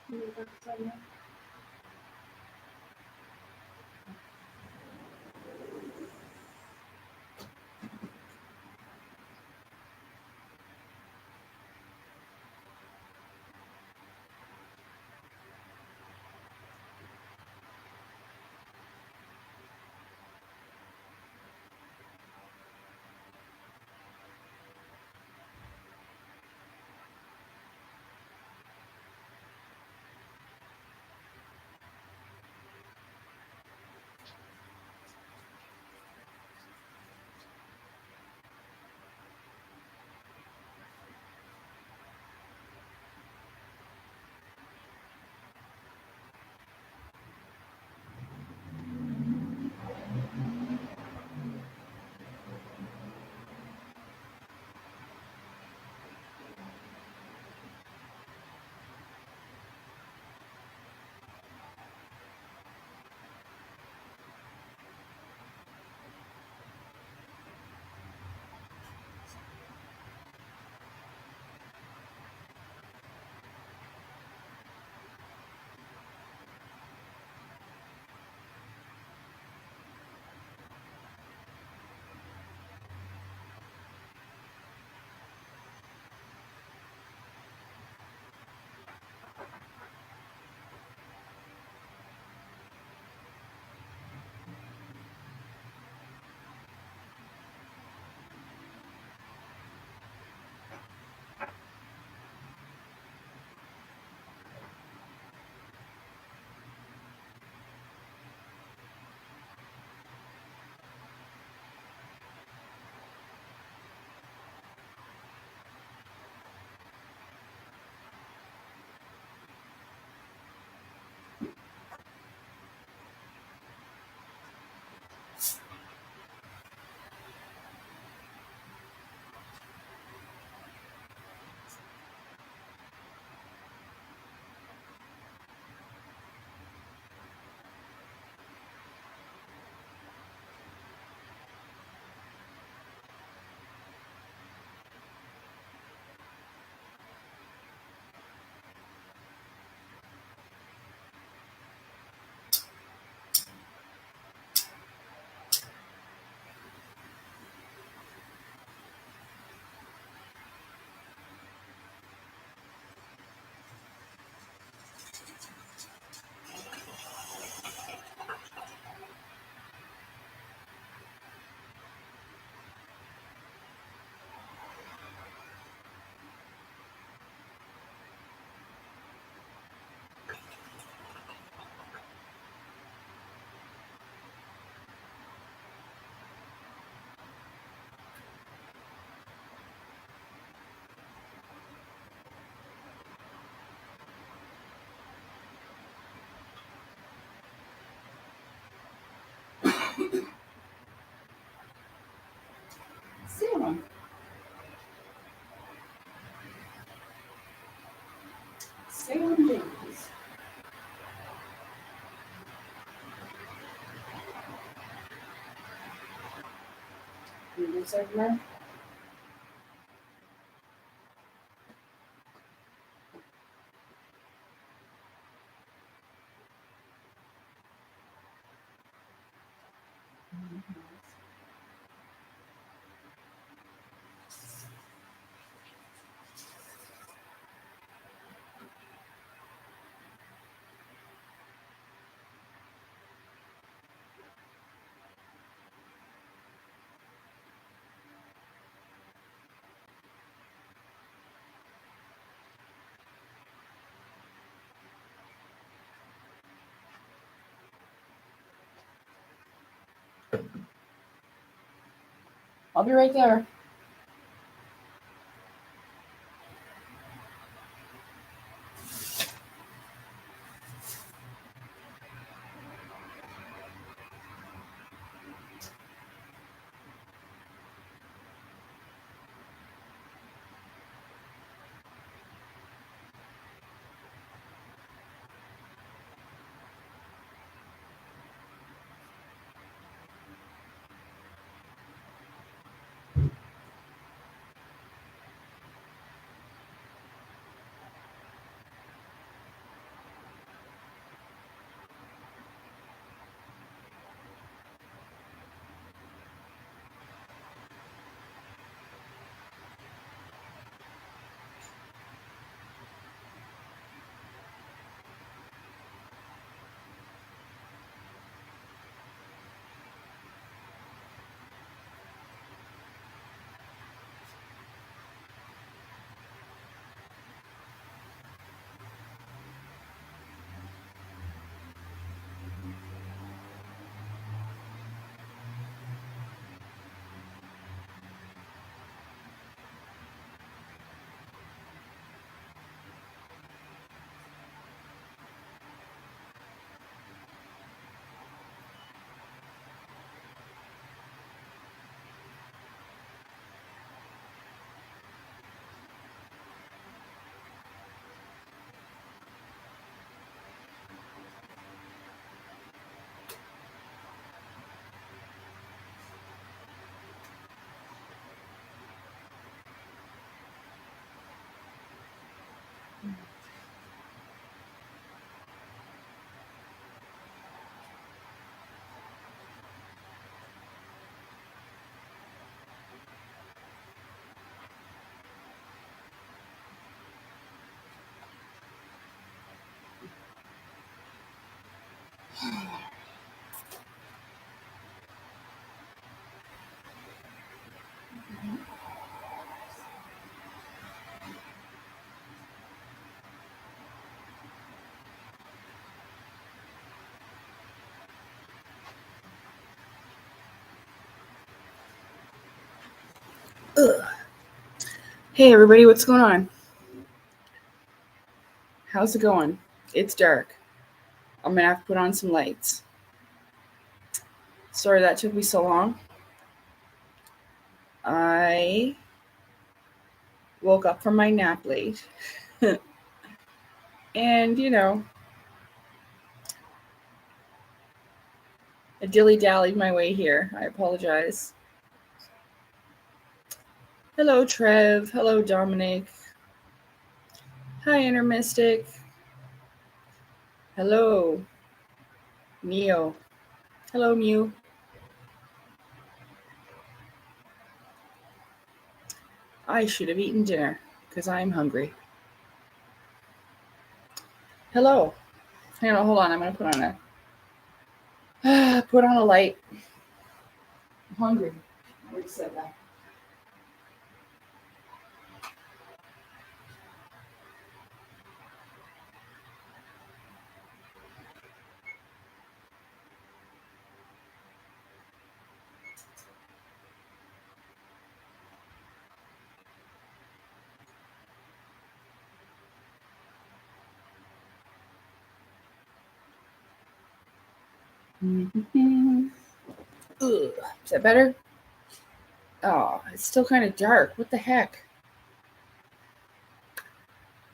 Hindi ka sana. Sino? Seven days. Lucid man. I'll be right there. Hey everybody, what's going on? How's it going? It's dark. I'm gonna have to put on some lights. Sorry that took me so long. I woke up from my nap late. And, I dilly-dallied my way here. I apologize. Hello, Trev. Hello, Dominic. Hi, Inner Mystic. Hello, Neo. Hello, Mew. I should have eaten dinner because I'm hungry. Hello. Hang on, hold on. I'm going to put on a light. I'm hungry. I already said that. Mm-hmm. Ugh. Is that better? Oh, it's still kind of dark. What the heck?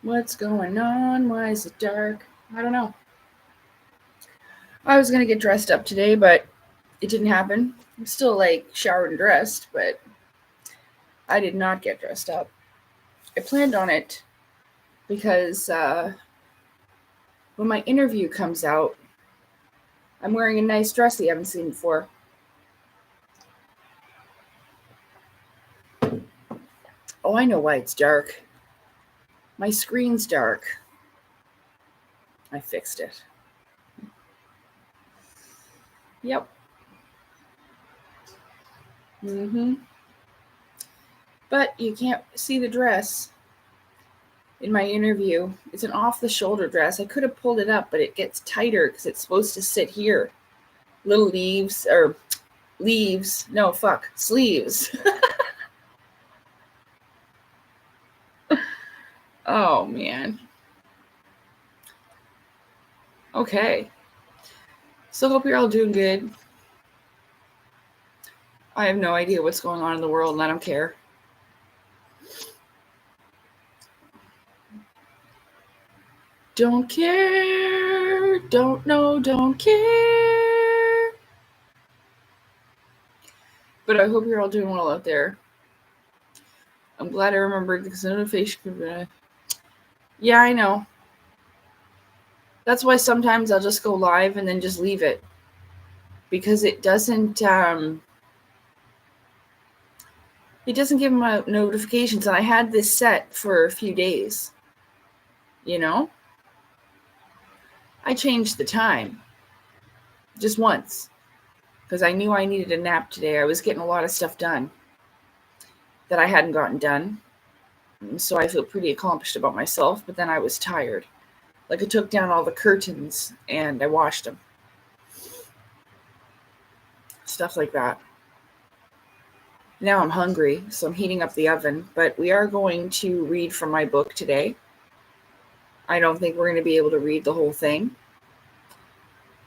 What's going on? Why is it dark? I don't know. I was going to get dressed up today, but it didn't happen. I'm still showered and dressed, but I did not get dressed up. I planned on it because when my interview comes out, I'm wearing a nice dress that you haven't seen before. Oh, I know why it's dark. My screen's dark. I fixed it. Yep. But you can't see the dress in my interview. It's an off-the-shoulder dress. I could have pulled it up, but it gets tighter because it's supposed to sit here. Little sleeves. Oh, man. Okay. So hope you're all doing good. I have no idea what's going on in the world, and I don't care. Don't care. Don't know. Don't care. But I hope you're all doing well out there. I'm glad I remembered because the notification. Yeah, I know. That's why sometimes I'll just go live and then just leave it. Because it doesn't give me notifications. And I had this set for a few days. I changed the time. Just once. Because I knew I needed a nap today. I was getting a lot of stuff done that I hadn't gotten done. So I feel pretty accomplished about myself. But then I was tired. I took down all the curtains and I washed them. Stuff like that. Now I'm hungry, so I'm heating up the oven. But we are going to read from my book today. I don't think we're going to be able to read the whole thing.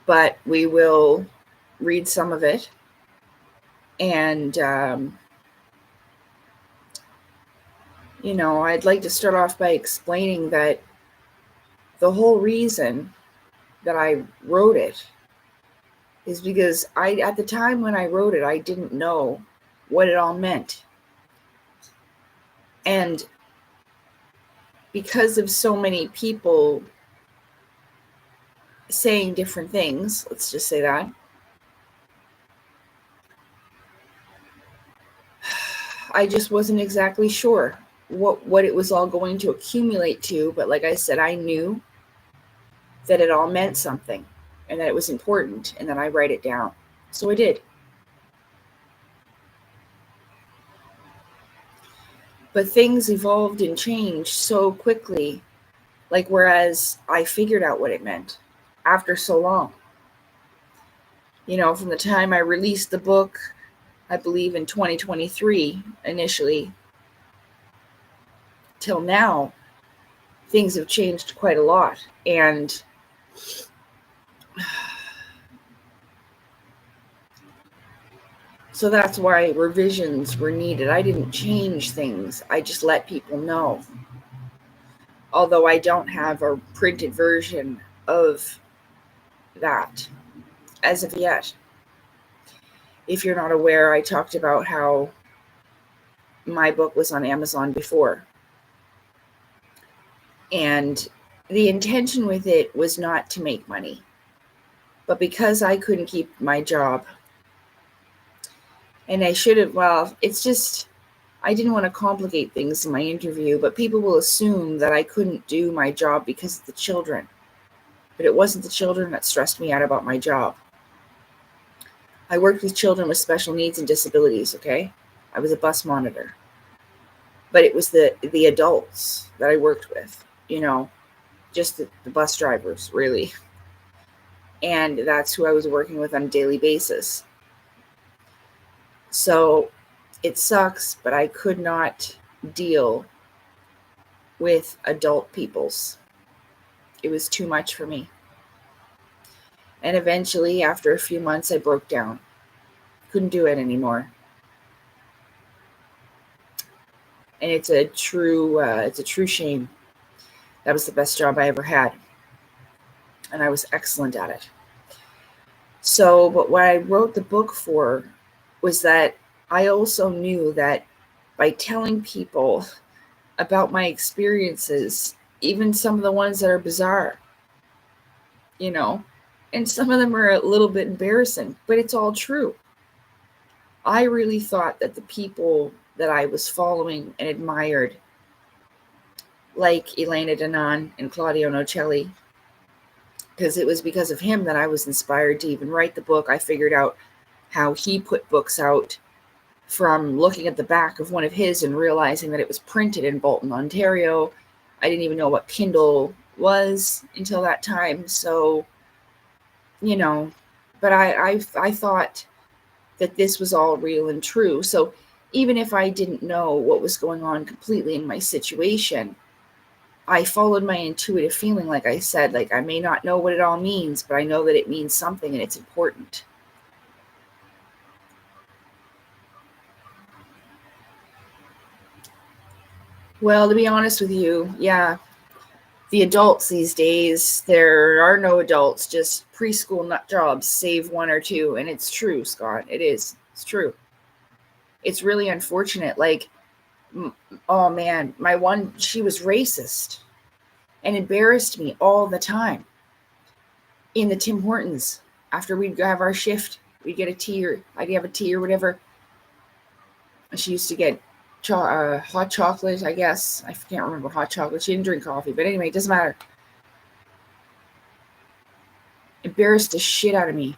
But we will read some of it. And, I'd like to start off by explaining that the whole reason that I wrote it is because at the time when I wrote it, I didn't know what it all meant. And because of so many people saying different things, let's just say that, I just wasn't exactly sure what it was all going to accumulate to. But like I said, I knew that it all meant something and that it was important and that I write it down. So I did. But things evolved and changed so quickly, whereas I figured out what it meant after so long. From the time I released the book, I believe in 2023 initially, till now, things have changed quite a lot. And so that's why revisions were needed. I didn't change things. I just let people know. Although I don't have a printed version of that as of yet. If you're not aware, I talked about how my book was on Amazon before. And the intention with it was not to make money. But because I couldn't keep my job, and I should have, it's just, I didn't want to complicate things in my interview, but people will assume that I couldn't do my job because of the children. But it wasn't the children that stressed me out about my job. I worked with children with special needs and disabilities, okay? I was a bus monitor. But it was the adults that I worked with, just the bus drivers, really. And that's who I was working with on a daily basis. So it sucks, but I could not deal with adult peoples. It was too much for me. And eventually, after a few months, I broke down. Couldn't do it anymore. And it's a true shame. That was the best job I ever had. And I was excellent at it. So, but what I wrote the book for was that I also knew that by telling people about my experiences, even some of the ones that are bizarre, and some of them are a little bit embarrassing, but it's all true. I really thought that the people that I was following and admired, like Elena Danaan and Claudio Nocelli, because it was because of him that I was inspired to even write the book. I figured out how he put books out from looking at the back of one of his and realizing that it was printed in Bolton, Ontario. I didn't even know what Kindle was until that time. So, but I thought that this was all real and true. So even if I didn't know what was going on completely in my situation, I followed my intuitive feeling, like I said. Like, I may not know what it all means, but I know that it means something and it's important. Well, to be honest with you, yeah, the adults these days, there are no adults, just preschool nut jobs, save one or two. And it's true, Scott. It is. It's true. It's really unfortunate. Like, oh man, my one, she was racist and embarrassed me all the time. In the Tim Hortons, after we'd have our shift, we'd get a tea, or I'd have a tea or whatever. She used to get hot chocolate, I guess. I can't remember hot chocolate. She didn't drink coffee, but anyway, it doesn't matter. Embarrassed the shit out of me.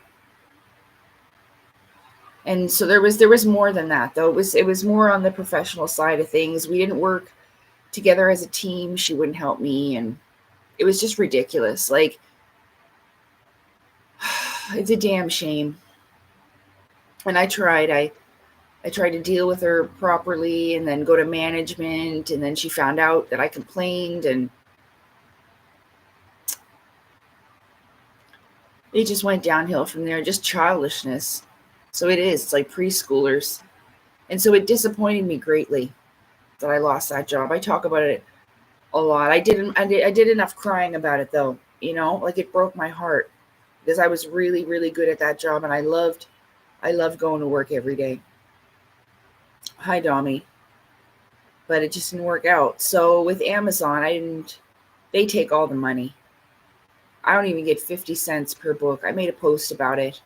And so there was more than that, though. It was more on the professional side of things. We didn't work together as a team. She wouldn't help me, and it was just ridiculous. Like, it's a damn shame. And I tried to deal with her properly and then go to management, and then she found out that I complained, and it just went downhill from there. Just childishness. So it's like preschoolers. And so it disappointed me greatly that I lost that job. I talk about it a lot. I did enough crying about it, though. Like, it broke my heart because I was really, really good at that job, and I loved going to work every day. Hi, Dommy. But it just didn't work out. So with Amazon, they take all the money. I don't even get 50 cents per book. I made a post about it.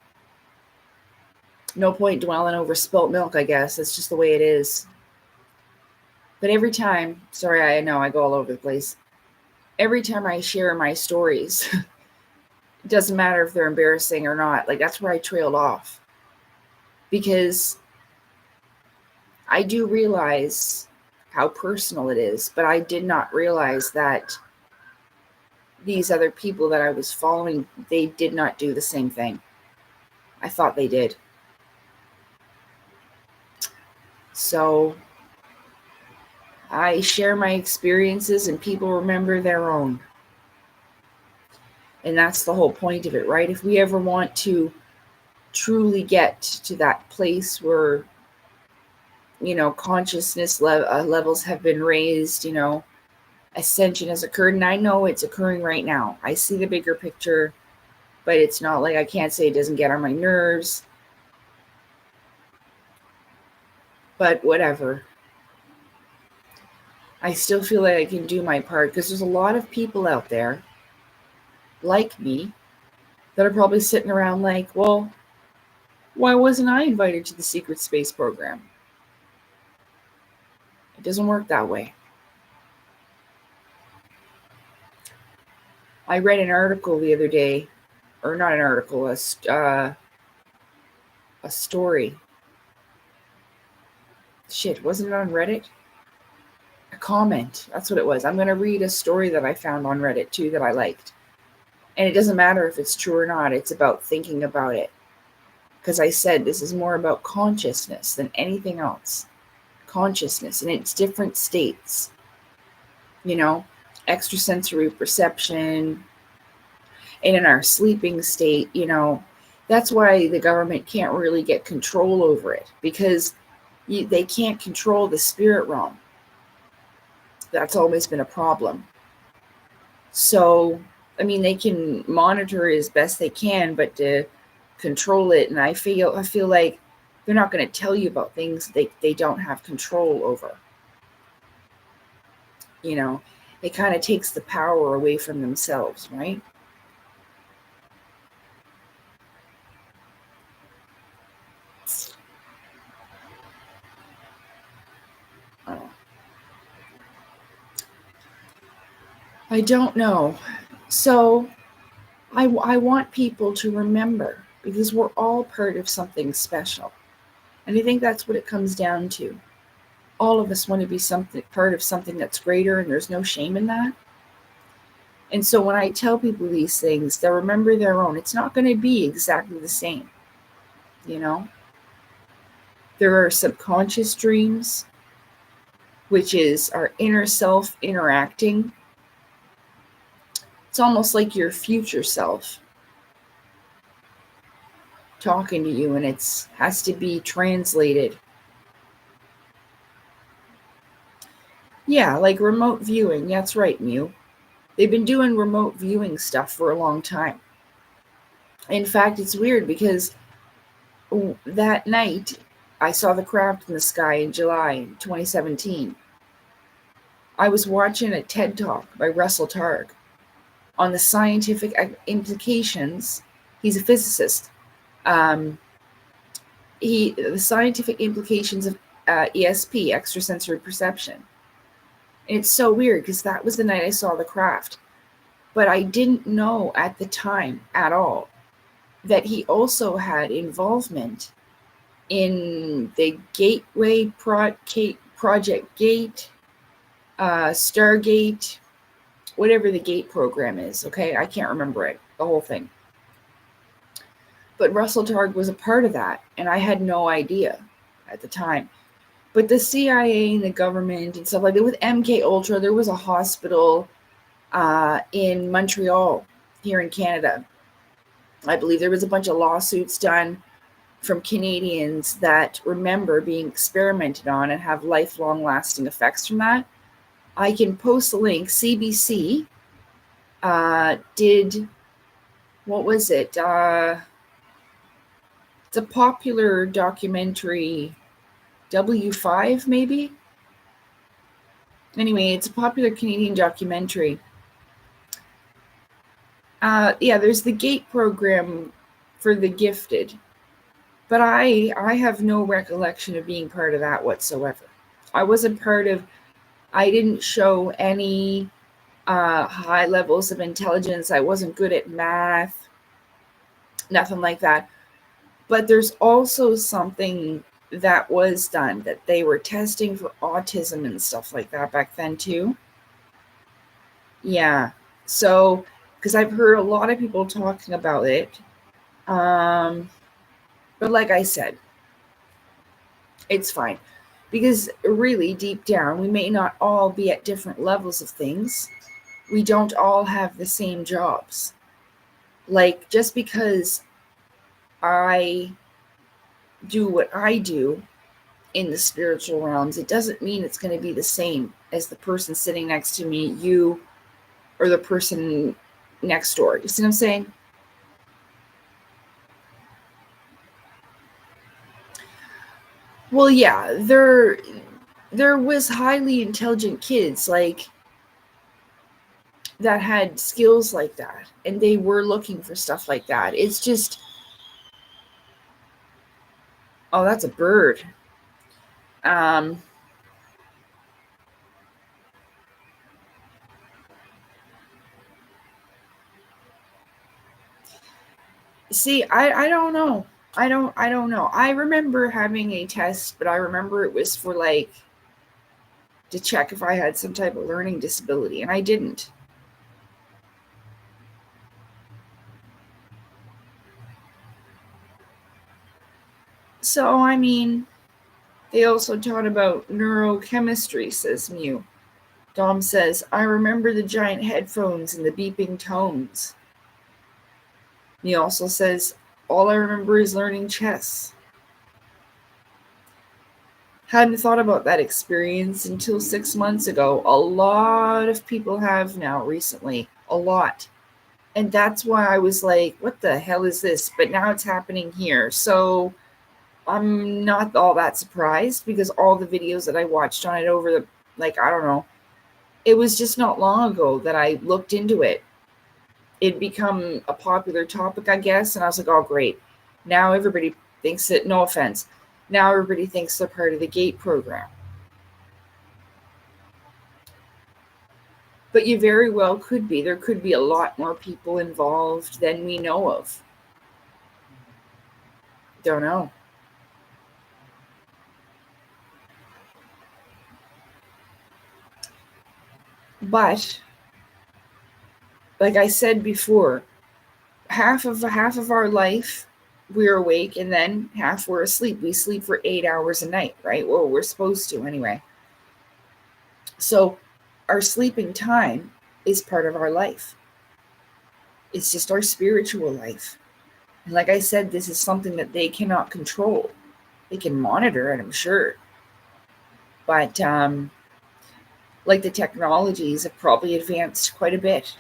No point dwelling over spilt milk, I guess. That's just the way it is. But every time, sorry, I know I go all over the place. Every time I share my stories, it doesn't matter if they're embarrassing or not. Like, that's where I trailed off. Because I do realize how personal it is, but I did not realize that these other people that I was following, they did not do the same thing. I thought they did. So I share my experiences and people remember their own. And that's the whole point of it, right? If we ever want to truly get to that place where, consciousness levels have been raised, ascension has occurred. And I know it's occurring right now. I see the bigger picture, but it's not like I can't say it doesn't get on my nerves. But whatever. I still feel like I can do my part because there's a lot of people out there like me that are probably sitting around like, well, why wasn't I invited to the secret space program? It doesn't work that way. I read an article the other day, or not an article, a story. Shit, wasn't it on Reddit? A comment. That's what it was. I'm going to read a story that I found on Reddit too that I liked. And it doesn't matter if it's true or not. It's about thinking about it. Because I said this is more about consciousness than anything else. Consciousness in its different states. Extrasensory perception. And in our sleeping state, that's why the government can't really get control over it. Because they can't control the spirit realm. That's always been a problem. So, they can monitor it as best they can, but to control it, and I feel like they're not going to tell you about things they don't have control over. It kind of takes the power away from themselves, right? I don't know. So I want people to remember, because we're all part of something special. And I think that's what it comes down to. All of us want to be part of something that's greater, and there's no shame in that. And so when I tell people these things, they'll remember their own. It's not going to be exactly the same. There are subconscious dreams, which is our inner self interacting. It's almost like your future self talking to you, and it has to be translated. Yeah, like remote viewing. That's right, Mew. They've been doing remote viewing stuff for a long time. In fact, it's weird because that night I saw the craft in the sky in July 2017. I was watching a TED Talk by Russell Targ on the scientific implications. He's a physicist. The scientific implications of ESP, extrasensory perception. And it's so weird because that was the night I saw the craft. But I didn't know at the time at all that he also had involvement in the Gateway Project Gate, Stargate, whatever the Gate program is, okay? I can't remember it, the whole thing. But Russell Targ was a part of that, and I had no idea at the time. But the CIA and the government and stuff like that, with MK Ultra, there was a hospital in Montreal, here in Canada. I believe there was a bunch of lawsuits done from Canadians that remember being experimented on and have lifelong lasting effects from that. I can post the link. CBC did, what was it? It's a popular documentary, W5 maybe? Anyway, it's a popular Canadian documentary. There's the GATE program for the gifted. But I have no recollection of being part of that whatsoever. I didn't show any high levels of intelligence. I wasn't good at math, nothing like that. But there's also something that was done, that they were testing for autism and stuff like that back then too. Yeah. So, because I've heard a lot of people talking about it. But like I said, it's fine. Because really, deep down, we may not all be at different levels of things. We don't all have the same jobs. Like, just because I do what I do in the spiritual realms, it doesn't mean it's going to be the same as the person sitting next to me, you, or the person next door. You see what I'm saying? Well, yeah, there was highly intelligent kids like that had skills like that, and they were looking for stuff like that. It's just, oh, that's a bird. Um, See, I don't know. I don't know. I remember having a test, but I remember it was for like to check if I had some type of learning disability, and I didn't. So, I mean, they also taught about neurochemistry, says Mew. Dom says, I remember the giant headphones and the beeping tones. He also says, all I remember is learning chess. Hadn't thought about that experience until 6 months ago. A lot of people have now recently. A lot. And that's why I was like, what the hell is this? But now it's happening here. So I'm not all that surprised because all the videos that I watched on it over the, like, I don't know, it was just not long ago that I looked into it. It'd become a popular topic, I guess. And I was like, oh, great. Now everybody thinks that, no offense, now everybody thinks they're part of the GATE program. But you very well could be. There could be a lot more people involved than we know of. Don't know. But like I said before, half of our life we're awake, and then half we're asleep. We sleep for 8 hours a night, right? Well, we're supposed to anyway. So our sleeping time is part of our life. It's just our spiritual life. And like I said, this is something that they cannot control. They can monitor it, I'm sure. But like the technologies have probably advanced quite a bit.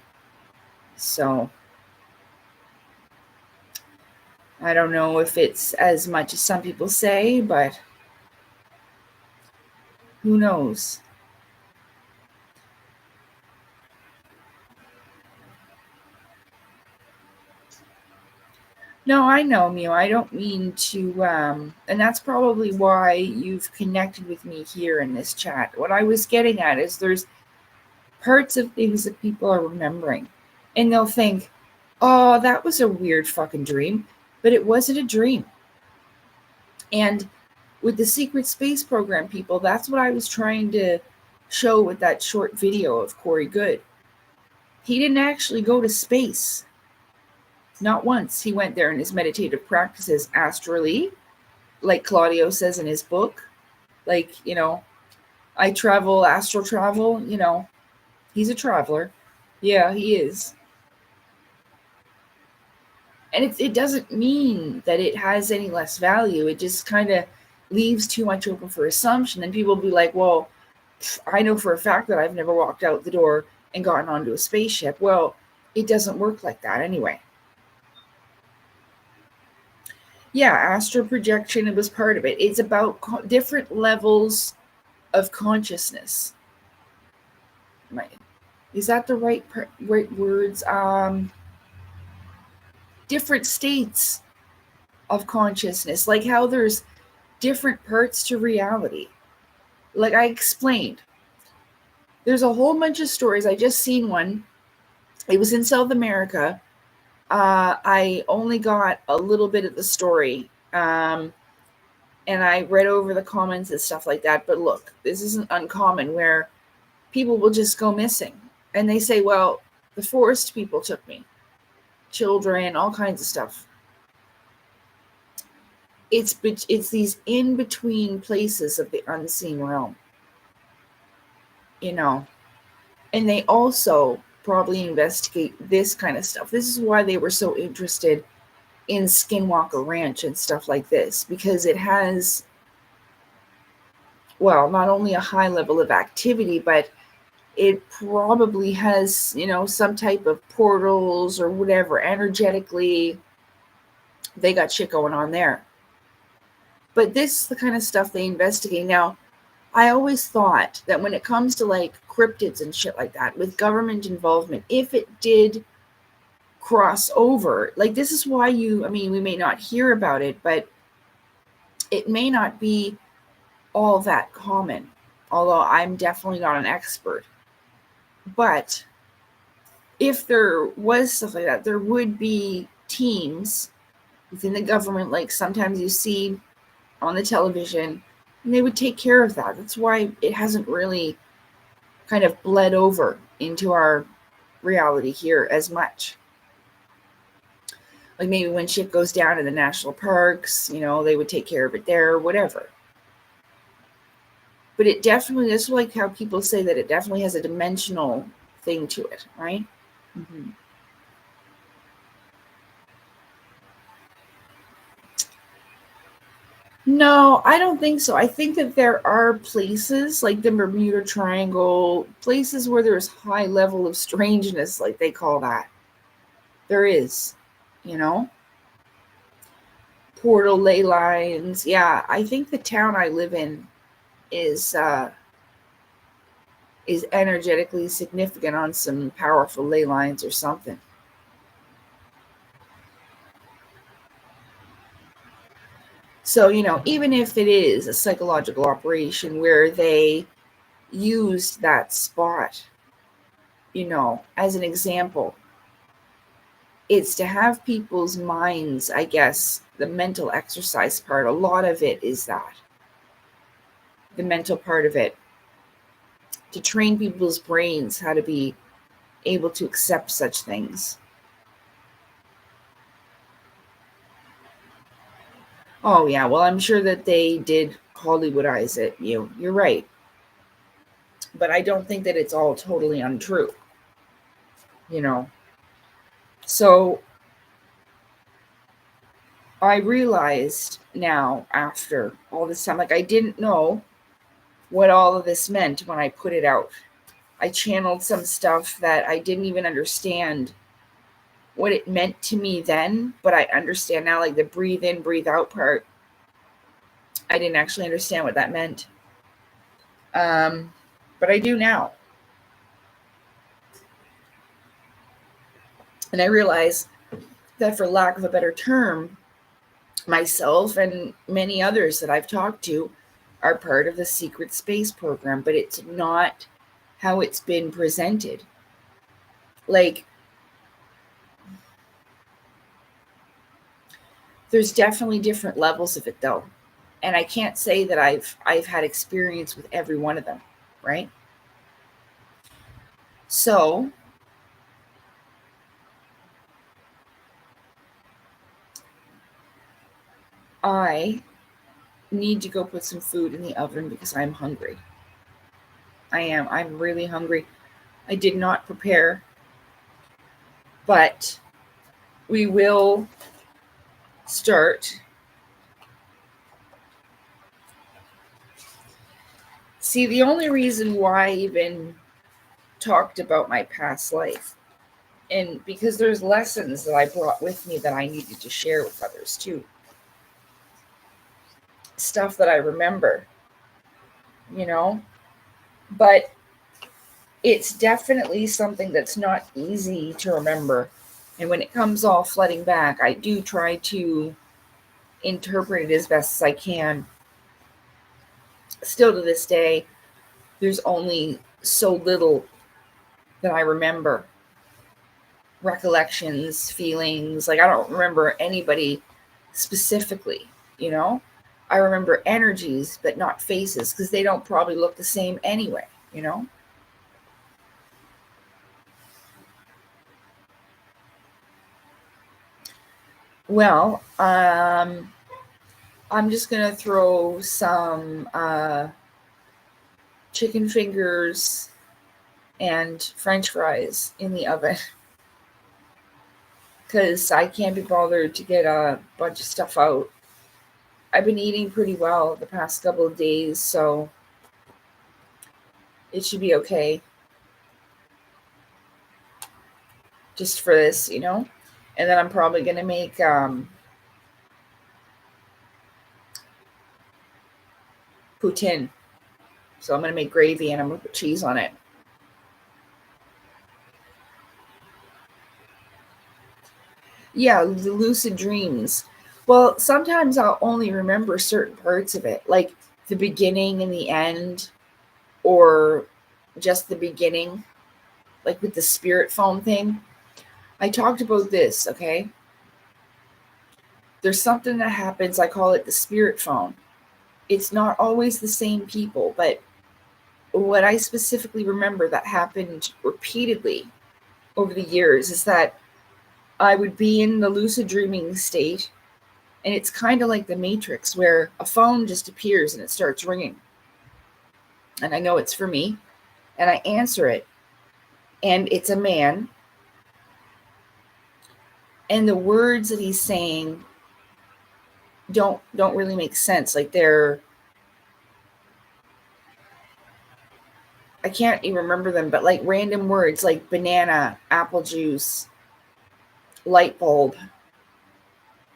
So I don't know if it's as much as some people say, but who knows? No, I know, Mew. I don't mean to, and that's probably why you've connected with me here in this chat. What I was getting at is there's parts of things that people are remembering, and they'll think, oh, that was a weird fucking dream, but it wasn't a dream. And with the secret space program people, that's what I was trying to show with that short video of Corey Good. He didn't actually go to space. Not once. He went there in his meditative practices astrally, like Claudio says in his book. Like, I travel, astral travel, he's a traveler. Yeah, he is. And it doesn't mean that it has any less value. It just kind of leaves too much open for assumption. And people will be like, well, I know for a fact that I've never walked out the door and gotten onto a spaceship. Well, it doesn't work like that anyway. Yeah, astral projection, it was part of it. It's about different levels of consciousness. Is that the right words? Different states of consciousness, like how there's different parts to reality. Like I explained, there's a whole bunch of stories. I just seen one. It was in South America. I only got a little bit of the story. And I read over the comments and stuff like that. But look, this isn't uncommon where people will just go missing. And they say, well, the forest people took me. Children, all kinds of stuff. it's these in between places of the unseen realm, and they also probably investigate this kind of stuff. This is why they were so interested in Skinwalker Ranch and stuff like this, because it has, well, not only a high level of activity, but it probably has, some type of portals or whatever. Energetically, they got shit going on there. But this is the kind of stuff they investigate. Now, I always thought that when it comes to like cryptids and shit like that, with government involvement, if it did cross over, like this is why we may not hear about it, but it may not be all that common, although I'm definitely not an expert. But if there was stuff like that, there would be teams within the government, like sometimes you see on the television, and they would take care of that. That's why it hasn't really kind of bled over into our reality here as much. Like maybe when shit goes down in the national parks, they would take care of it there, whatever. But it definitely, that's like how people say that it definitely has a dimensional thing to it, right? Mm-hmm. No, I don't think so. I think that there are places like the Bermuda Triangle, places where there's high level of strangeness, like they call that. There is, portal ley lines. Yeah, I think the town I live in is energetically significant on some powerful ley lines or something. So, even if it is a psychological operation where they used that spot, as an example, it's to have people's minds, I guess, the mental exercise part. A lot of it is that, the mental part of it, to train people's brains how to be able to accept such things. Oh, yeah. Well, I'm sure that they did Hollywoodize it. You're right. But I don't think that it's all totally untrue. So I realized now, after all this time, like I didn't know what all of this meant when I put it out. I channeled some stuff that I didn't even understand what it meant to me then, but I understand now, like the breathe in, breathe out part. I didn't actually understand what that meant. But I do now. And I realize that, for lack of a better term, myself and many others that I've talked to are part of the secret space program, but it's not how it's been presented. Like, there's definitely different levels of it though. And I can't say that I've had experience with every one of them, right? So I need to go put some food in the oven because I'm hungry. I'm really hungry. I did not prepare, but we will start. See, the only reason why I even talked about my past life, and because there's lessons that I brought with me that I needed to share with others too. Stuff that I remember, but it's definitely something that's not easy to remember. And when it comes all flooding back, I do try to interpret it as best as I can. Still to this day, there's only so little that I remember. Recollections, feelings, like I don't remember anybody specifically, I remember energies, but not faces, because they don't probably look the same anyway. Well, I'm just going to throw some chicken fingers and French fries in the oven because I can't be bothered to get a bunch of stuff out. I've been eating pretty well the past couple of days, so it should be okay. Just for this, And then I'm probably going to make poutine. So I'm going to make gravy and I'm going to put cheese on it. Yeah, the lucid dreams. Well, sometimes I'll only remember certain parts of it, like the beginning and the end, or just the beginning, like with the spirit phone thing. I talked about this, okay? There's something that happens, I call it the spirit phone. It's not always the same people, but what I specifically remember that happened repeatedly over the years is that I would be in the lucid dreaming state, and it's kind of like the Matrix where a phone just appears and it starts ringing. And I know it's for me, and I answer it, and it's a man. And the words that he's saying don't really make sense. Like I can't even remember them, but like random words like banana, apple juice, light bulb,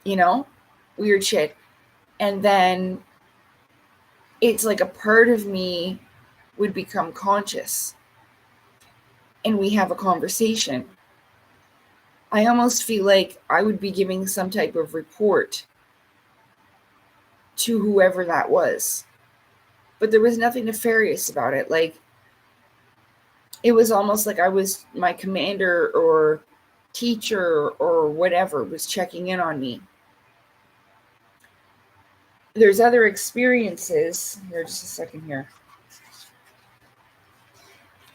weird shit. And then it's like a part of me would become conscious and we have a conversation. I almost feel like I would be giving some type of report to whoever that was. But there was nothing nefarious about it. Like, it was almost like I was my commander or teacher or whatever was checking in on me. There's other experiences. Here, just a second here.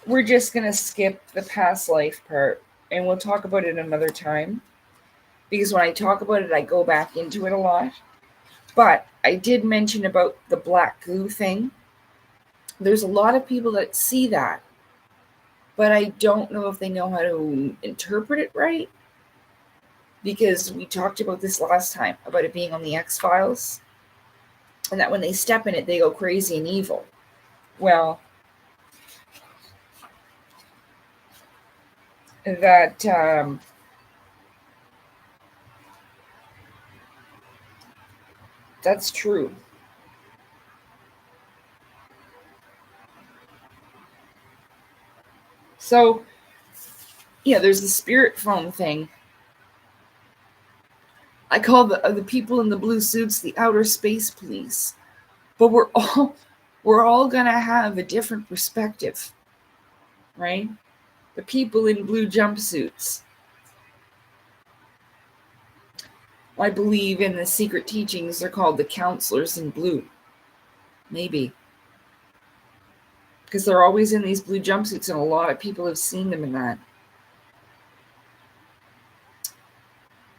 We're just going to skip the past life part and we'll talk about it another time. Because when I talk about it, I go back into it a lot. But I did mention about the black goo thing. There's a lot of people that see that, but I don't know if they know how to interpret it right. Because we talked about this last time, about it being on the X-Files. And that when they step in it, they go crazy and evil. Well, that's true. So, yeah, there's the spirit phone thing. I call the people in the blue suits the outer space police. But we're all gonna have a different perspective, right? The people in blue jumpsuits. I believe in the secret teachings, they're called the counselors in blue. Maybe. Because they're always in these blue jumpsuits, and a lot of people have seen them in that.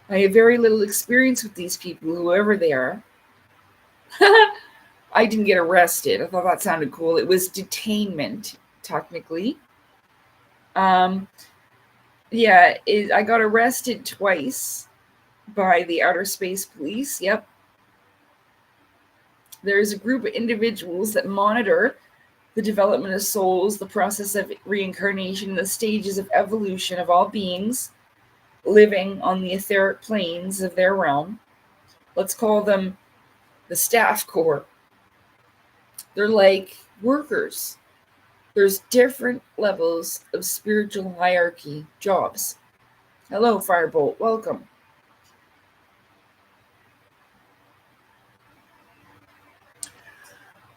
I have very little experience with these people, whoever they are. I didn't get arrested. I thought that sounded cool. It was detainment, technically. I got arrested twice by the outer space police. Yep. There's a group of individuals that monitor the development of souls, the process of reincarnation, the stages of evolution of all beings living on the etheric planes of their realm. Let's call them the staff corps. They're like workers. There's different levels of spiritual hierarchy jobs. Hello, Firebolt. Welcome.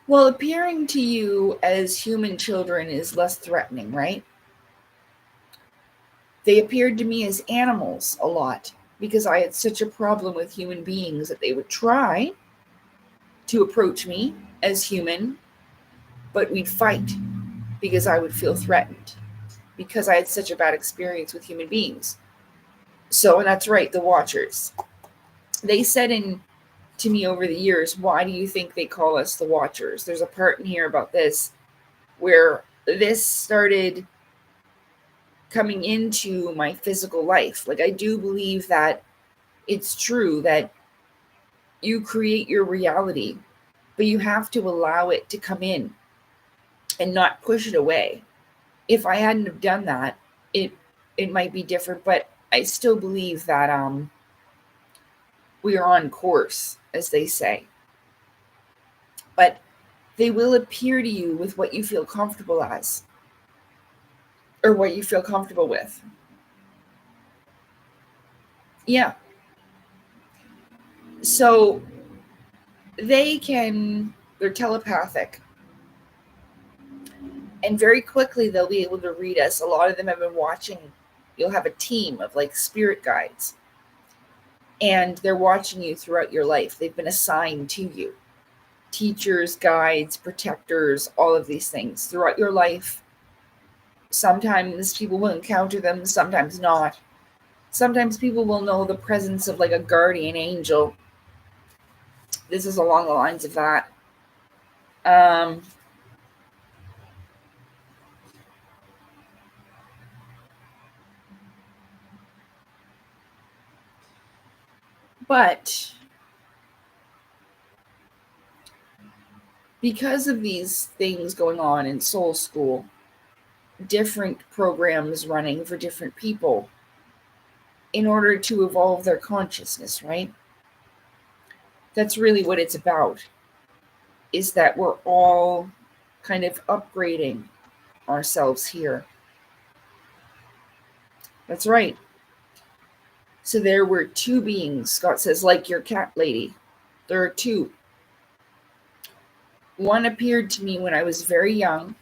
Well, appearing to you as human children is less threatening, right? They appeared to me as animals a lot because I had such a problem with human beings that they would try to approach me as human, but we'd fight because I would feel threatened because I had such a bad experience with human beings. So, and that's right, the Watchers. They said in to me over the years, why do you think they call us the Watchers? There's a part in here about this where this started coming into my physical life. Like, I do believe that it's true that you create your reality, but you have to allow it to come in and not push it away. If I hadn't have done that, it might be different, but I still believe that we are on course, as they say. But they will appear to you with what you feel comfortable as, or what you feel comfortable with. Yeah. So they're telepathic. And very quickly they'll be able to read us. A lot of them have been watching. You'll have a team of like spirit guides. And they're watching you throughout your life. They've been assigned to you. Teachers, guides, protectors, all of these things throughout your life. Sometimes people will encounter them, sometimes not. Sometimes people will know the presence of like a guardian angel. This is along the lines of that. But because of these things going on in Soul School, different programs running for different people in order to evolve their consciousness, right? That's really what it's about, is that we're all kind of upgrading ourselves here. That's right. So there were two beings, Scott says, like your cat lady. There are two. One appeared to me when I was very young,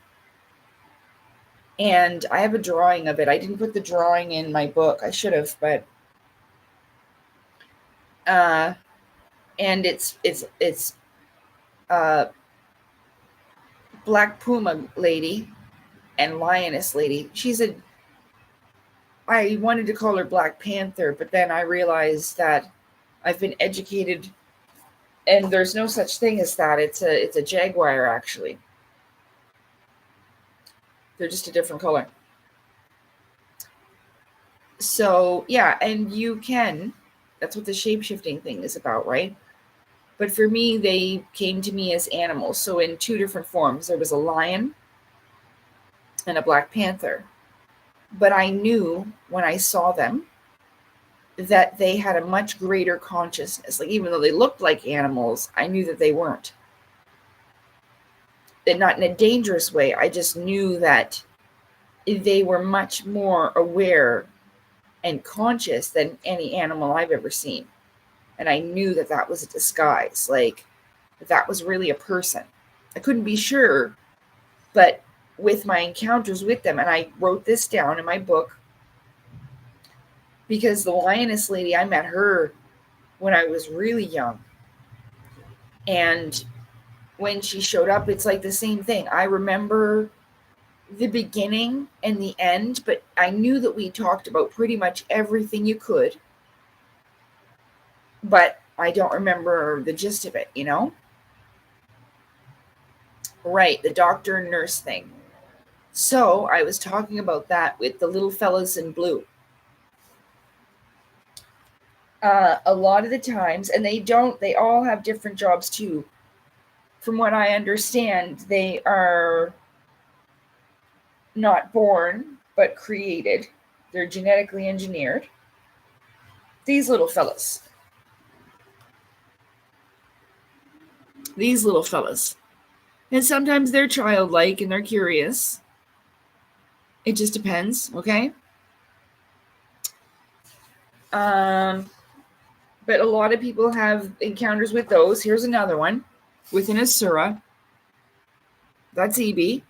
and I have a drawing of it. I didn't put the drawing in my book. I should have, but and it's Black Puma lady and Lioness lady. I wanted to call her Black Panther, but then I realized that I've been educated and there's no such thing as that. It's a jaguar, actually. They're just a different color. So, yeah, and that's what the shape-shifting thing is about, right? But for me, they came to me as animals. So in two different forms. There was a lion and a Black Panther. But I knew when I saw them that they had a much greater consciousness. Like, even though they looked like animals, I knew that they weren't. And not in a dangerous way. I just knew that they were much more aware and conscious than any animal I've ever seen. And I knew that that was a disguise. Like, that was really a person. I couldn't be sure, but with my encounters with them, and I wrote this down in my book, because the lioness lady, I met her when I was really young. And when she showed up, it's like the same thing. I remember the beginning and the end, but I knew that we talked about pretty much everything you could. But I don't remember the gist of it, you know? Right, the doctor and nurse thing. So I was talking about that with the little fellas in blue. A lot of the times, and they all have different jobs too. From what I understand, they are not born, but created. They're genetically engineered. These little fellas. And sometimes they're childlike and they're curious. It just depends, okay? But a lot of people have encounters with those. Here's another one with an Asura. That's EB.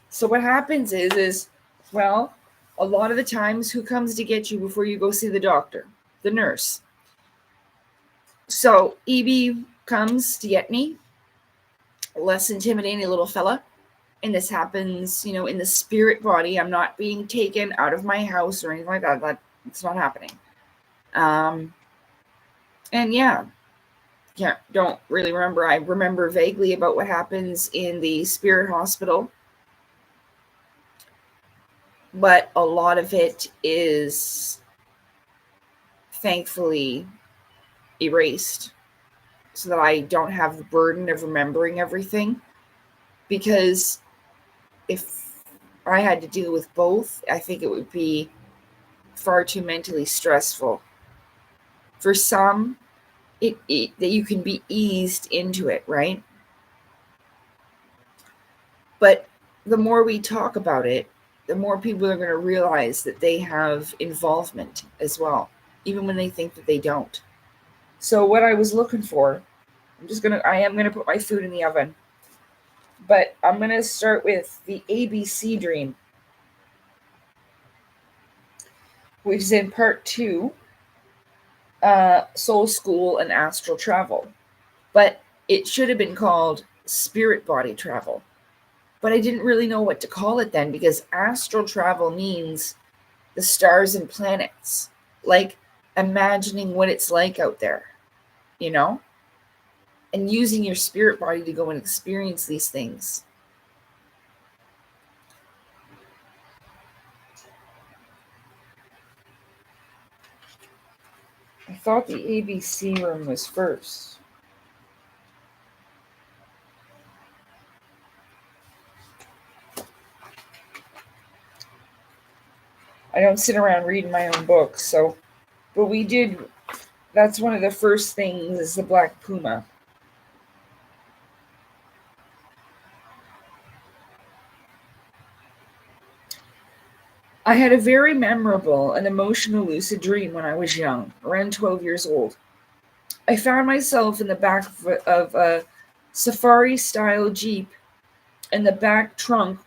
So what happens is, well, a lot of the times, who comes to get you before you go see the doctor? The nurse. So EB comes to get me. Less intimidating little fella. And this happens, in the spirit body. I'm not being taken out of my house or anything like that. It's not happening. And yeah, don't really remember. I remember vaguely about what happens in the spirit hospital, but a lot of it is thankfully erased so that I don't have the burden of remembering everything. Because if I had to deal with both, I think it would be far too mentally stressful. For some, that you can be eased into it, right? But the more we talk about it, the more people are going to realize that they have involvement as well, even when they think that they don't. So what I was looking for, I am going to put my food in the oven, but I'm going to start with the ABC dream, which is in part 2, soul school and astral travel. But it should have been called spirit body travel. But I didn't really know what to call it then, because astral travel means the stars and planets, like imagining what it's like out there, and using your spirit body to go and experience these things. I thought the ABC room was first. I don't sit around reading my own books, but we did. That's one of the first things, is the black puma. I had a very memorable and emotional lucid dream when I was young, around 12 years old. I found myself in the back of a safari-style Jeep, and the back trunk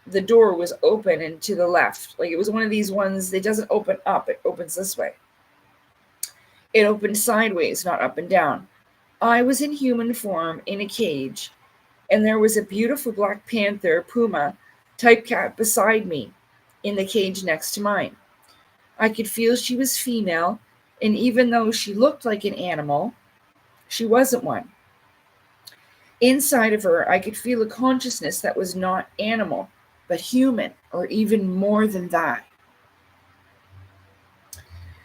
the door was open and to the left. Like, it was one of these ones that doesn't open up, it opens this way. It opened sideways, not up and down. I was in human form in a cage, and there was a beautiful black panther, puma, type cat beside me in the cage next to mine. I could feel she was female, and even though she looked like an animal, she wasn't one. Inside of her, I could feel a consciousness that was not animal, but human, or even more than that.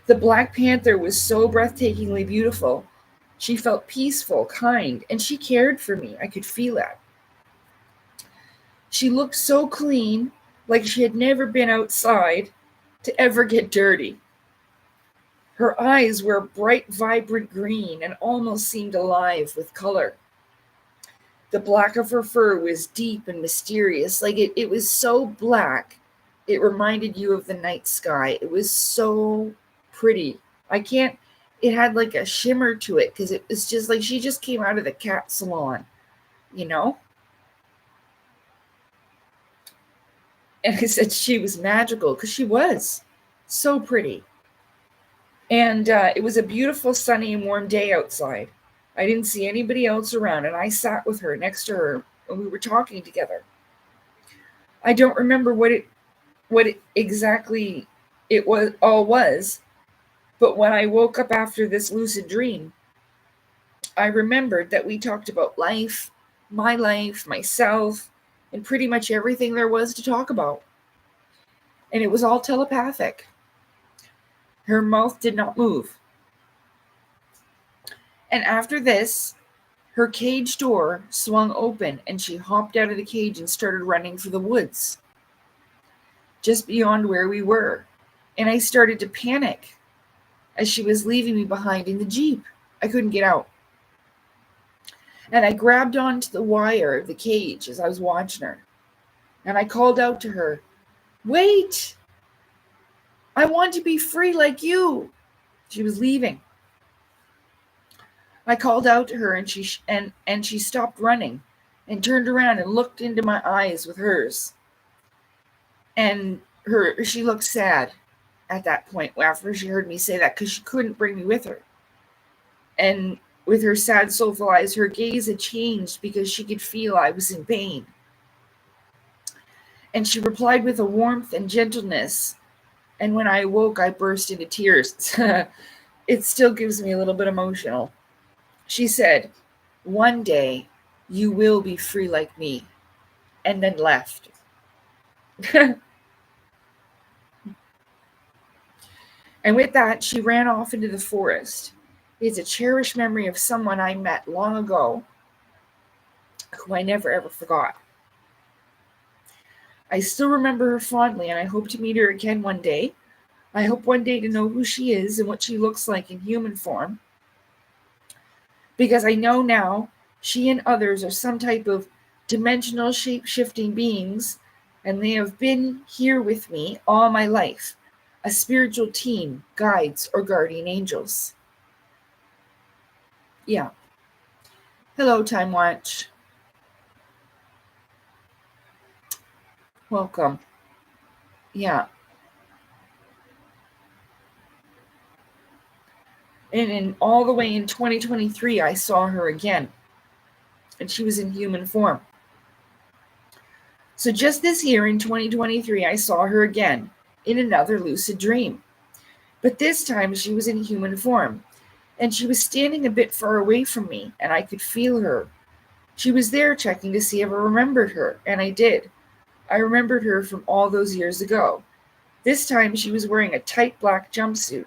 The Black Panther was so breathtakingly beautiful. She felt peaceful, kind, and she cared for me. I could feel that. She looked so clean, like she had never been outside to ever get dirty. Her eyes were bright, vibrant green and almost seemed alive with color. The black of her fur was deep and mysterious. Like it was so black, it reminded you of the night sky. It was so pretty. It had like a shimmer to it, because it was just like she just came out of the cat salon, And I said she was magical, because she was so pretty. And it was a beautiful, sunny and warm day outside. I didn't see anybody else around, and I sat with her next to her, and we were talking together. I don't remember what it exactly it was, but when I woke up after this lucid dream, I remembered that we talked about life, myself, and pretty much everything there was to talk about. And it was all telepathic. Her mouth did not move. And after this, her cage door swung open, and she hopped out of the cage and started running for the woods, just beyond where we were. And I started to panic as she was leaving me behind in the Jeep. I couldn't get out. And I grabbed onto the wire of the cage as I was watching her. And I called out to her, "Wait! I want to be free like you." She was leaving. I called out to her, and she stopped running and turned around and looked into my eyes with hers. And she looked sad at that point after she heard me say that, because she couldn't bring me with her. And with her sad, soulful eyes, her gaze had changed because she could feel I was in pain. And she replied with a warmth and gentleness. And when I awoke, I burst into tears. It still gives me a little bit emotional. She said, "One day you will be free like me," and then left. And with that, she ran off into the forest. It's a cherished memory of someone I met long ago who I never ever forgot. I still remember her fondly, and I hope to meet her again one day. I hope one day to know who she is and what she looks like in human form, because I know now she and others are some type of dimensional shape-shifting beings, and they have been here with me all my life, a spiritual team, guides, or guardian angels. Yeah. Hello, Time Watch. Welcome. Yeah. And all the way in 2023, I saw her again. And she was in human form. So just this year in 2023, I saw her again in another lucid dream. But this time she was in human form. And she was standing a bit far away from me, and I could feel her. She was there checking to see if I remembered her, and I did. I remembered her from all those years ago. This time she was wearing a tight black jumpsuit.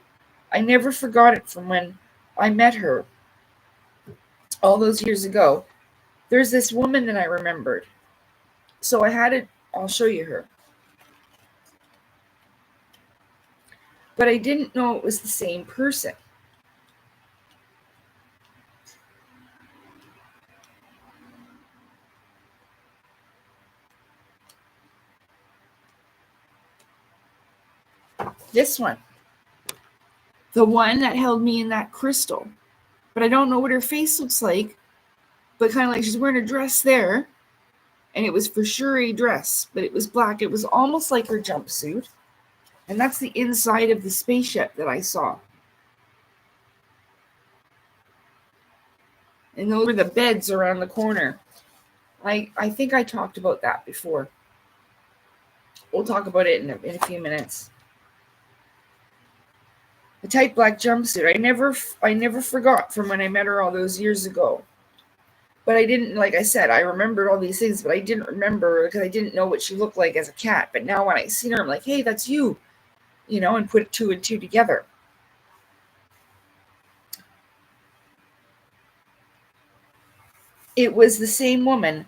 I never forgot it from when I met her all those years ago. There's this woman that I remembered. So I'll show you her. But I didn't know it was the same person. This one. The one that held me in that crystal. But I don't know what her face looks like. But kind of like she's wearing a dress there. And it was for sure a dress. But it was black. It was almost like her jumpsuit. And that's the inside of the spaceship that I saw. And those were the beds around the corner. I think I talked about that before. We'll talk about it in a few minutes. The tight black jumpsuit. I never forgot from when I met her all those years ago. But I didn't, like I said, I remembered all these things, but I didn't remember because I didn't know what she looked like as a cat. But now when I seen her, I'm like, hey, that's you, and put two and two together. It was the same woman.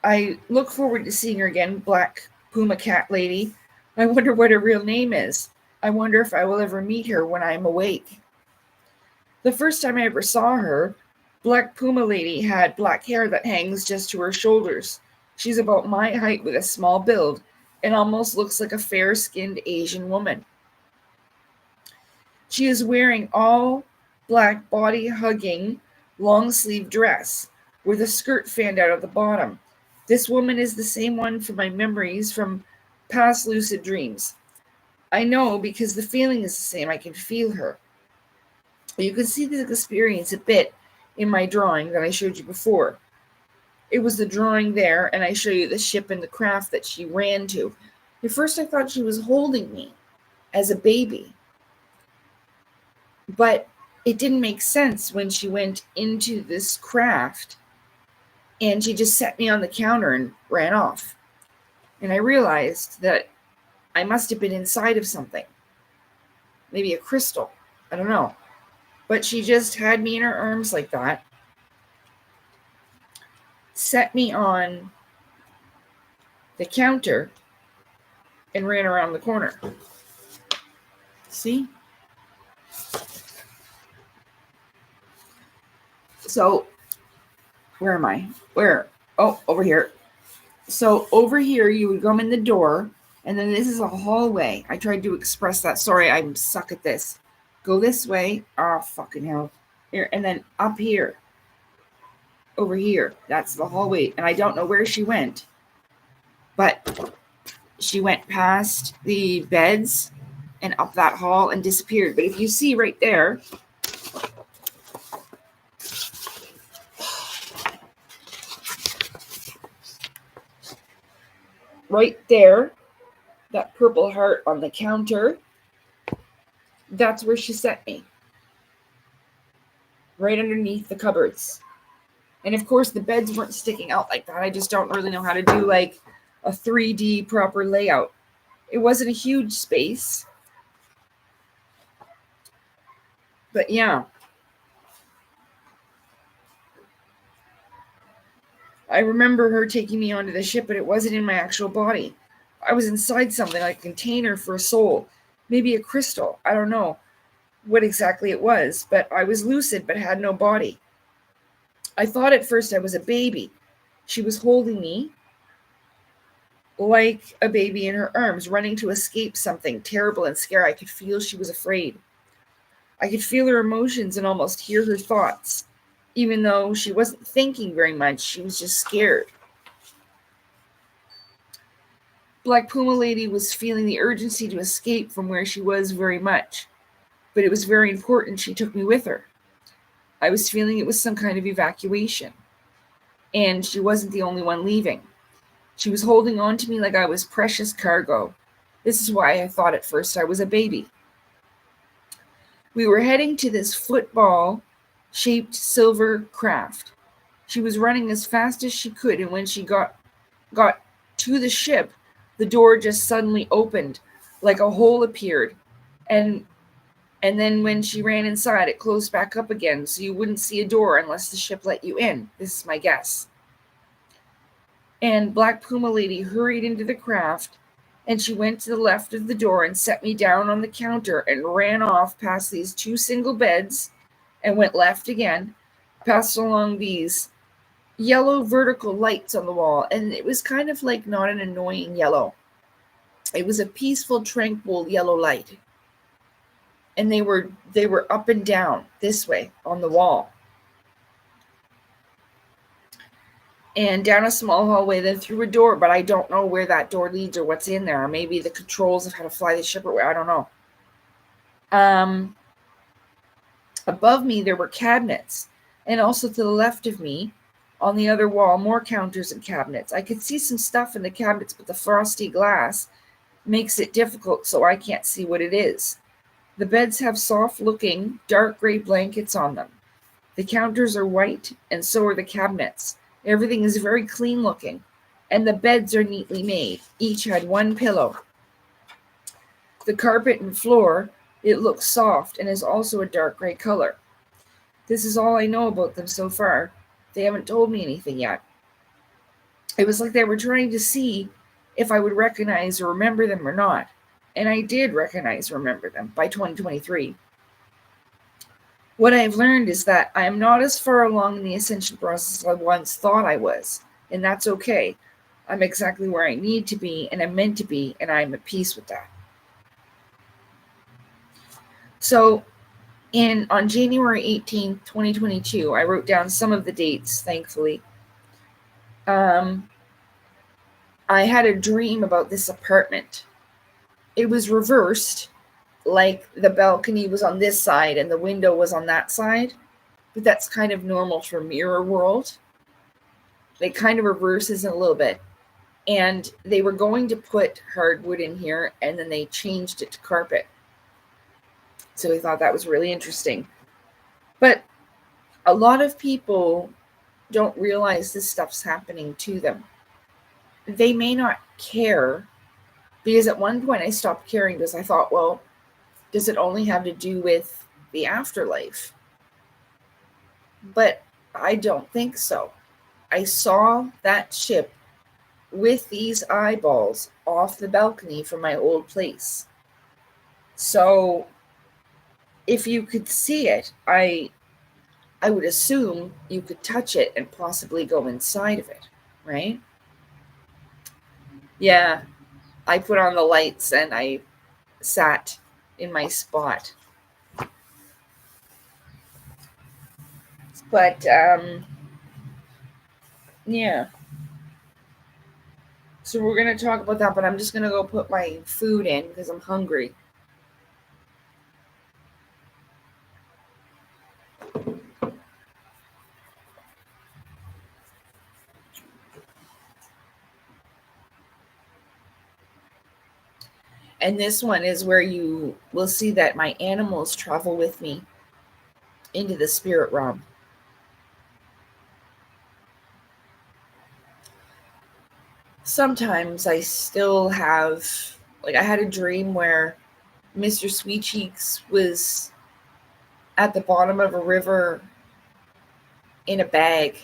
I look forward to seeing her again, Black Puma Cat Lady. I wonder what her real name is. I wonder if I will ever meet her when I'm awake. The first time I ever saw her, Black Puma Lady had black hair that hangs just to her shoulders. She's about my height with a small build and almost looks like a fair-skinned Asian woman. She is wearing all black body-hugging long-sleeve dress with a skirt fanned out at the bottom. This woman is the same one from my memories from past lucid dreams. I know because the feeling is the same. I can feel her. You can see the experience a bit in my drawing that I showed you before. It was the drawing there, and I show you the ship and the craft that she ran to. At first I thought she was holding me as a baby. But it didn't make sense when she went into this craft and she just set me on the counter and ran off. And I realized that I must have been inside of something. Maybe a crystal. I don't know. But she just had me in her arms like that. Set me on the counter and ran around the corner. See? So, where am I? Where? Oh, over here. So over here, you would come in the door, and then this is a hallway. I tried to express that. Sorry, I'm suck at this. Go this way. Oh, fucking hell. Here, and then up here. Over here. That's the hallway. And I don't know where she went. But she went past the beds and up that hall and disappeared. But if you see right there, right there, that purple heart on the counter, that's where she set me. Right underneath the cupboards. And of course, the beds weren't sticking out like that. I just don't really know how to do like a 3D proper layout. It wasn't a huge space. But yeah. I remember her taking me onto the ship, but it wasn't in my actual body. I was inside something like a container for a soul. Maybe a crystal. I don't know what exactly it was, but I was lucid but had no body. I thought at first I was a baby. She was holding me like a baby in her arms, running to escape something terrible and scary. I could feel she was afraid. I could feel her emotions and almost hear her thoughts. Even though she wasn't thinking very much, she was just scared. Black Puma Lady was feeling the urgency to escape from where she was very much, but it was very important she took me with her. I was feeling it was some kind of evacuation, and she wasn't the only one leaving. She was holding on to me like I was precious cargo. This is why I thought at first I was a baby. We were heading to this football-shaped silver craft. She was running as fast as she could, and when she got to the ship, the door just suddenly opened, like a hole appeared, and then when she ran inside, it closed back up again, so you wouldn't see a door unless the ship let you in. This is my guess. And Black Puma Lady hurried into the craft, and she went to the left of the door and set me down on the counter and ran off past these 2 single beds and went left again, passed along these yellow vertical lights on the wall, and it was kind of like not an annoying yellow. It was a peaceful, tranquil yellow light. And they were up and down this way on the wall. And down a small hallway, then through a door, but I don't know where that door leads or what's in there. Or maybe the controls of how to fly the ship or I don't know. Above me, there were cabinets. And also to the left of me, on the other wall, more counters and cabinets. I could see some stuff in the cabinets, but the frosty glass makes it difficult, so I can't see what it is. The beds have soft-looking, dark gray blankets on them. The counters are white, and so are the cabinets. Everything is very clean-looking, and the beds are neatly made. Each had 1 pillow. The carpet and floor, it looks soft and is also a dark gray color. This is all I know about them so far. They haven't told me anything yet. It was like they were trying to see if I would recognize or remember them or not. And I did recognize and remember them by 2023. What I've learned is that I am not as far along in the ascension process as I once thought I was, and that's okay. I'm exactly where I need to be, and I'm meant to be, and I'm at peace with that. So, on January 18th, 2022, I wrote down some of the dates, thankfully. I had a dream about this apartment. It was reversed, like the balcony was on this side and the window was on that side, but that's kind of normal for mirror world. It kind of reverses in a little bit. And they were going to put hardwood in here, and then they changed it to carpet. So we thought that was really interesting. But a lot of people don't realize this stuff's happening to them. They may not care, because at one point I stopped caring because I thought, well, does it only have to do with the afterlife? But I don't think so. I saw that ship with these eyeballs off the balcony from my old place. So if you could see it, I would assume you could touch it and possibly go inside of it, right? Yeah, I put on the lights and I sat in my spot. But, yeah. So we're going to talk about that, but I'm just going to go put my food in because I'm hungry. And this one is where you will see that my animals travel with me into the spirit realm. Sometimes I still have, like, I had a dream where Mr. Sweet Cheeks was at the bottom of a river in a bag.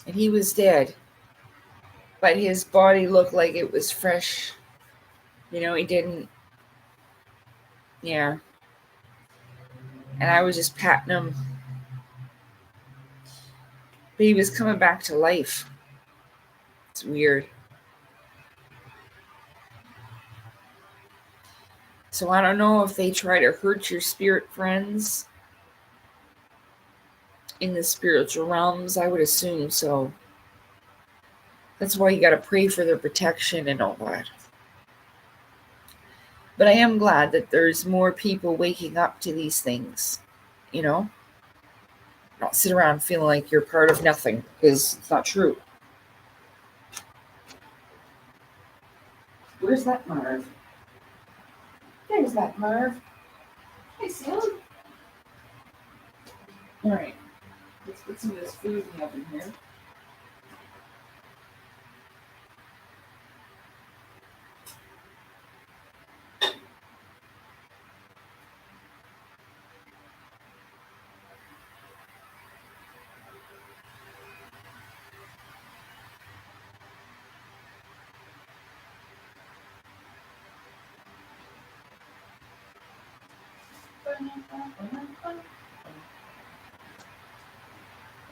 And he was dead. But his body looked like it was fresh. You know, he didn't. Yeah. And I was just patting him. But he was coming back to life. It's weird. So I don't know if they try to hurt your spirit friends in the spiritual realms. I would assume so. That's why you got to pray for their protection and all that. But I am glad that there's more people waking up to these things. You know? Not sit around feeling like you're part of nothing, because it's not true. Where's that Marv? There's that Marv. Hey, Sam. Alright. Let's put some of this food in the oven here.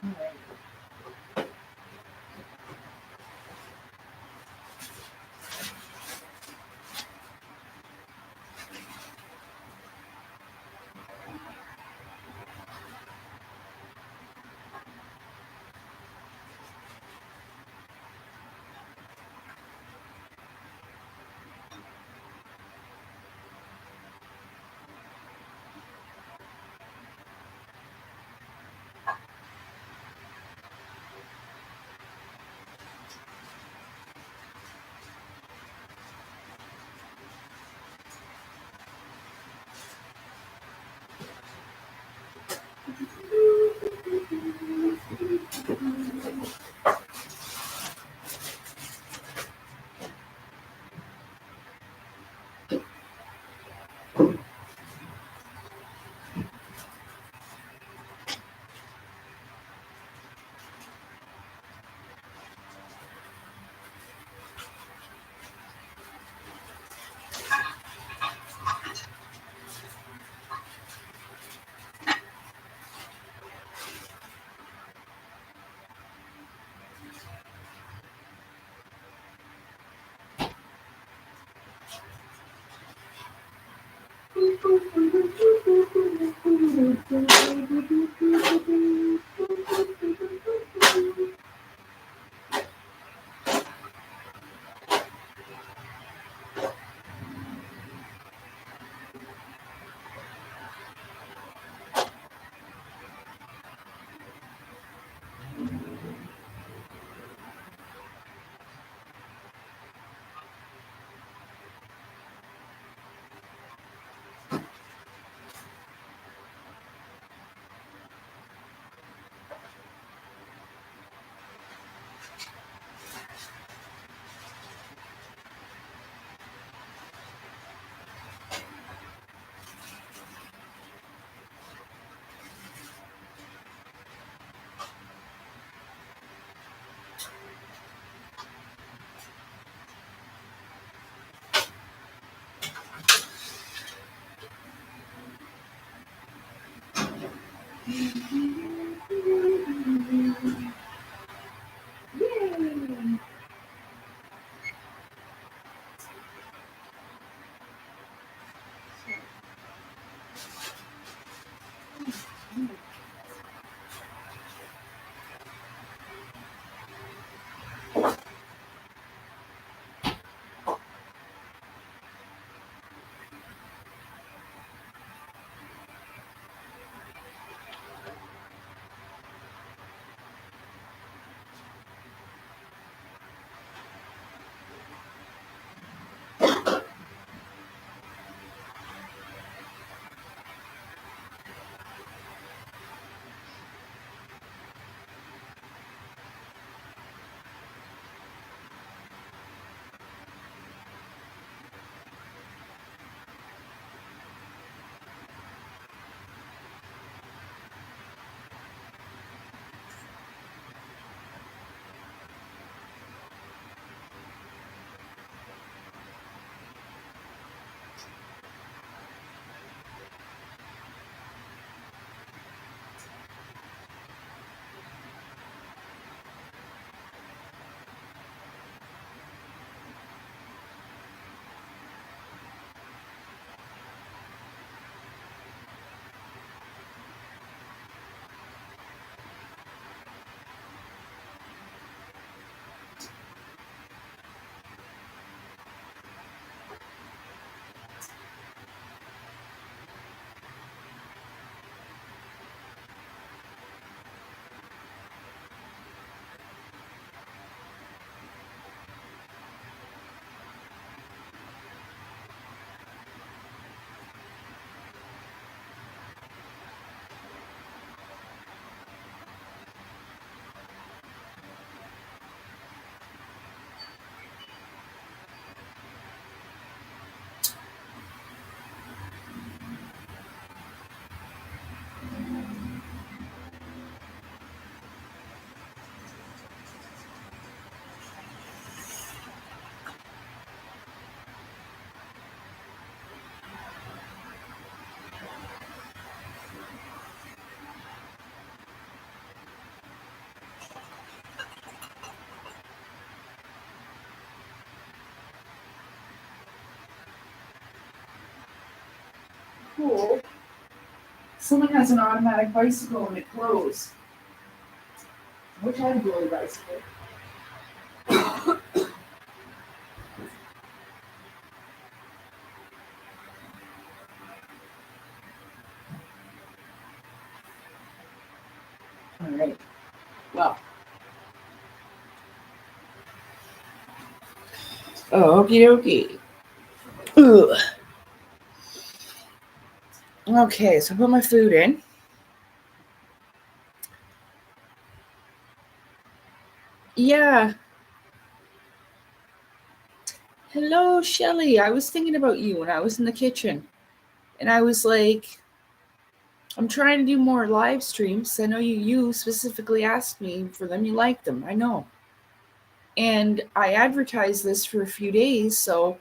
Alright. cool. Someone has an automatic bicycle and it closed. I wish I had a glowy bicycle. All right. Well. Oh, okie dokie. Ugh. Okay, so I put my food in. Yeah. Hello, Shelly. I was thinking about you when I was in the kitchen. And I was like, I'm trying to do more live streams. I know you specifically asked me for them. You like them. I know. And I advertised this for a few days, so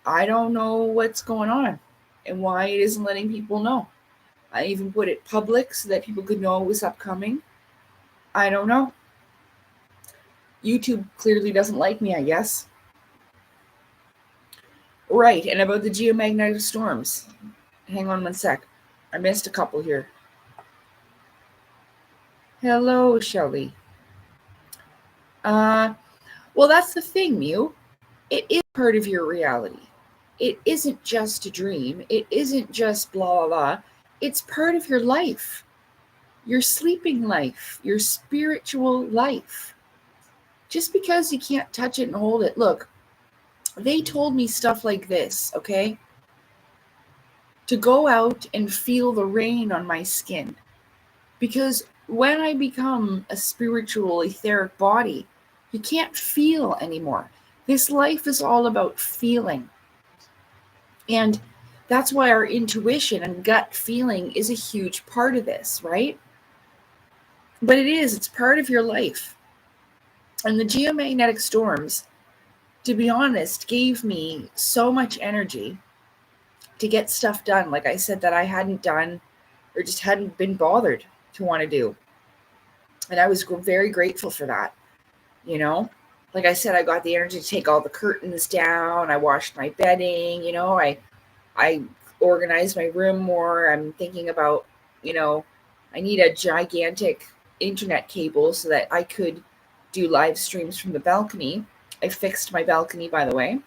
I don't know what's going on and why it isn't letting people know. I even put it public so that people could know it was upcoming. I don't know. YouTube clearly doesn't like me, I guess. Right, and about the geomagnetic storms. Hang on one sec. I missed a couple here. Hello, Shelly. Well, that's the thing, Mew. It is part of your reality. It isn't just a dream. It isn't just blah, blah, blah. It's part of your life, your sleeping life, your spiritual life. Just because you can't touch it and hold it. Look, they told me stuff like this, okay? To go out and feel the rain on my skin. Because when I become a spiritual, etheric body, you can't feel anymore. This life is all about feeling. And that's why our intuition and gut feeling is a huge part of this, right? But it's part of your life. And the geomagnetic storms, to be honest, gave me so much energy to get stuff done, like I said, that I hadn't done or just hadn't been bothered to want to do. And I was very grateful for that, you know? Like I said, I got the energy to take all the curtains down. I washed my bedding, you know, I organized my room more. I'm thinking about, you know, I need a gigantic internet cable so that I could do live streams from the balcony. I fixed my balcony, by the way.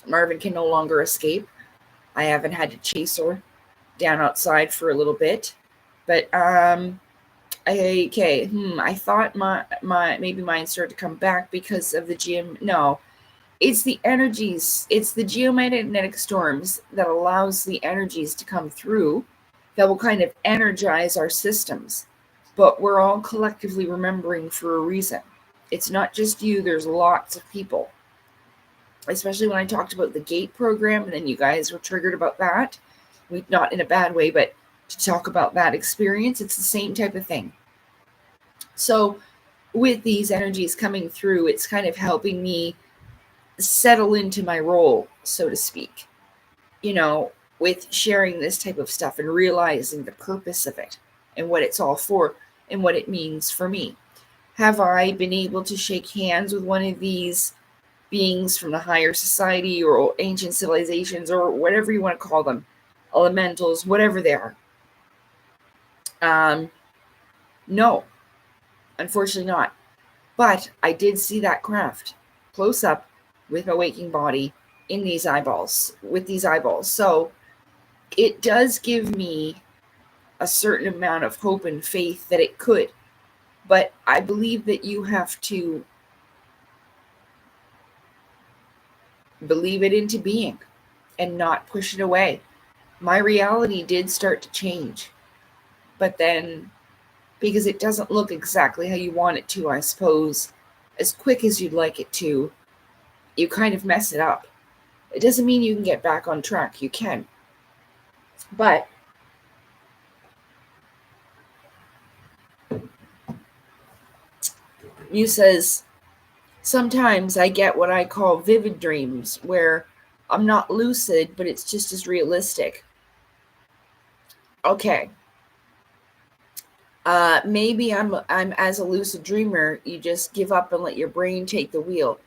Marvin can no longer escape. I haven't had to chase her down outside for a little bit. But I thought my maybe mine started to come back because of the gym. No, it's the energies. It's the geomagnetic storms that allows the energies to come through that will kind of energize our systems. But we're all collectively remembering for a reason. It's not just you. There's lots of people. Especially when I talked about the GATE program, and then you guys were triggered about that. Not in a bad way, but to talk about that experience, it's the same type of thing. So with these energies coming through, it's kind of helping me settle into my role, so to speak, you know, with sharing this type of stuff and realizing the purpose of it and what it's all for and what it means for me. Have I been able to shake hands with one of these beings from the higher society or ancient civilizations or whatever you want to call them, elementals, whatever they are? No, unfortunately not. But I did see that craft close up with my waking body in these eyeballs, with these eyeballs. So it does give me a certain amount of hope and faith that it could. But I believe that you have to believe it into being and not push it away. My reality did start to change. But then, because it doesn't look exactly how you want it to, I suppose, as quick as you'd like it to, you kind of mess it up. It doesn't mean you can get back on track. You can. But Mew says, sometimes I get what I call vivid dreams, where I'm not lucid, but it's just as realistic. Okay. Maybe I'm as a lucid dreamer, you just give up and let your brain take the wheel.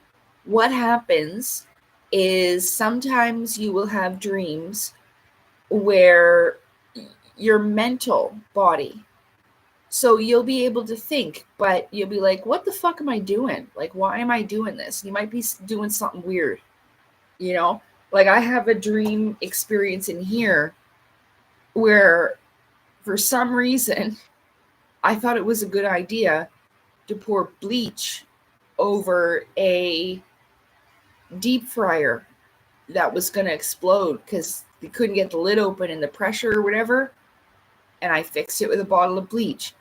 What happens is sometimes you will have dreams where your mental body, so you'll be able to think, but you'll be like, what the fuck am I doing? Like, why am I doing this? You might be doing something weird, you know? Like, I have a dream experience in here where for some reason I thought it was a good idea to pour bleach over a deep fryer that was going to explode because they couldn't get the lid open and the pressure or whatever. And I fixed it with a bottle of bleach.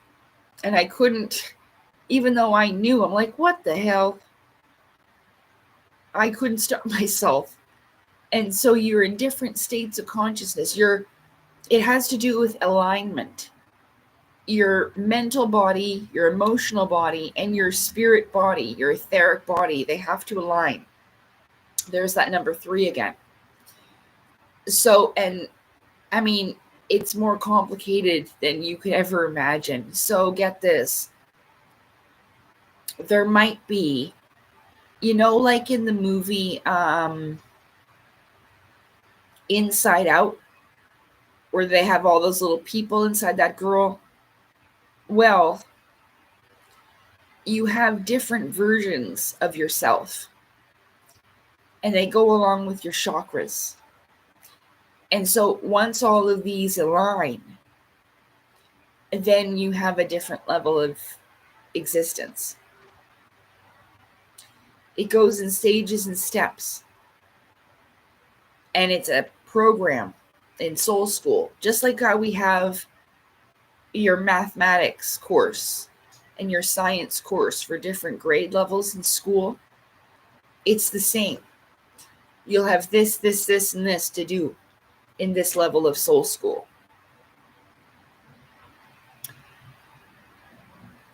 And I couldn't, even though I knew, I'm like, what the hell? I couldn't stop myself. And so you're in different states of consciousness. It has to do with alignment. Your mental body, your emotional body, and your spirit body, your etheric body, they have to align. There's that number 3 again. So, and I mean, it's more complicated than you could ever imagine. So get this. There might be, like in the movie Inside Out, where they have all those little people inside that girl. Well, you have different versions of yourself, and they go along with your chakras. And so once all of these align, then you have a different level of existence. It goes in stages and steps. And it's a program in Soul School, just like how we have your mathematics course and your science course for different grade levels in school. It's the same. You'll have this, and this to do in this level of Soul School.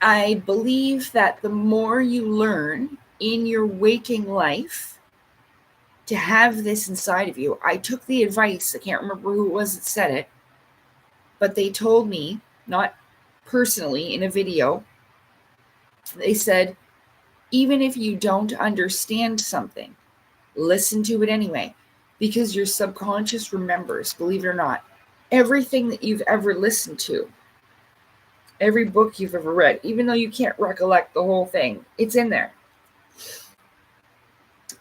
I believe that the more you learn in your waking life to have this inside of you, I took the advice, I can't remember who it was that said it, but they told me, not personally, in a video, they said, even if you don't understand something, listen to it anyway, because your subconscious remembers, believe it or not, everything that you've ever listened to, every book you've ever read, even though you can't recollect the whole thing, it's in there.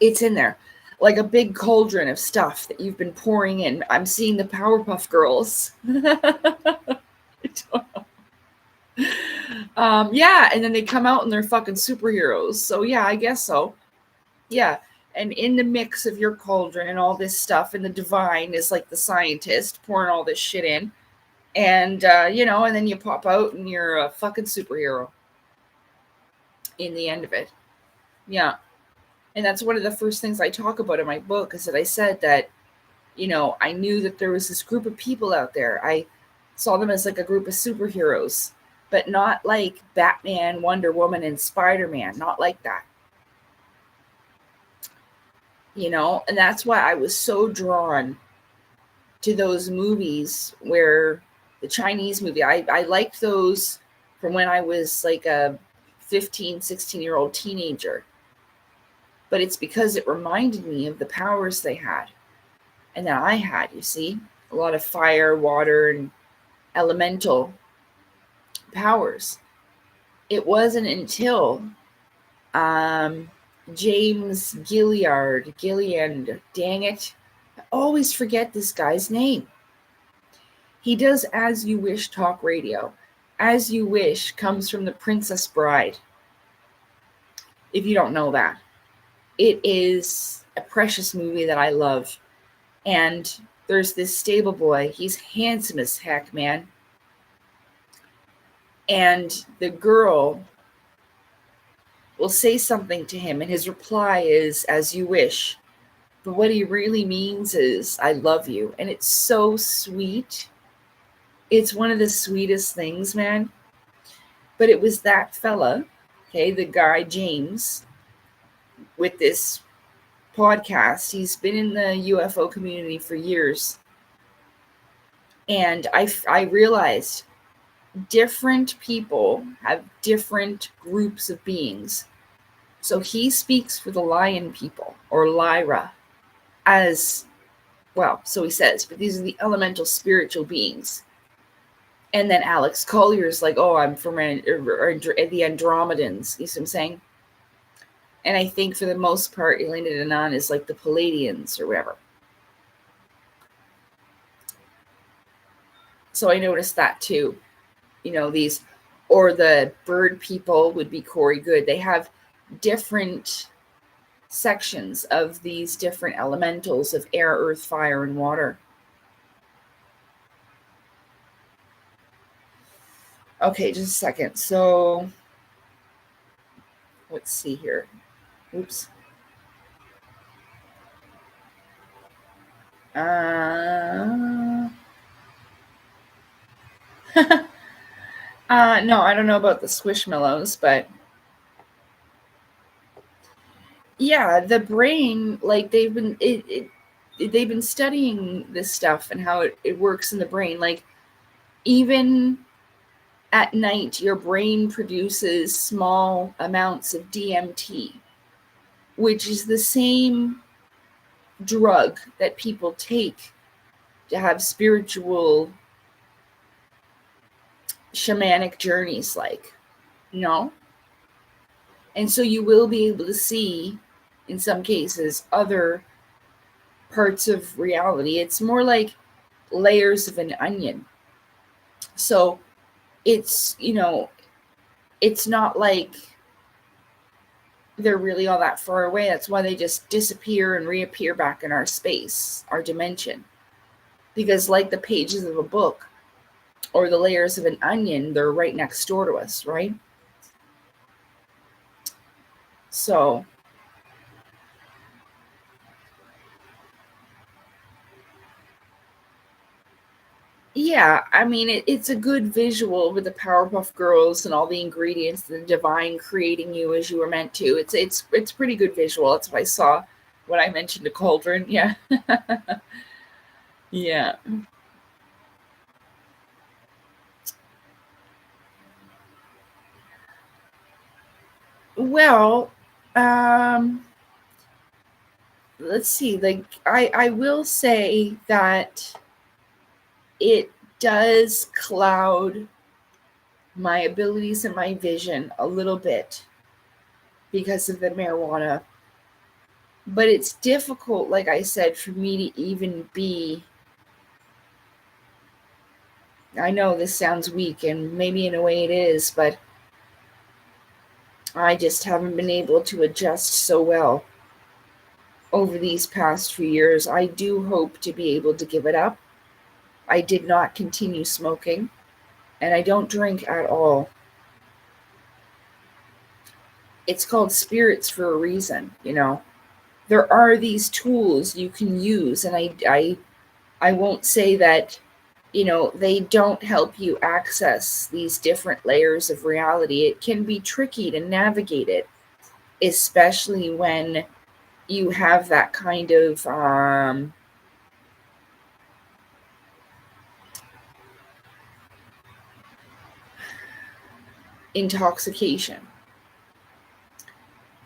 It's in there. Like a big cauldron of stuff that you've been pouring in. I'm seeing the Powerpuff Girls. Yeah, and then they come out and they're fucking superheroes. So yeah, I guess so. Yeah, and in the mix of your cauldron and all this stuff, and the divine is like the scientist pouring all this shit in. And, and then you pop out and you're a fucking superhero in the end of it. Yeah. And that's one of the first things I talk about in my book, is that I said that, I knew that there was this group of people out there. I saw them as like a group of superheroes, but not like Batman, Wonder Woman, and Spider-Man. Not like that. And that's why I was so drawn to those movies where the Chinese movie, I liked those from when I was like a 15, 16-year-old teenager. But it's because it reminded me of the powers they had and that I had, you see, a lot of fire, water, and elemental powers. It wasn't until James Gilliand, dang it, I always forget this guy's name. He does As You Wish talk radio. As You Wish comes from The Princess Bride. If you don't know that. It is a precious movie that I love. And there's this stable boy. He's handsome as heck, man. And the girl will say something to him, and his reply is, as you wish. But what he really means is, I love you. And it's so sweet. It's one of the sweetest things, man. But it was that fella, okay, the guy, James, with this podcast. He's been in the UFO community for years. And I realized different people have different groups of beings. So he speaks for the lion people, or Lyra, as Well, so he says, but these are the elemental spiritual beings. And then Alex Collier's like, oh, I'm from the Andromedans. You see what I'm saying? And I think for the most part, Elena Danaan is like the Palladians or whatever. So I noticed that too. These, or the bird people would be Corey Good. They have different sections of these different elementals of air, earth, fire, and water. Okay, just a second. So let's see here. Oops. No, I don't know about the Squishmallows, but yeah, the brain, like they've been studying this stuff and how it works in the brain. Like even at night, your brain produces small amounts of DMT, which is the same drug that people take to have spiritual shamanic journeys, like, and so you will be able to see in some cases other parts of reality. It's more like layers of an onion. So it's it's not like they're really all that far away. That's why they just disappear and reappear back in our space, our dimension, because like the pages of a book or the layers of an onion, they're right next door to us, right? So yeah, I mean, it's a good visual with the Powerpuff Girls and all the ingredients, the divine creating you as you were meant to. It's pretty good visual. That's what I saw when I mentioned a cauldron. Yeah. Yeah. Well, um, let's see. Like I will say that it does cloud my abilities and my vision a little bit because of the marijuana. But it's difficult, like I said, for me to even be. I know this sounds weak, and maybe in a way it is, but I just haven't been able to adjust so well over these past few years. I do hope to be able to give it up. I did not continue smoking, and I don't drink at all. It's called spirits for a reason, There are these tools you can use, and I won't say that, they don't help you access these different layers of reality. It can be tricky to navigate it, especially when you have that kind of intoxication,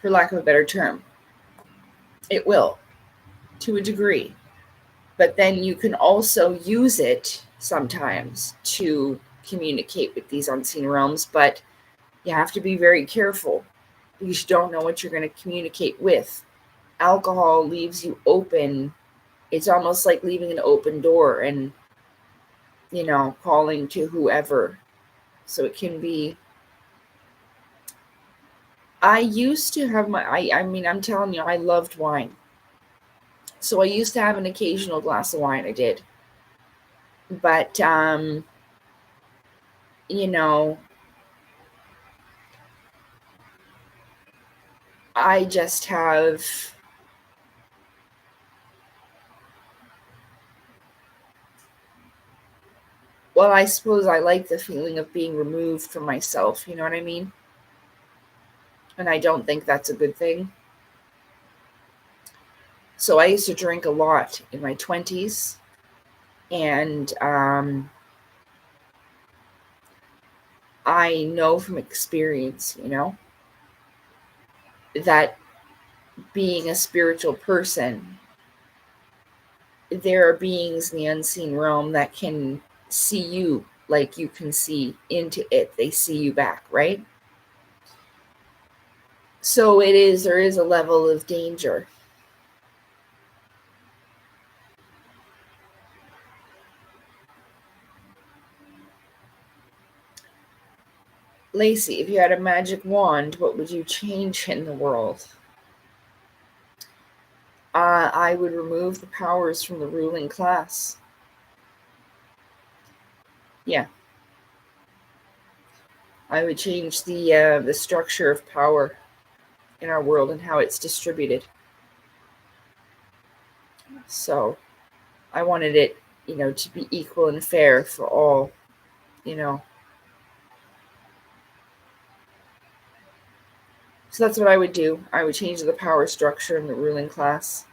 for lack of a better term. It will, to a degree. But then you can also use it sometimes to communicate with these unseen realms, but you have to be very careful because you don't know what you're going to communicate with. Alcohol leaves you open. It's almost like leaving an open door and, calling to whoever. So it can be. I used to have I mean, I'm telling you, I loved wine. So I used to have an occasional glass of wine. I did. But, you know, I just have, well, I suppose I like the feeling of being removed from myself. You know what I mean? And I don't think that's a good thing. So I used to drink a lot in my 20s. And I know from experience, that being a spiritual person there are beings in the unseen realm that can see you like you can see into it. They see you back, right? So there is a level of danger. Lacey, if you had a magic wand, what would you change in the world? I would remove the powers from the ruling class. Yeah. I would change the structure of power in our world and how it's distributed. So I wanted it, to be equal and fair for all, So that's what I would do. I would change the power structure in the ruling class.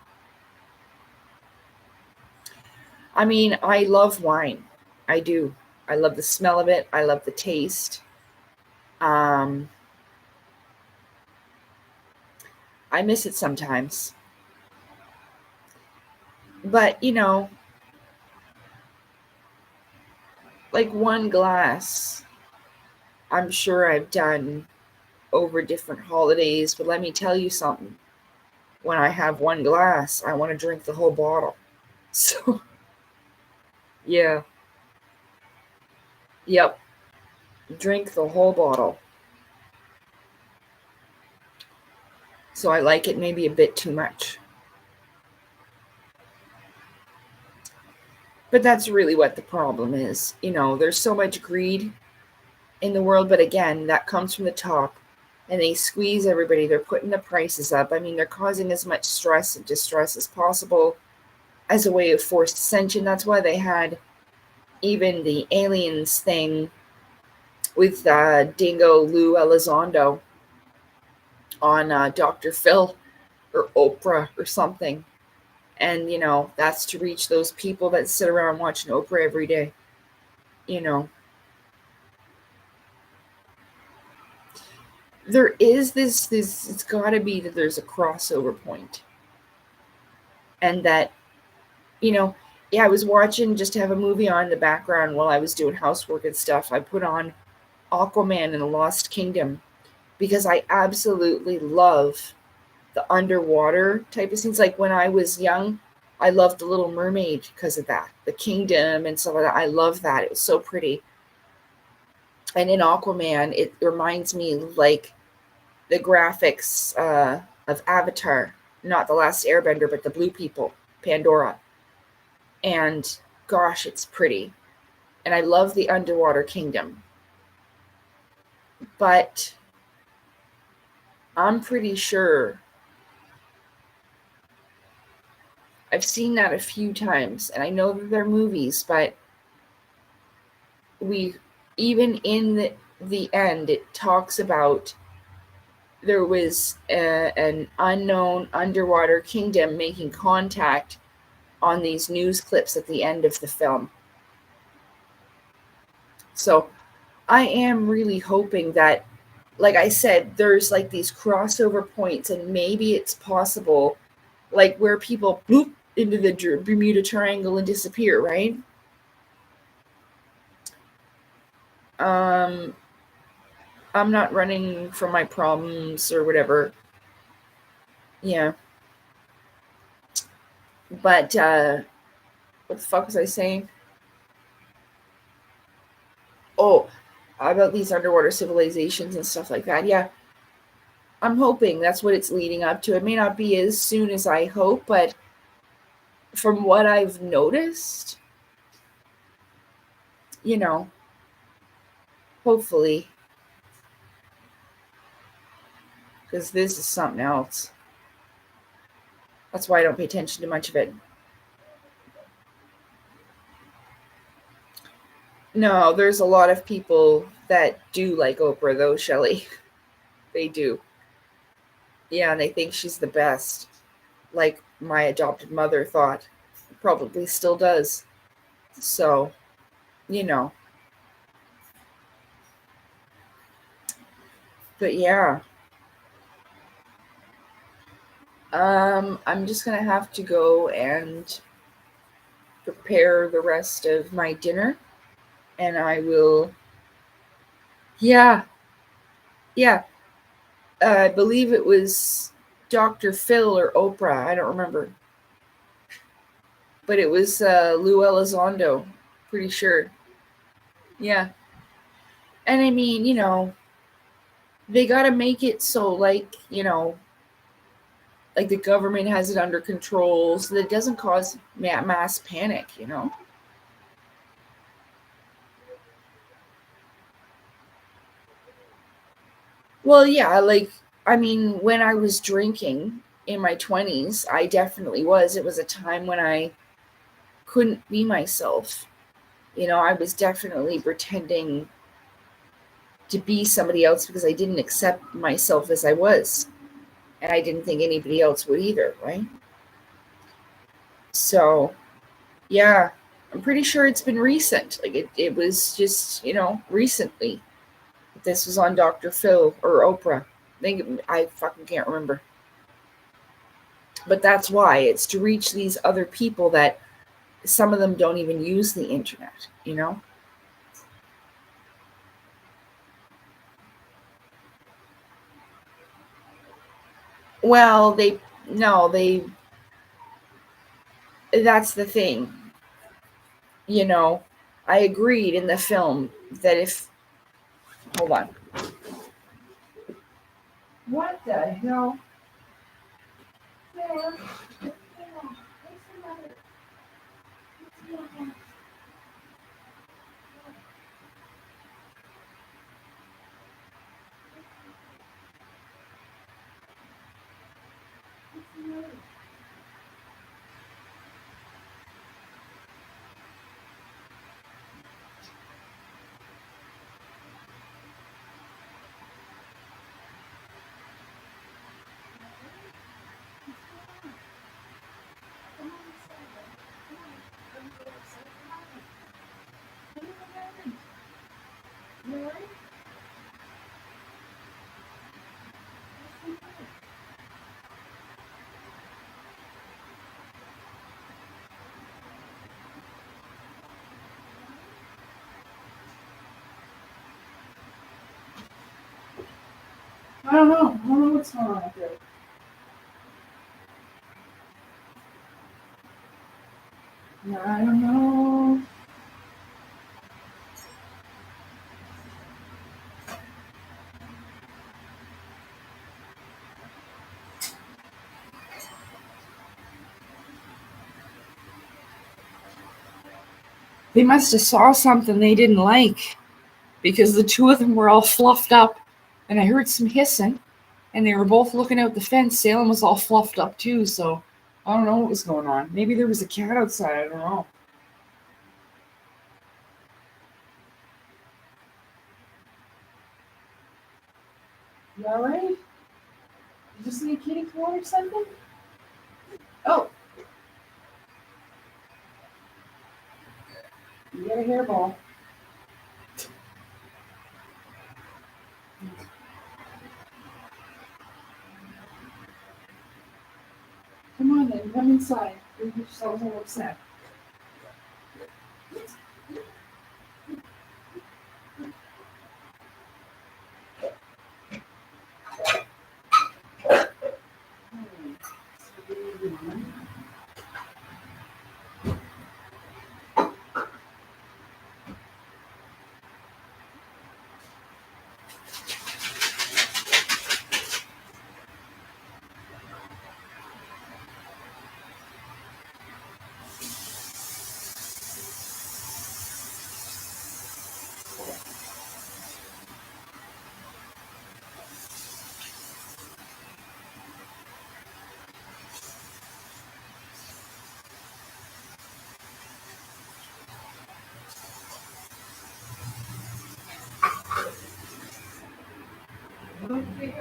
I mean, I love wine. I do. I love the smell of it. I love the taste. I miss it sometimes. But, like one glass, I'm sure I've done over different holidays. But let me tell you something. When I have one glass, I want to drink the whole bottle. So, yeah. Yep. Drink the whole bottle. So I like it maybe a bit too much. But that's really what the problem is. There's so much greed in the world, but again, that comes from the top and they squeeze everybody. They're putting the prices up. I mean, they're causing as much stress and distress as possible as a way of forced ascension. That's why they had even the aliens thing with Dingo Lou Elizondo on Dr. Phil or Oprah or something. And, that's to reach those people that sit around watching Oprah every day. There is this it's got to be that there's a crossover point. And that, yeah, I was watching just to have a movie on in the background while I was doing housework and stuff. I put on Aquaman and the Lost Kingdom because I absolutely love the underwater type of scenes. Like when I was young, I loved The Little Mermaid because of that. The kingdom and stuff like that. I love that. It was so pretty. And in Aquaman, it reminds me like the graphics of Avatar, not The Last Airbender, but the Blue People, Pandora. And gosh, it's pretty. And I love the underwater kingdom. But I'm pretty sure I've seen that a few times, and I know that they're movies, but even in the end, it talks about there was an unknown underwater kingdom making contact on these news clips at the end of the film. So I am really hoping that, like I said, there's like these crossover points, and maybe it's possible, like where people bloop into the Bermuda Triangle and disappear, right? I'm not running from my problems or whatever. Yeah. But what the fuck was I saying? Oh, about these underwater civilizations and stuff like that. Yeah. I'm hoping that's what it's leading up to. It may not be as soon as I hope, but from what I've noticed, hopefully, because this is something else. That's why I don't pay attention to much of it. No, there's a lot of people that do like Oprah, though, Shelley. They do. Yeah, and they think she's the best. Like my adopted mother thought. Probably still does. So, you know. But yeah. I'm just gonna have to go and prepare the rest of my dinner, and I will. Yeah, yeah. I believe it was Dr. Phil or Oprah. I don't remember, but it was Lou Elizondo. Pretty sure. Yeah, and I mean, they got to make it so, like, like the government has it under control so that it doesn't cause mass panic. Well, yeah, like, I mean, when I was drinking in my 20s, I definitely was. It was a time when I couldn't be myself. I was definitely pretending to be somebody else because I didn't accept myself as I was. And I didn't think anybody else would either, right? So, yeah, I'm pretty sure it's been recent. Like, it was just, recently. This was on Dr. Phil or Oprah. I fucking can't remember. But that's why it's to reach these other people that some of them don't even use the internet. Well, they no, they that's the thing. You know, I agreed in the film that if hold on. What the hell? I don't know. I don't know what's going on out there. I don't know. They must have saw something they didn't like because the two of them were all fluffed up, and I heard some hissing, and they were both looking out the fence. Salem was all fluffed up too, so I don't know what was going on. Maybe there was a cat outside. I don't know. You all right? You just need kitty corn or something? Oh, you got a hairball. Come on then, come inside. Don't get yourselves all upset. Okay.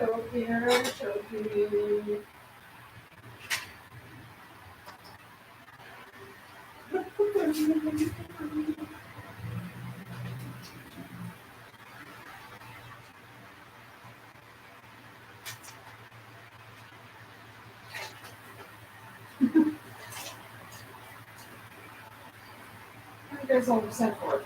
guys all upset for?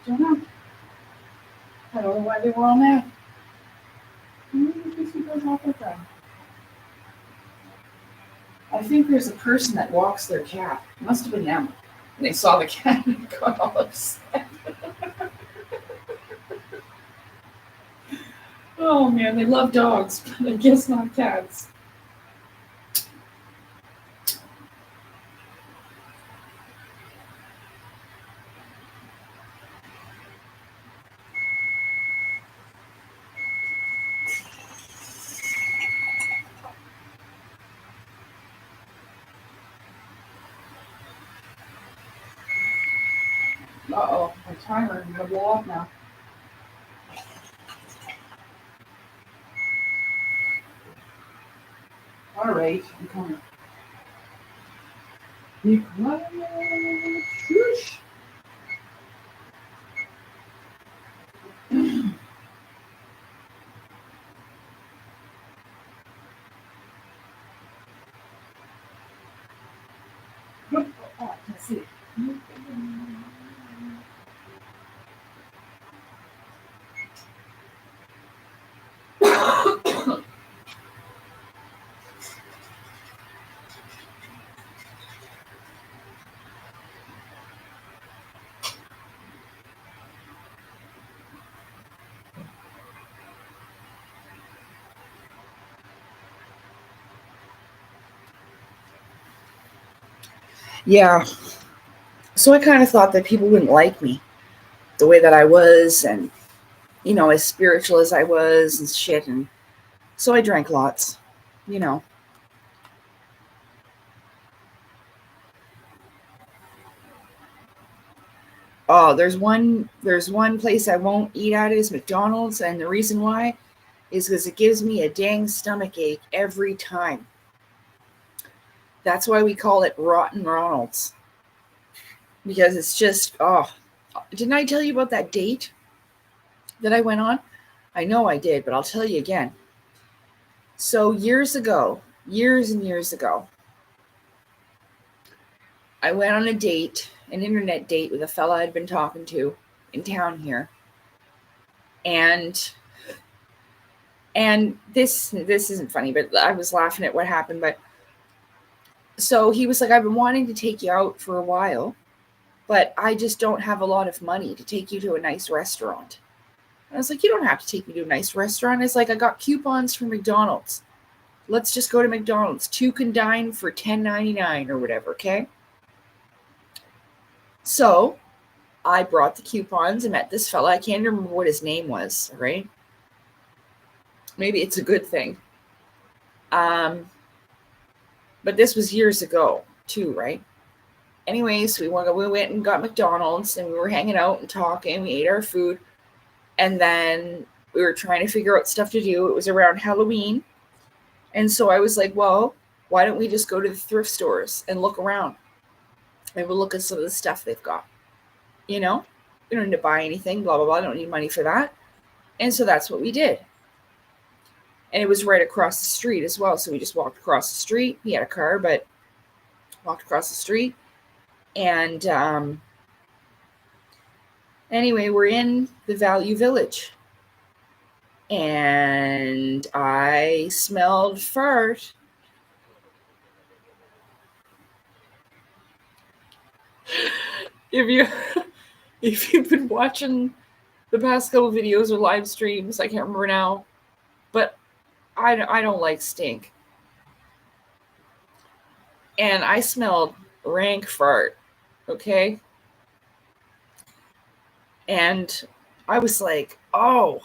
Don't know. I don't know why they were all mad. I think there's a person that walks their cat. Must have been them. And they saw the cat and got all upset. Oh man, they love dogs, but I guess not cats. Uh-oh, my timer is gonna blow off now. All right, I'm coming. Be quiet. Shush. Oh, I can't see it. Yeah. So I kind of thought that people wouldn't like me the way that I was and, as spiritual as I was and shit. And so I drank lots, you know. Oh, there's one place I won't eat at is McDonald's, and the reason why is because it gives me a dang stomach ache every time. That's why we call it Rotten Ronald's. Because it's just, didn't I tell you about that date that I went on? I know I did, but I'll tell you again. So years ago, years and years ago, I went on a date, an internet date with a fella I'd been talking to in town here. And this isn't funny, but I was laughing at what happened. But so he was like, I've been wanting to take you out for a while, but I just don't have a lot of money to take you to a nice restaurant. And I was like, you don't have to take me to a nice restaurant. It's like, I got coupons for McDonald's. Let's just go to McDonald's. 2 can dine for $10.99 or whatever, okay? So I brought the coupons and met this fella. I can't remember what his name was, right? Maybe it's a good thing. But this was years ago too, right? Anyways, we went and got McDonald's and we were hanging out and talking. We ate our food. And then we were trying to figure out stuff to do. It was around Halloween. And so I was like, well, why don't we just go to the thrift stores and look around? And we'll look at some of the stuff they've got. You know? We don't need to buy anything, blah, blah, blah. I don't need money for that. And so that's what we did. And it was right across the street as well. So we just walked across the street. He had a car, but walked across the street. And anyway, we're in the Value Village. And I smelled fart. If you've been watching the past couple videos or live streams, I can't remember now, but I don't like stink. And I smelled rank fart, okay? And I was like, oh,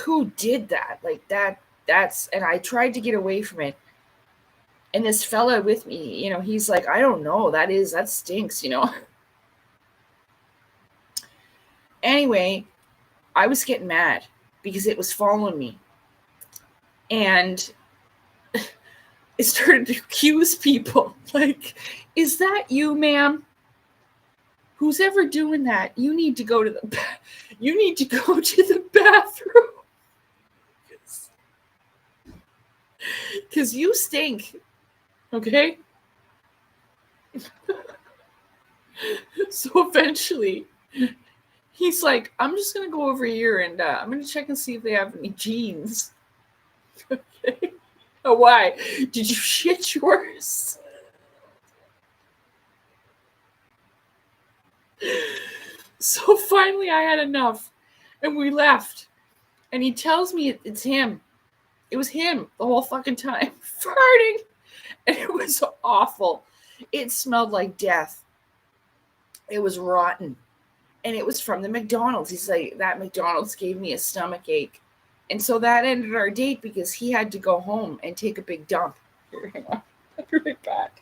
who did that? Like that's, and I tried to get away from it. And this fella with me, he's like, I don't know, that stinks, Anyway, I was getting mad because it was following me. And it started to accuse people. Like, is that you, ma'am? Who's ever doing that? You need to go to the bathroom. Because you stink. Okay? So eventually, he's like, I'm just going to go over here and I'm going to check and see if they have any jeans. Okay? Oh, why? Did you shit yours? So finally I had enough and we left. And he tells me it's him. It was him the whole fucking time, farting. And it was awful. It smelled like death. It was rotten. And it was from the McDonald's. He's like, that McDonald's gave me a stomach ache. And so that ended our date because he had to go home and take a big dump. Here, hang on. I'll be right back.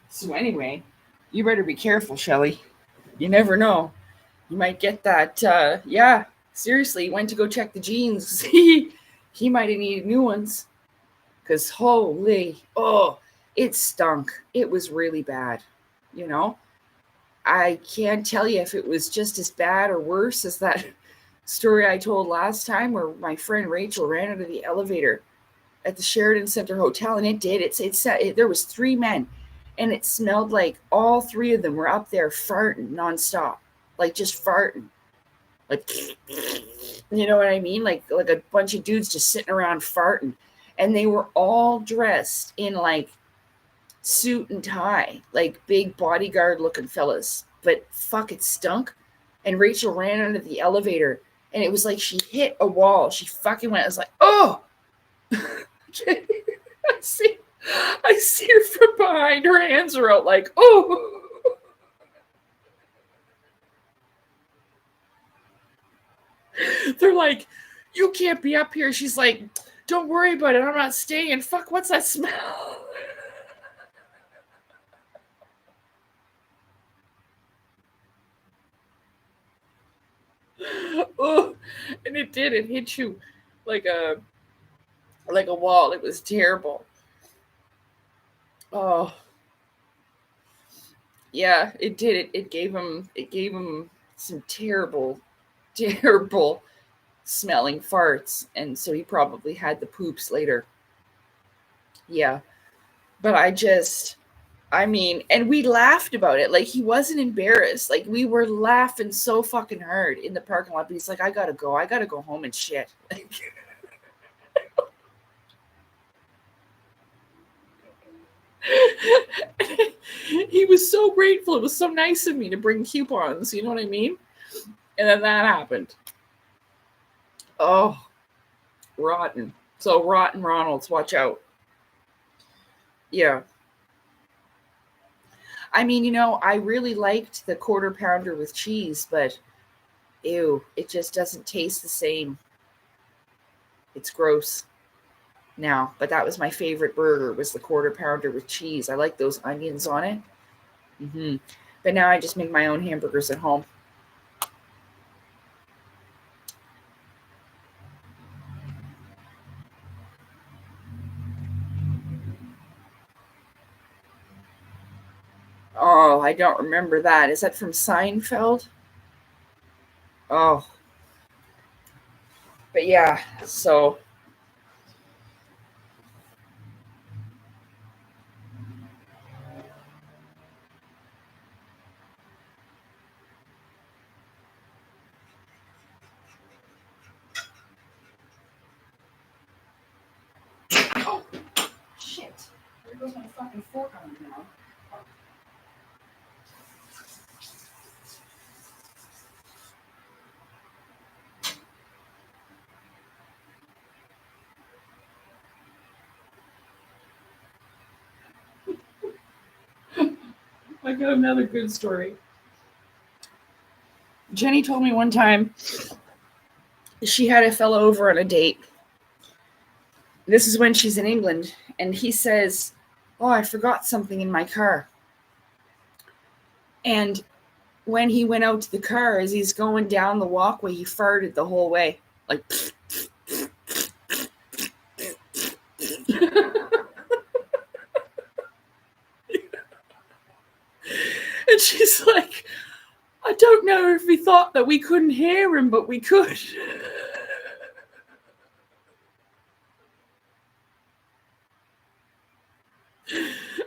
So anyway, you better be careful, Shelly. You never know. You might get that, yeah, seriously, went to go check the jeans. He might have needed new ones. Because holy, it stunk. It was really bad, I can't tell you if it was just as bad or worse as that story I told last time where my friend Rachel ran out of the elevator at the Sheridan Center Hotel, and it did. There was 3 men, and it smelled like all 3 of them were up there farting nonstop, like just farting, like, you know what I mean? Like a bunch of dudes just sitting around farting, and they were all dressed in like suit and tie, like big bodyguard looking fellas, but fuck, it stunk. And Rachel ran under the elevator, and it was like she hit a wall. She fucking went. I was like, oh. I see her from behind. Her hands are out like, oh. They're like, you can't be up here. She's like, don't worry about it. I'm not staying. Fuck, what's that smell? Oh, and it did. It hit you like a wall. It was terrible. Oh, yeah, it did. It gave him some terrible smelling farts, and so he probably had the poops later. Yeah. But and we laughed about it. Like, he wasn't embarrassed. Like, we were laughing so fucking hard in the parking lot. But he's like, I gotta go home and shit. Like, he was so grateful. It was so nice of me to bring coupons. You know what I mean? And then that happened. Oh, rotten. So, rotten Ronalds, watch out. Yeah. I really liked the quarter pounder with cheese, but ew, it just doesn't taste the same. It's gross now, but that was my favorite burger, was the quarter pounder with cheese. I like those onions on it. But now I just make my own hamburgers at home. Oh, I don't remember that. Is that from Seinfeld? Oh, but yeah, so oh shit. There goes my fucking fork on it now. I got another good story. Jenny told me one time she had a fellow over on a date. This is when she's in England, and he says, "Oh, I forgot something in my car." And when he went out to the car, as he's going down the walkway, he farted the whole way. Like, and she's like, I don't know if he thought that we couldn't hear him, but we could.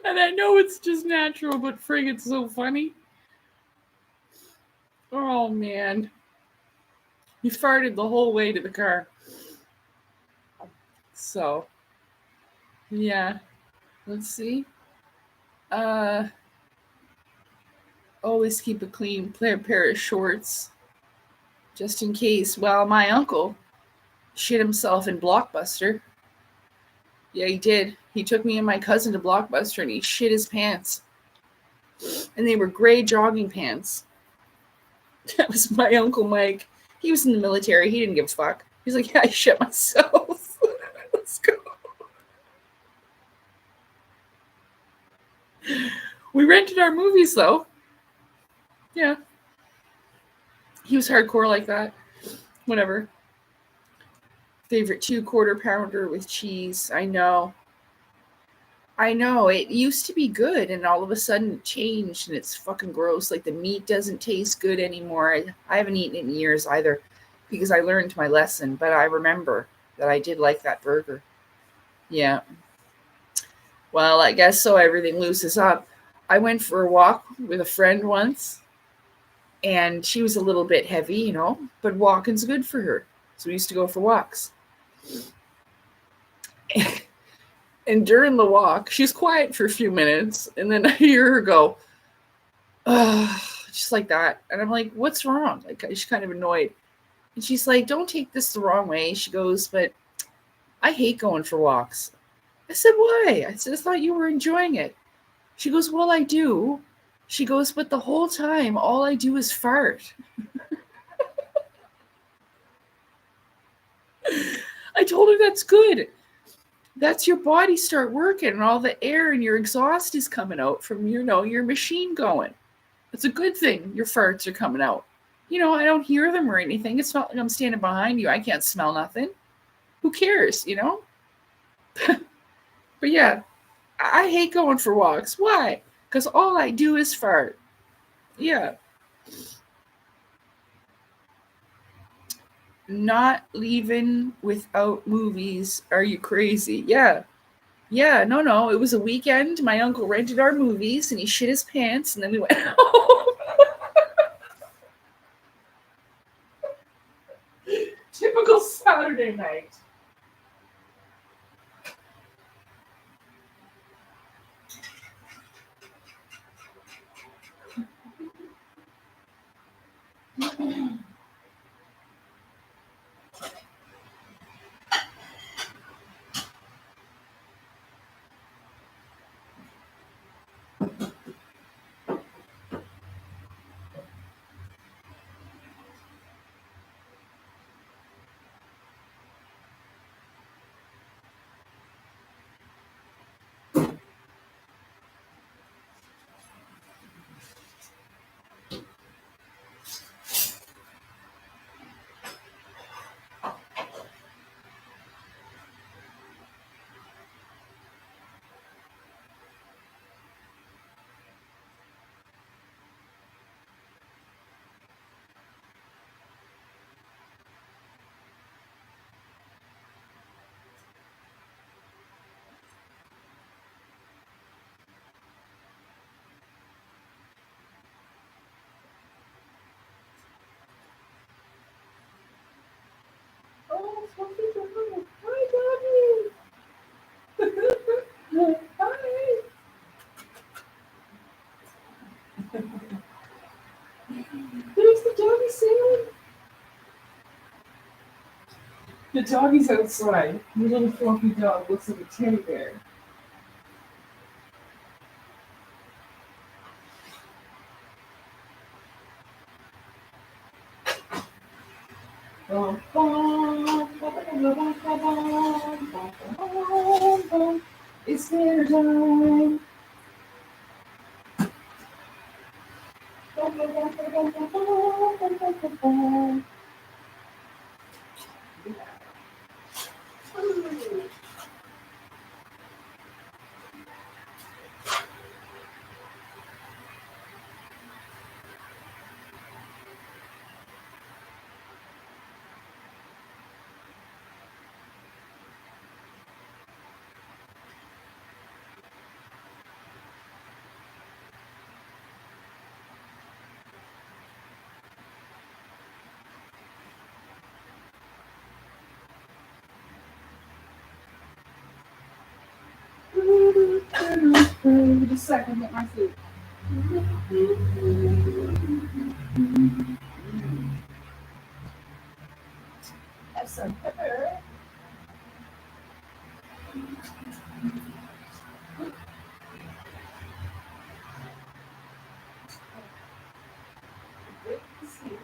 And I know it's just natural, but frig, it's so funny. Oh, man. He farted the whole way to the car. So, yeah. Let's see. Uh, Always keep a clean pair of shorts, just in case. Well, my uncle shit himself in Blockbuster. Yeah, he did. He took me and my cousin to Blockbuster, and he shit his pants. And they were gray jogging pants. That was my Uncle Mike. He was in the military. He didn't give a fuck. He's like, yeah, I shit myself. Let's go. We rented our movies, though. Yeah. He was hardcore like that. Whatever. Favorite 2/4 pounder with cheese. I know. I know. It used to be good, and all of a sudden it changed, and it's fucking gross. Like, the meat doesn't taste good anymore. I haven't eaten it in years either, because I learned my lesson, but I remember that I did like that burger. Yeah. Well, I guess so. Everything looses up. I went for a walk with a friend once, and she was a little bit heavy, but walking's good for her. So we used to go for walks. And during the walk, she's quiet for a few minutes, and then I hear her go, just like that. And I'm like, what's wrong? Like, she's kind of annoyed. And she's like, don't take this the wrong way. She goes, but I hate going for walks. I said, why? I said, I thought you were enjoying it. She goes, well, I do. She goes, but the whole time, all I do is fart. I told her that's good. That's your body start working, and all the air and your exhaust is coming out from, your machine going. It's a good thing your farts are coming out. I don't hear them or anything. It's not like I'm standing behind you. I can't smell nothing. Who cares, But yeah, I hate going for walks. Why? Because all I do is fart. Yeah. Not leaving without movies. Are you crazy? Yeah. Yeah, no. It was a weekend. My uncle rented our movies and he shit his pants and then we went home. Typical Saturday night. Oh, Fluffy dog. Hi, doggy. Hi. There's the doggy sailing. The doggy's outside. The little fluffy dog looks like a teddy bear. It's dinner time. Just a second, get my food. Have some pepper. Great to see you.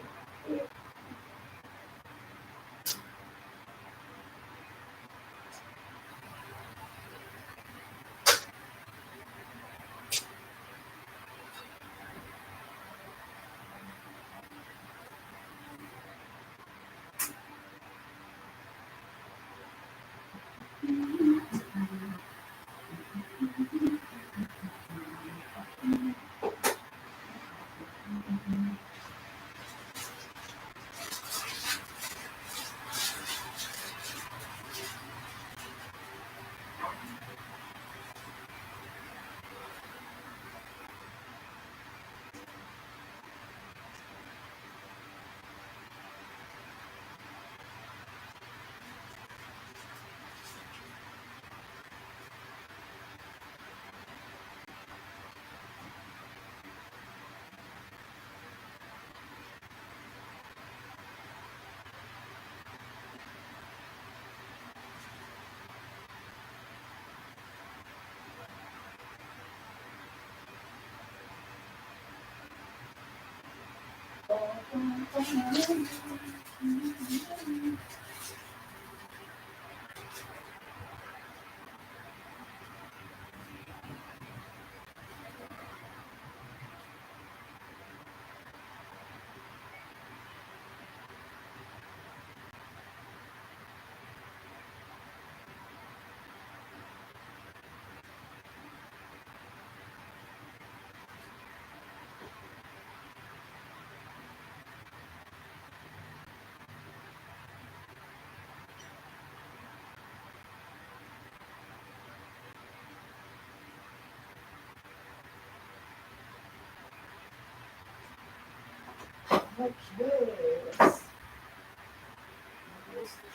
Okay.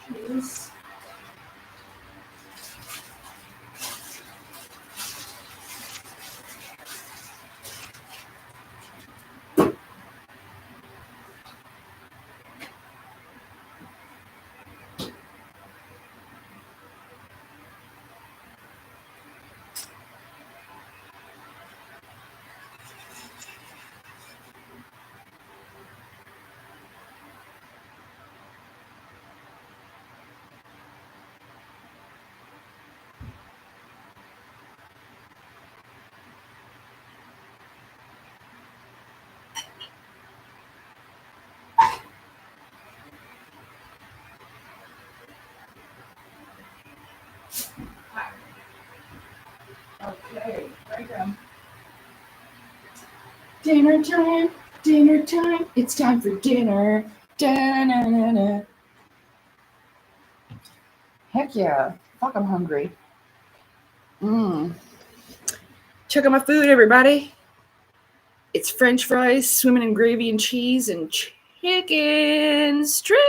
Cheese. Okay, right down. Dinner time, dinner time. It's time for dinner. Da-na-na-na. Heck yeah. Fuck, I'm hungry. Check out my food, everybody. It's French fries, swimming in gravy and cheese, and chicken strips.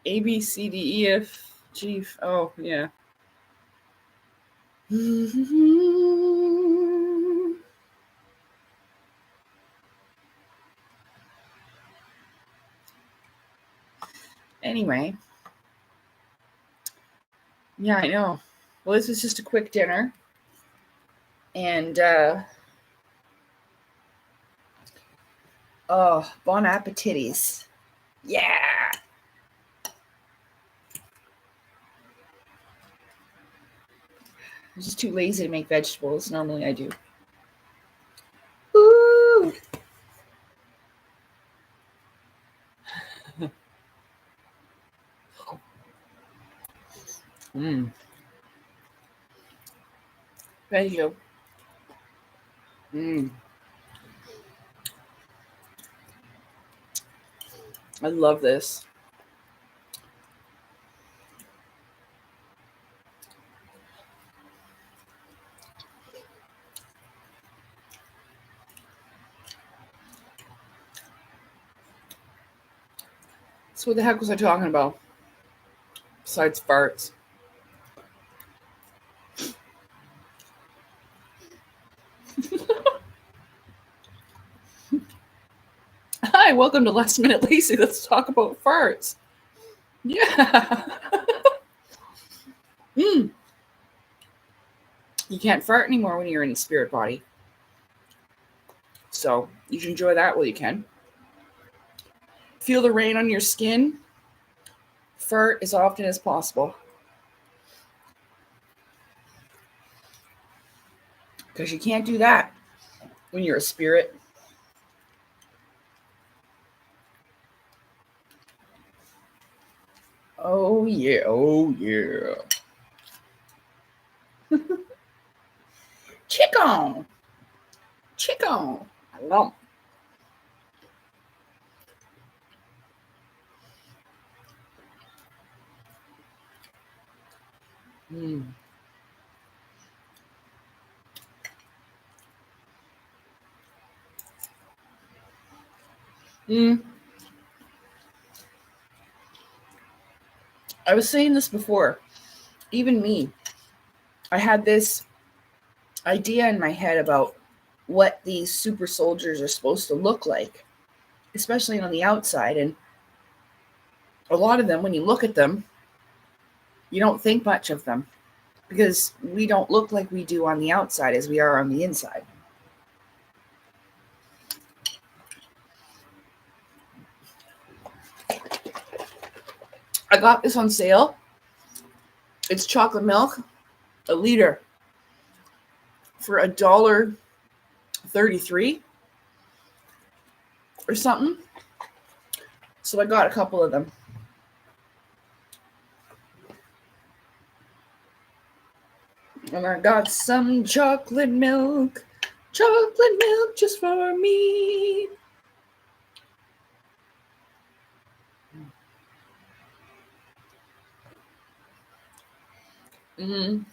A, B, C, D, E, F, G. Oh, yeah. Anyway. Yeah, I know. Well, this was just a quick dinner. And, oh, bon appetites. Yeah. I'm just too lazy to make vegetables. Normally I do. Ooh. Thank you. I love this. So what the heck was I talking about? Besides farts. Hi, welcome to Last Minute Lacey. Let's talk about farts. Yeah. You can't fart anymore when you're in a spirit body. So you should enjoy that while you can. Feel the rain on your skin. Fart as often as possible. Because you can't do that when you're a spirit. Oh, yeah. Oh, yeah. Chicken. Chicken. I love it. I was saying this before. Even me. I had this idea in my head about what these super soldiers are supposed to look like, especially on the outside. And a lot of them, when you look at them, you don't think much of them because we don't look like we do on the outside as we are on the inside. I got this on sale. It's chocolate milk, a liter, for $1.33 or something. So I got a couple of them. And I got some chocolate milk just for me. Mm.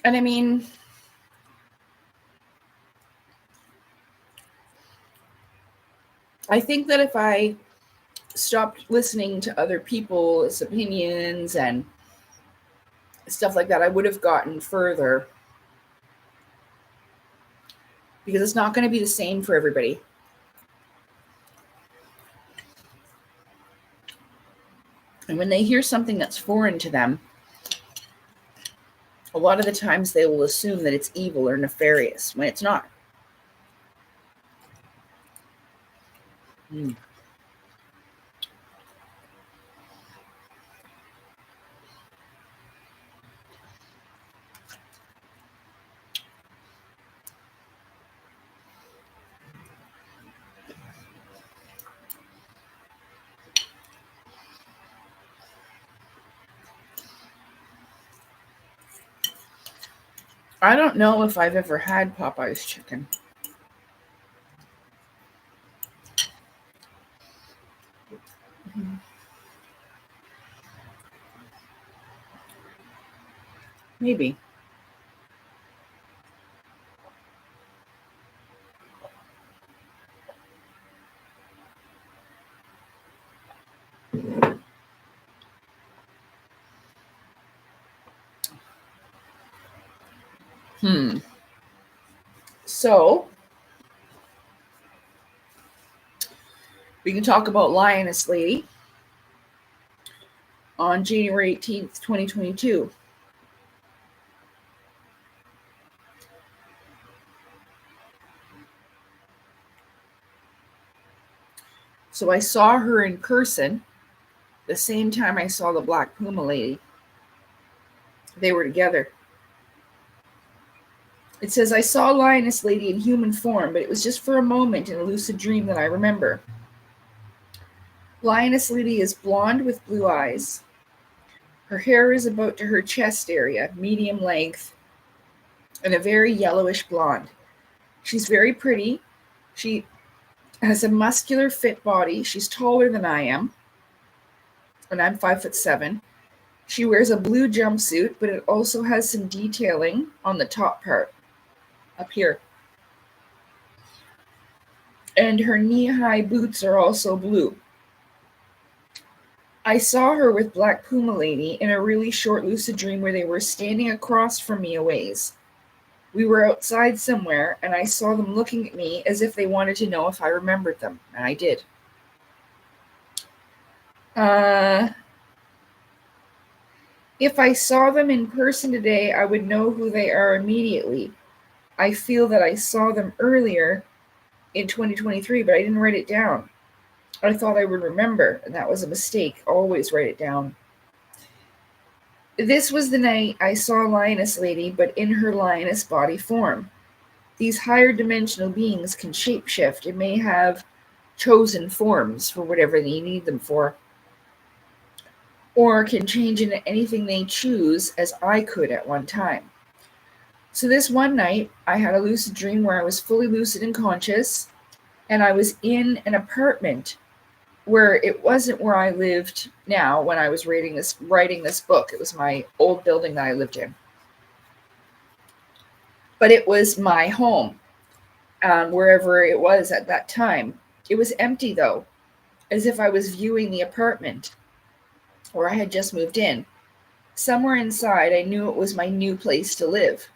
And I mean, I think that if I stopped listening to other people's opinions and stuff like that, I would have gotten further, because it's not going to be the same for everybody. And when they hear something that's foreign to them, a lot of the times they will assume that it's evil or nefarious when it's not. Mm. I don't know if I've ever had Popeye's chicken. Maybe. So, we can talk about Lioness Lady on January 18th, 2022. So I saw her in person the same time I saw the Black Puma Lady. They were together. It says, I saw Lioness Lady in human form, but it was just for a moment in a lucid dream that I remember. Lioness Lady is blonde with blue eyes. Her hair is about to her chest area, medium length, and a very yellowish blonde. She's very pretty. She has a muscular, fit body. She's taller than I am, and I'm 5'7". She wears a blue jumpsuit, but it also has some detailing on the top part, up here. And her knee-high boots are also blue. I saw her with Black Puma Lady in a really short lucid dream where they were standing across from me a ways. We were outside somewhere, and I saw them looking at me as if they wanted to know if I remembered them, and I did. If I saw them in person today, I would know who they are immediately. I feel that I saw them earlier in 2023, but I didn't write it down. I thought I would remember, and that was a mistake. Always write it down. This was the night I saw Lioness Lady, but in her lioness body form. These higher dimensional beings can shapeshift and may have chosen forms for whatever they need them for, or can change into anything they choose, as I could at one time. So this one night, I had a lucid dream where I was fully lucid and conscious, and I was in an apartment where it wasn't where I lived now when I was writing this book. It was my old building that I lived in. But it was my home, wherever it was at that time. It was empty, though, as if I was viewing the apartment where I had just moved in. Somewhere inside, I knew it was my new place to live.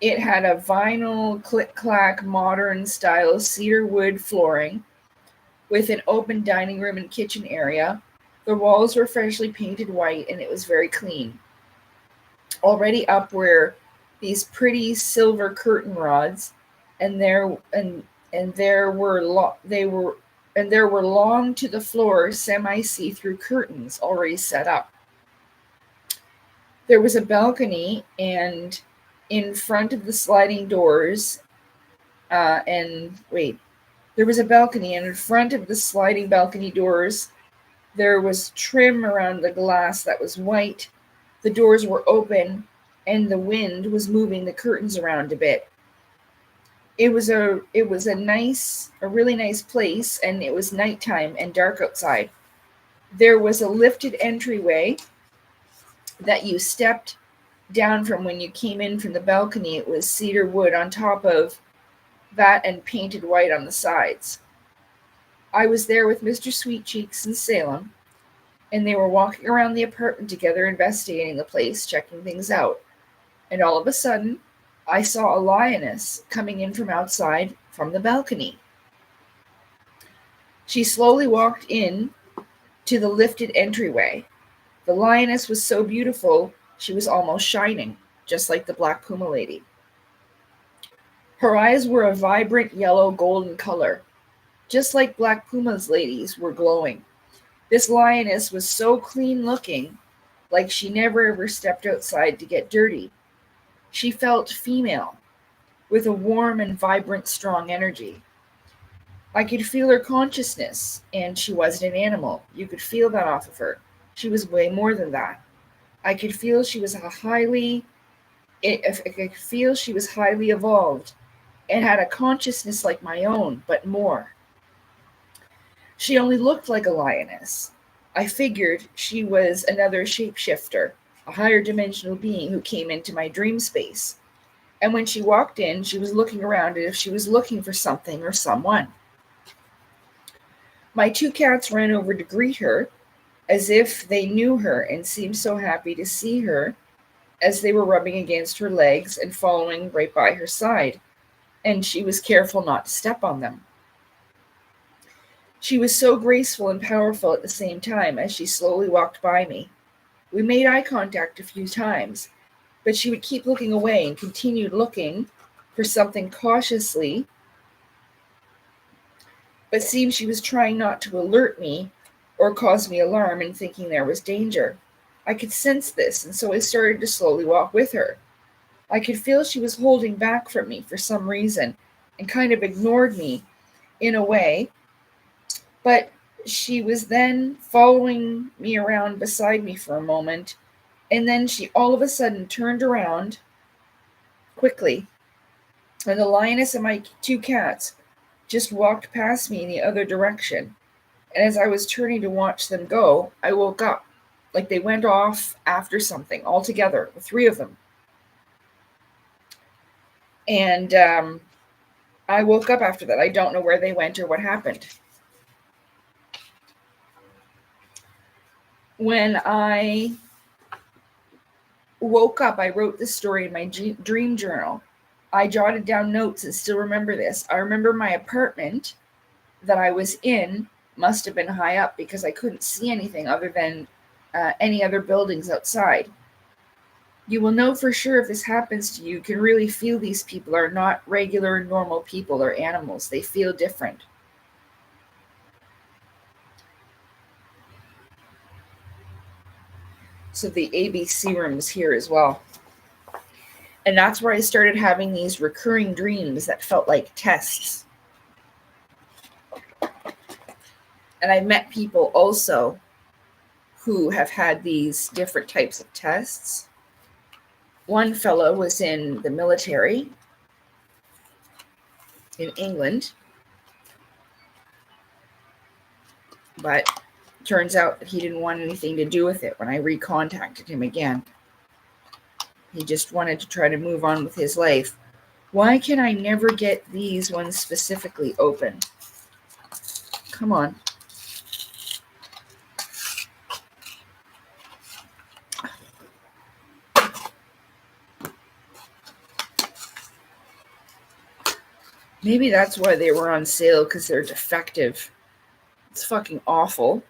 It had a vinyl, click-clack, modern-style cedar wood flooring with an open dining room and kitchen area. The walls were freshly painted white, and it was very clean. Already up were these pretty silver curtain rods, and there were long to the floor semi see-through curtains already set up. There was a balcony, and in front of the sliding doors, there was a balcony, and in front of the sliding balcony doors, There was trim around the glass that was white. The doors were open, and the wind was moving the curtains around a bit. It was a really nice place, and it was nighttime and dark outside. There was a lifted entryway that you stepped down from when you came in from the balcony. It was cedar wood on top of that and painted white on the sides. I was there with Mr. Sweetcheeks and Salem, and they were walking around the apartment together, investigating the place, checking things out. And all of a sudden, I saw a lioness coming in from outside from the balcony. She slowly walked in to the lifted entryway. The lioness was so beautiful, she was almost shining, just like the Black Puma lady. Her eyes were a vibrant yellow golden color, just like Black Puma's ladies were glowing. This lioness was so clean looking, like she never ever stepped outside to get dirty. She felt female, with a warm and vibrant, strong energy. I could feel her consciousness, and she wasn't an animal. You could feel that off of her. She was way more than that. I could feel she was highly evolved and had a consciousness like my own, but more. She only looked like a lioness. I figured she was another shapeshifter, a higher dimensional being who came into my dream space. And when she walked in, she was looking around as if she was looking for something or someone. My two cats ran over to greet her as if they knew her and seemed so happy to see her as they were rubbing against her legs and following right by her side, and she was careful not to step on them. She was so graceful and powerful at the same time as she slowly walked by me. We made eye contact a few times, but she would keep looking away and continued looking for something cautiously, but seemed she was trying not to alert me or cause me alarm and thinking there was danger. I could sense this, and so I started to slowly walk with her. I could feel she was holding back from me for some reason and kind of ignored me in a way, but she was then following me around beside me for a moment, and then she all of a sudden turned around quickly, and the lioness and my two cats just walked past me in the other direction. And as I was turning to watch them go, I woke up. Like they went off after something altogether, the three of them. And I woke up after that. I don't know where they went or what happened. When I woke up, I wrote this story in my dream journal. I jotted down notes and still remember this. I remember my apartment that I was in must have been high up because I couldn't see anything other than any other buildings outside. You will know for sure if this happens to you. You can really feel these people are not regular, normal people or animals. They feel different. So the ABC room is here as well. And that's where I started having these recurring dreams that felt like tests. And I met people also who have had these different types of tests. One fellow was in the military in England, but turns out that he didn't want anything to do with it when I recontacted him again. He just wanted to try to move on with his life. Why can I never get these ones specifically open? Come on. Maybe that's why they were on sale, because they're defective. It's fucking awful.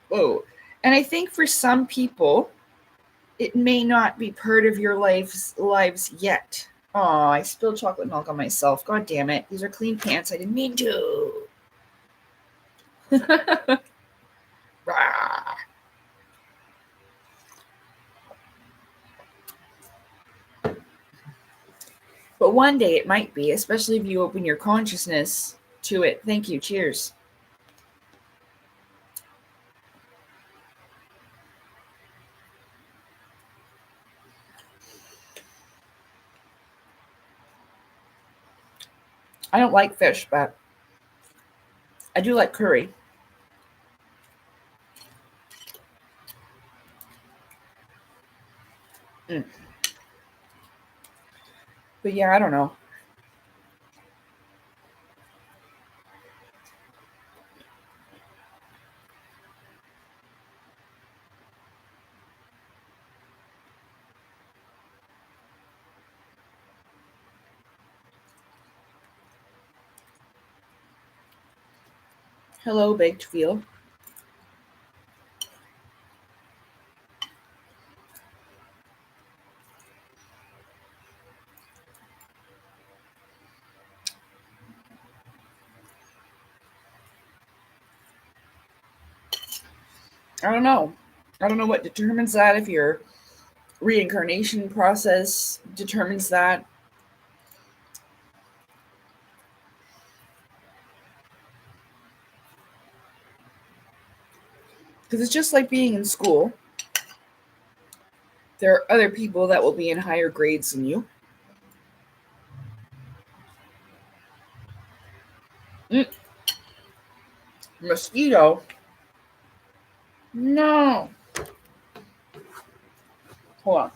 Whoa. And I think for some people, it may not be part of your lives yet. Oh, I spilled chocolate milk on myself. God damn it. These are clean pants. I didn't mean to. But one day it might be, especially if you open your consciousness to it. Thank you. Cheers. I don't like fish, but I do like curry. But yeah, I don't know. Hello, baked veal. I don't know. I don't know what determines that, if your reincarnation process determines that. Because it's just like being in school. There are other people that will be in higher grades than you. Mosquito? No. Hold on.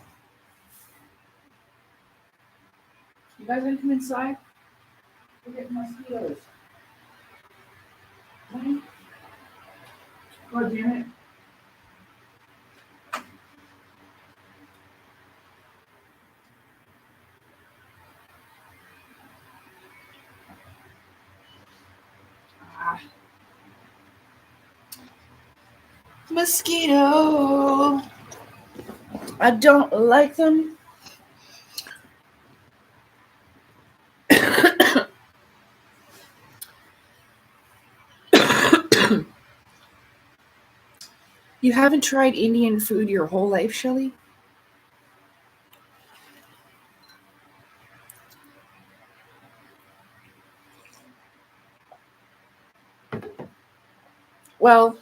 You guys gonna come inside? We're getting mosquitoes. God damn it. Ah. Mosquito. I don't like them. You haven't tried Indian food your whole life, Shelley? Well,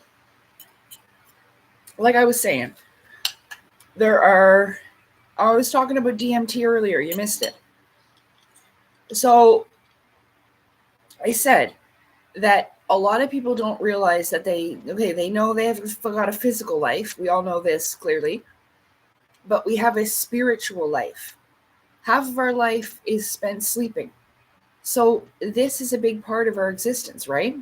like I was saying, I was talking about DMT earlier. You missed it. So I said that a lot of people don't realize that they know they have got a physical life. We all know this clearly. But we have a spiritual life. Half of our life is spent sleeping. So this is a big part of our existence, right?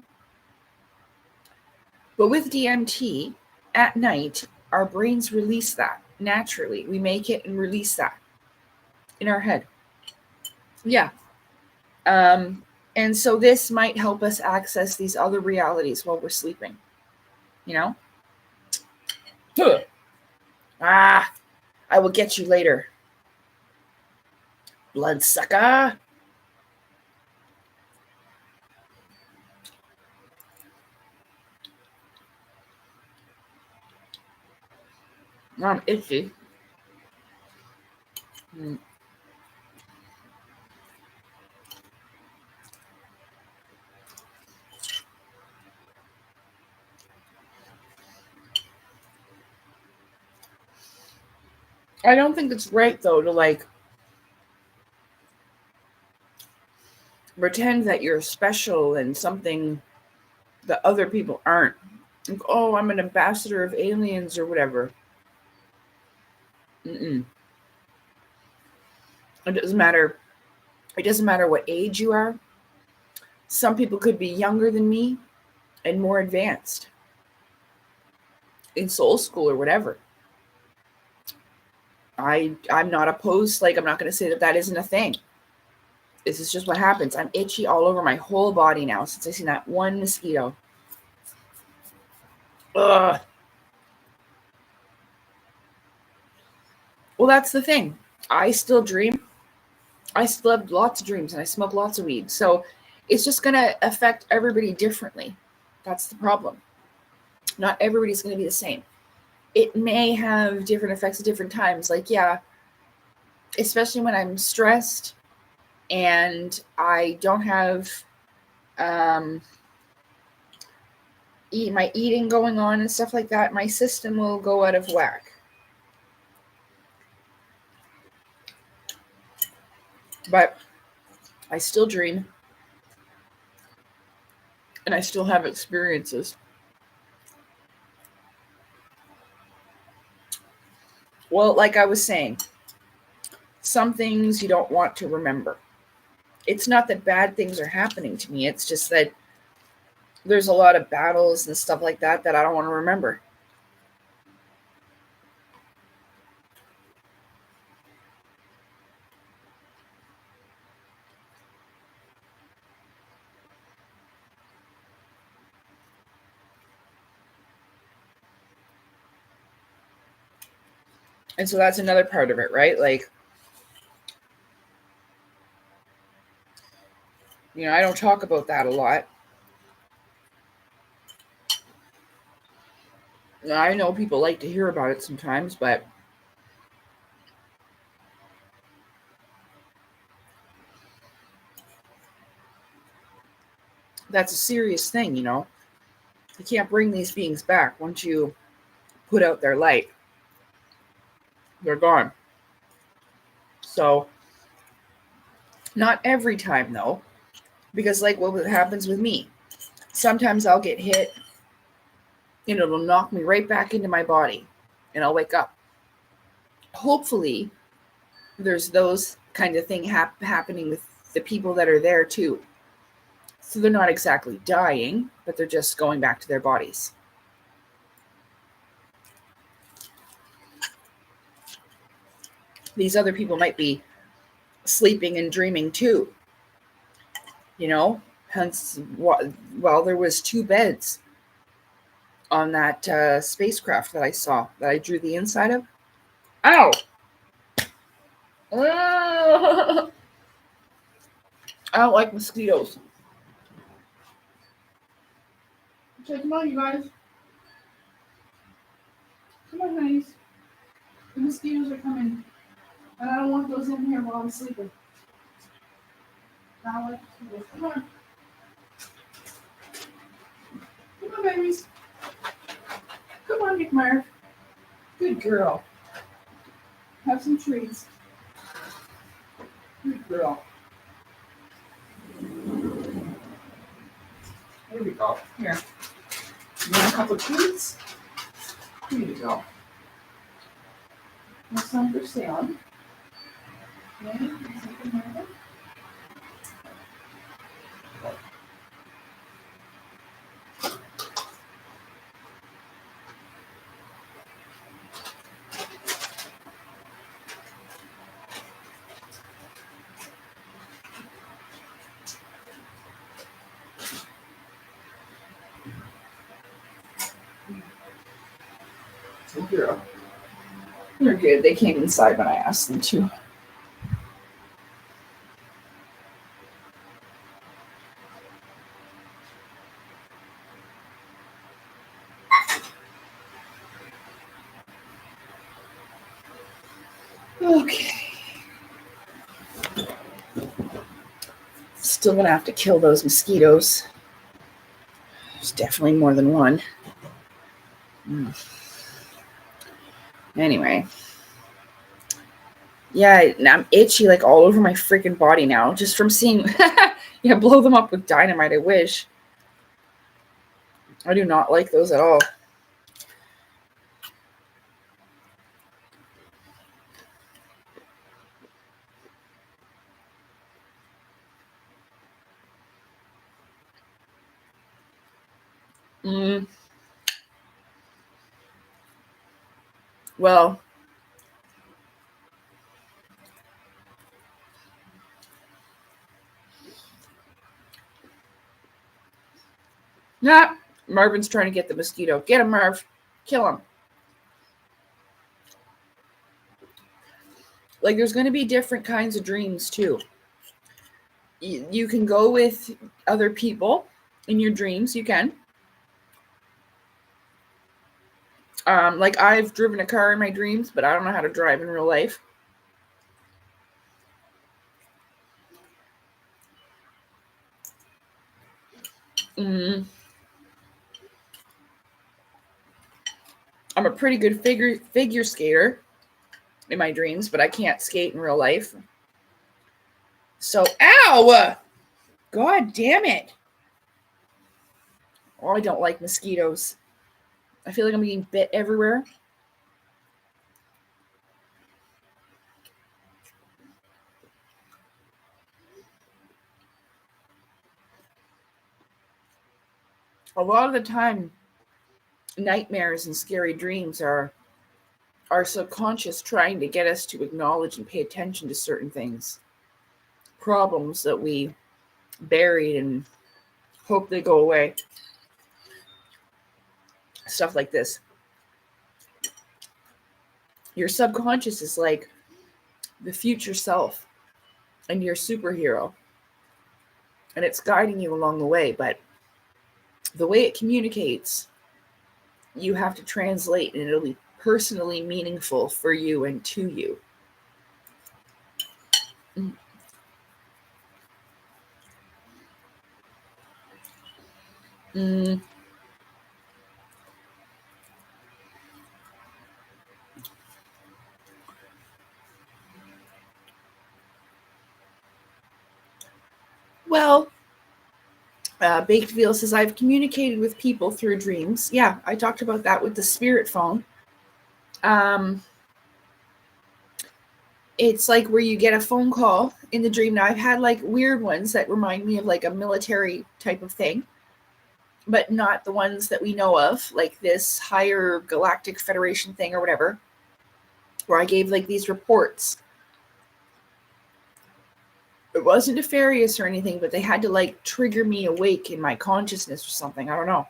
But with DMT, at night, our brains release that naturally. We make it and release that in our head. Yeah. And so this might help us access these other realities while we're sleeping. You know? Ugh. Ah, I will get you later. Bloodsucker. I'm itchy. I don't think it's right, though, to like pretend that you're special and something that other people aren't. Like, oh, I'm an ambassador of aliens or whatever. Mm-mm. It doesn't matter. It doesn't matter what age you are. Some people could be younger than me and more advanced in soul school or whatever. I'm not opposed. Like, I'm not going to say that that isn't a thing. This is just what happens. I'm itchy all over my whole body now since I seen that one mosquito. Ugh. Well, that's the thing. I still dream. I still have lots of dreams and I smoke lots of weed. So it's just going to affect everybody differently. That's the problem. Not everybody's going to be the same. It may have different effects at different times. Like, yeah, especially when I'm stressed, and I don't have my eating going on and stuff like that, my system will go out of whack. But I still dream, and I still have experiences. Well, like I was saying, some things you don't want to remember. It's not that bad things are happening to me. It's just that there's a lot of battles and stuff like that that I don't want to remember. And so that's another part of it, right? Like, you know, I don't talk about that a lot. I know people like to hear about it sometimes, but that's a serious thing, you know. You can't bring these beings back once you put out their light. They're gone. So, not every time though, because like what happens with me, sometimes I'll get hit and it'll knock me right back into my body and I'll wake up. Hopefully, there's those kind of thing happening with the people that are there too. So they're not exactly dying, but they're just going back to their bodies. These other people might be sleeping and dreaming too. You know, hence, well, there was 2 beds on that spacecraft that I saw, that I drew the inside of. Ow! I don't like mosquitoes. Okay, come on, you guys. Come on, honeys. The mosquitoes are coming. And I don't want those in here while I'm sleeping. I don't like mosquitoes. Come on. Come on, babies. Come on, McMurph. Good girl. Have some treats. Good girl. Here we go. Here. You want a couple of treats? Here you go. There's some for sale. Okay. Good girl. They're good. They came inside when I asked them to. Okay. Still gonna have to kill those mosquitoes. There's definitely more than one. Anyway. Yeah, I'm itchy like all over my freaking body now, just from seeing. Yeah, blow them up with dynamite, I wish. I do not like those at all. Well, nah, Marvin's trying to get the mosquito. Get him, Marv. Kill him. Like, there's going to be different kinds of dreams, too. You can go with other people in your dreams. You can. Like, I've driven a car in my dreams, but I don't know how to drive in real life. I'm a pretty good figure skater in my dreams, but I can't skate in real life. So, ow! God damn it. Oh, I don't like mosquitoes. I feel like I'm getting bit everywhere. A lot of the time, nightmares and scary dreams are our subconscious trying to get us to acknowledge and pay attention to certain things, problems that we buried and hope they go away. Stuff like this. Your subconscious is like the future self and your superhero, and it's guiding you along the way, but the way it communicates, you have to translate, and it'll be personally meaningful for you and to you. Mm. Well, Baked Veal says, I've communicated with people through dreams. Yeah, I talked about that with the spirit phone. It's like where you get a phone call in the dream. Now, I've had like weird ones that remind me of like a military type of thing, but not the ones that we know of, like this higher galactic federation thing or whatever, where I gave like these reports. It wasn't nefarious or anything, but they had to like trigger me awake in my consciousness or something. I don't know.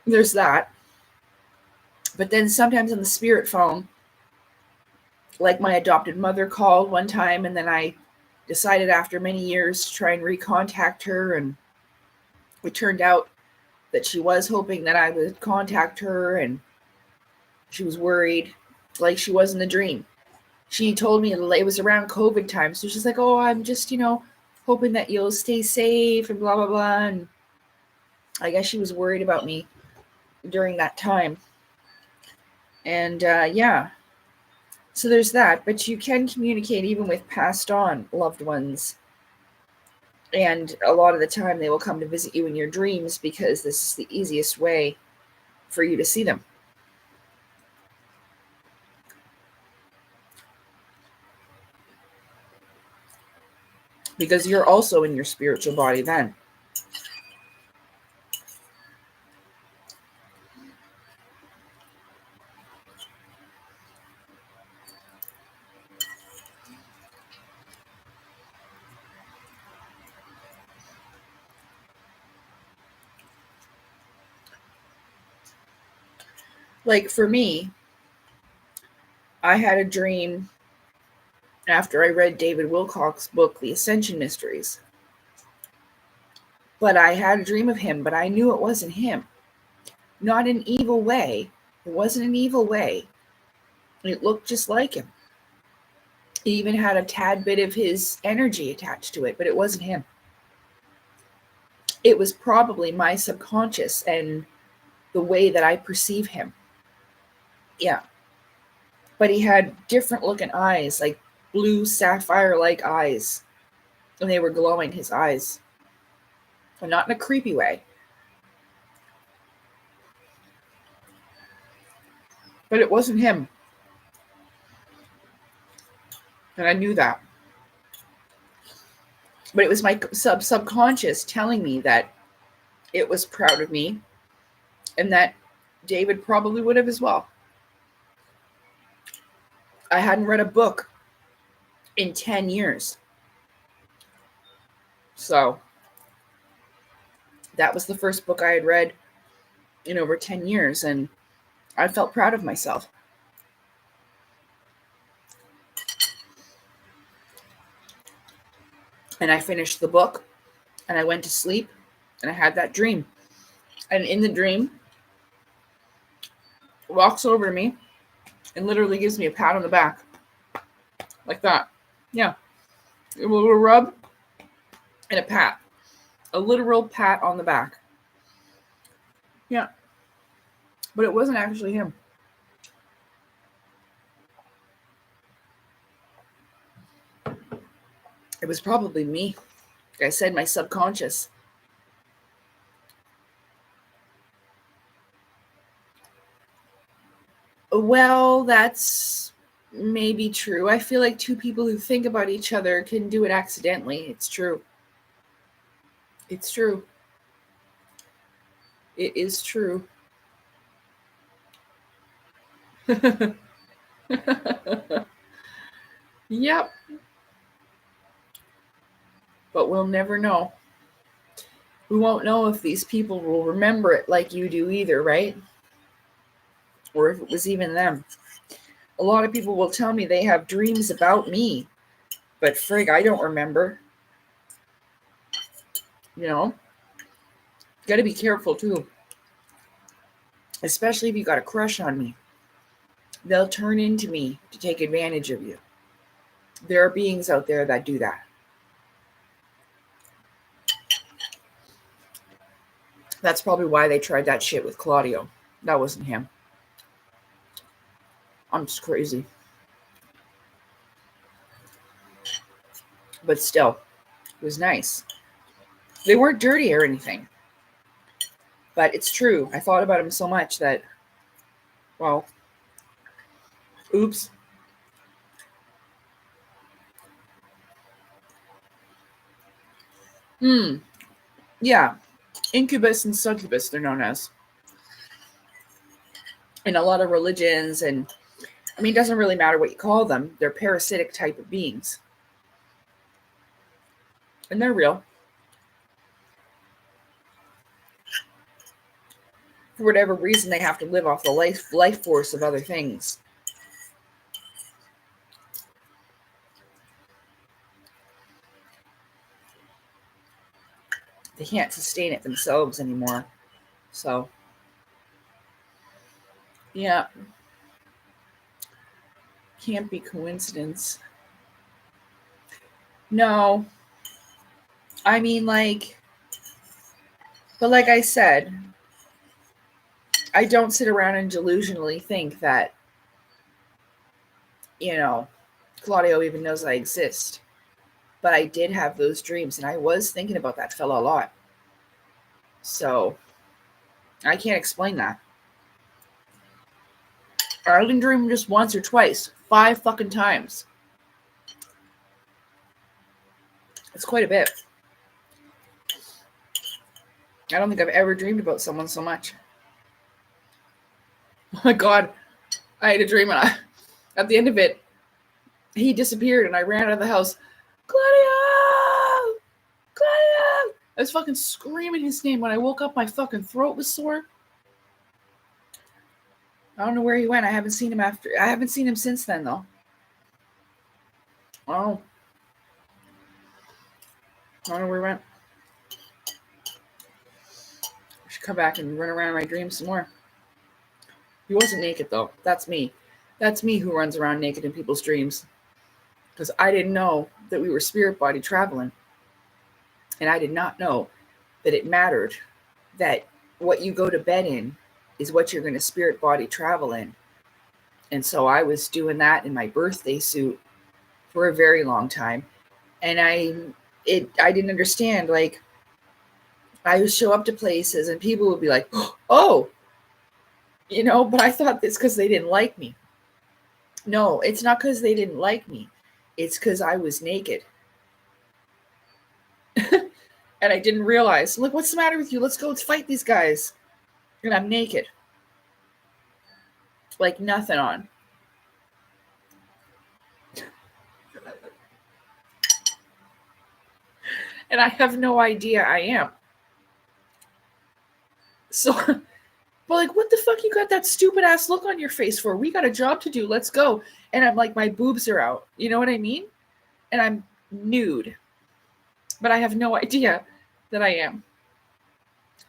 There's that. But then sometimes on the spirit phone, like my adopted mother called one time, and then I decided after many years to try and recontact her, and it turned out that she was hoping that I would contact her, and she was worried, like she was in the dream. She told me it was around COVID time, so she's like, oh, I'm just, hoping that you'll stay safe and blah, blah, blah. And I guess she was worried about me during that time. And yeah, so there's that. But you can communicate even with passed on loved ones. And a lot of the time they will come to visit you in your dreams because this is the easiest way for you to see them. Because you're also in your spiritual body then. Like for me, I had a dream after I read David Wilcock's book, The Ascension Mysteries. But I had a dream of him, but I knew it wasn't him. Not an evil way. It wasn't an evil way. It looked just like him. It even had a tad bit of his energy attached to it, but it wasn't him. It was probably my subconscious and the way that I perceive him. Yeah. But he had different looking eyes, like blue sapphire-like eyes. And they were glowing, his eyes. But not in a creepy way. But it wasn't him. And I knew that. But it was my subconscious telling me that it was proud of me and that David probably would have as well. I hadn't read a book in 10 years. So that was the first book I had read in over 10 years, and I felt proud of myself. And I finished the book, and I went to sleep, and I had that dream. And in the dream, walks over to me and literally gives me a pat on the back. Like that. Yeah. A little rub and a pat A literal pat on the back. Yeah. But it wasn't actually him. It was probably me. Like I said, my subconscious. Well, that's maybe true. I feel like two people who think about each other can do it accidentally. It's true. It's true. It is true. Yep. But we'll never know. We won't know if these people will remember it like you do either, right? Or if it was even them. A lot of people will tell me they have dreams about me, but frig, I don't remember. You know? Got to be careful too. Especially if you got a crush on me. They'll turn into me to take advantage of you. There are beings out there that do that. That's probably why they tried that shit with Claudio. That wasn't him. I'm just crazy. But still, it was nice. They weren't dirty or anything. But it's true. I thought about him so much that, well, oops. Yeah. Incubus and succubus, they're known as. In a lot of religions, and I mean, it doesn't really matter what you call them. They're parasitic type of beings. And they're real. For whatever reason, they have to live off the life force of other things. They can't sustain it themselves anymore. So, yeah. Can't be coincidence. No. I mean, but like I said, I don't sit around and delusionally think that, Claudio even knows I exist. But I did have those dreams, and I was thinking about that fella a lot. So, I can't explain that. I didn't dream him just once or twice. 5 fucking times. It's quite a bit. I don't think I've ever dreamed about someone so much. Oh my God. I had a dream, and at the end of it, he disappeared, and I ran out of the house. Claudio! Claudio! I was fucking screaming his name. When I woke up, my fucking throat was sore. I don't know where he went. I haven't seen him since then, though. Oh. I don't know where he went. I should come back and run around in my dreams some more. He wasn't naked, though. That's me. That's me who runs around naked in people's dreams. Because I didn't know that we were spirit body traveling. And I did not know that it mattered that what you go to bed in is what you're going to spirit body travel in. And so I was doing that in my birthday suit for a very long time. And I didn't understand. Like, I would show up to places and people would be like, oh, but I thought this because they didn't like me. No, it's not because they didn't like me. It's because I was naked. And I didn't realize, look, what's the matter with you? Let's fight these guys. And I'm naked. Like nothing on. And I have no idea I am. So, but like, what the fuck you got that stupid ass look on your face for? We got a job to do. Let's go. And I'm like, my boobs are out. You know what I mean? And I'm nude. But I have no idea that I am.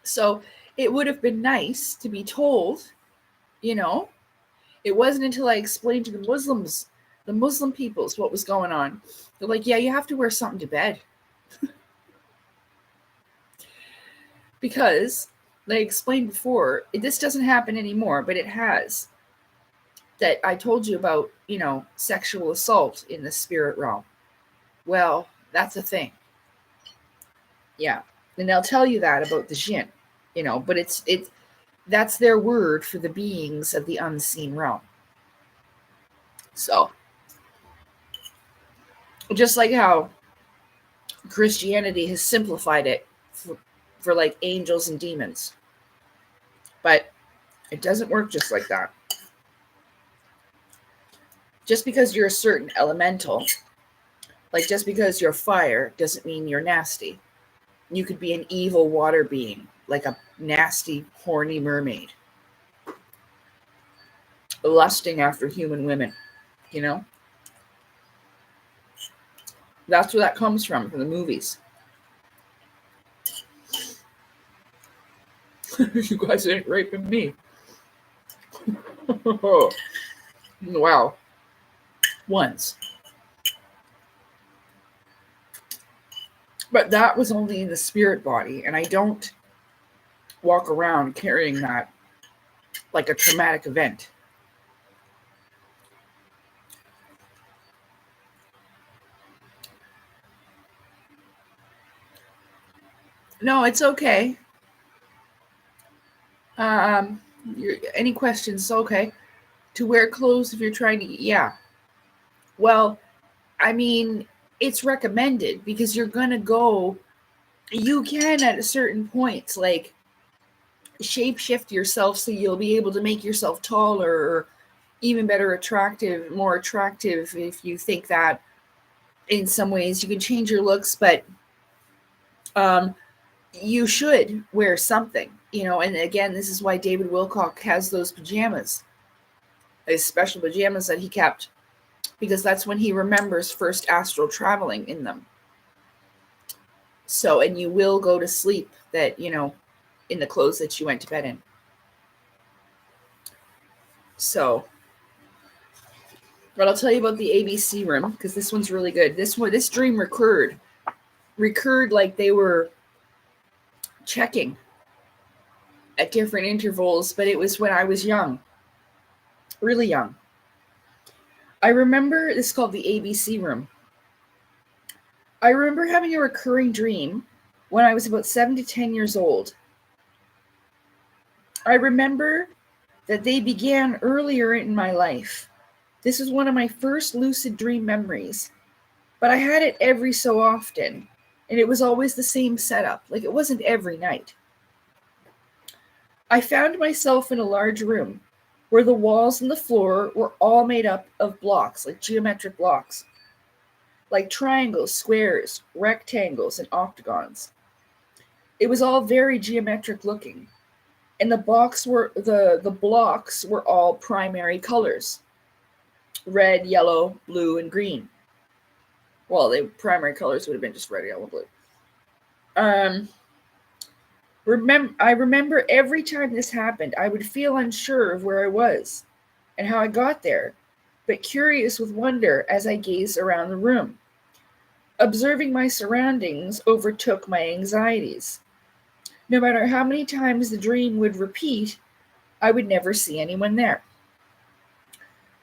So it would have been nice to be told, It wasn't until I explained to the Muslim peoples, what was going on. They're like, yeah, you have to wear something to bed. Because, like I explained before, this doesn't happen anymore, but it has. That I told you about, sexual assault in the spirit realm. Well, that's a thing. Yeah. And they'll tell you that about the Jinn, but it's that's their word for the beings of the unseen realm. So, just like how Christianity has simplified it for like angels and demons. But it doesn't work just like that. Just because you're a certain elemental, like just because you're fire, doesn't mean you're nasty. You could be an evil water being, like a nasty, horny mermaid, lusting after human women, That's where that comes from the movies. You guys ain't raping me. Wow. Once. But that was only in the spirit body, and I don't walk around carrying that like a traumatic event. No, it's okay. Any questions? Okay. To wear clothes if you're trying to, yeah. Well, I mean, it's recommended because you're gonna go. You can at certain points, like shapeshift yourself so you'll be able to make yourself taller or even better more attractive if you think that in some ways you can change your looks, but you should wear something, and again, this is why David Wilcock has those pajamas, his special pajamas that he kept, because that's when he remembers first astral traveling in them. So, and you will go to sleep that, in the clothes that you went to bed in. So, but I'll tell you about the ABC room, because this one's really good. This dream recurred like they were checking at different intervals, but it was when I was young, really young. I remember, this is called the ABC room. I remember having a recurring dream when I was about 7 to 10 years old. I remember that they began earlier in my life. This was one of my first lucid dream memories, but I had it every so often, and it was always the same setup. Like, it wasn't every night. I found myself in a large room where the walls and the floor were all made up of blocks, like geometric blocks, like triangles, squares, rectangles, and octagons. It was all very geometric looking, and the blocks were all primary colors: red, yellow, blue, and green. Well, the primary colors would have been just red, yellow, blue. I remember every time this happened, I would feel unsure of where I was and how I got there, but curious with wonder as I gazed around the room. Observing my surroundings overtook my anxieties. No matter how many times the dream would repeat, I would never see anyone there.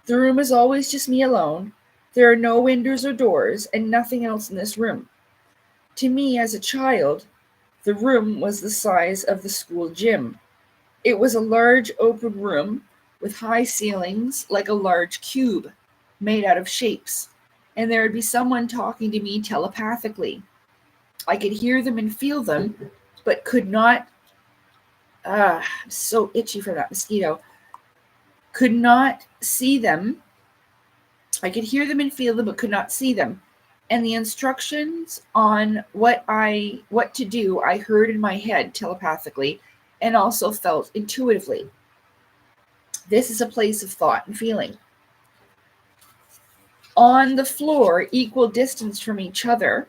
The room is always just me alone. There are no windows or doors and nothing else in this room. To me, as a child, the room was the size of the school gym. It was a large open room with high ceilings, like a large cube made out of shapes, and there would be someone talking to me telepathically. I could hear them and feel them, but could not. I'm so itchy for that mosquito. Could not see them. I could hear them and feel them, but could not see them. And the instructions on what to do, I heard in my head telepathically and also felt intuitively. This is a place of thought and feeling. On the floor, equal distance from each other,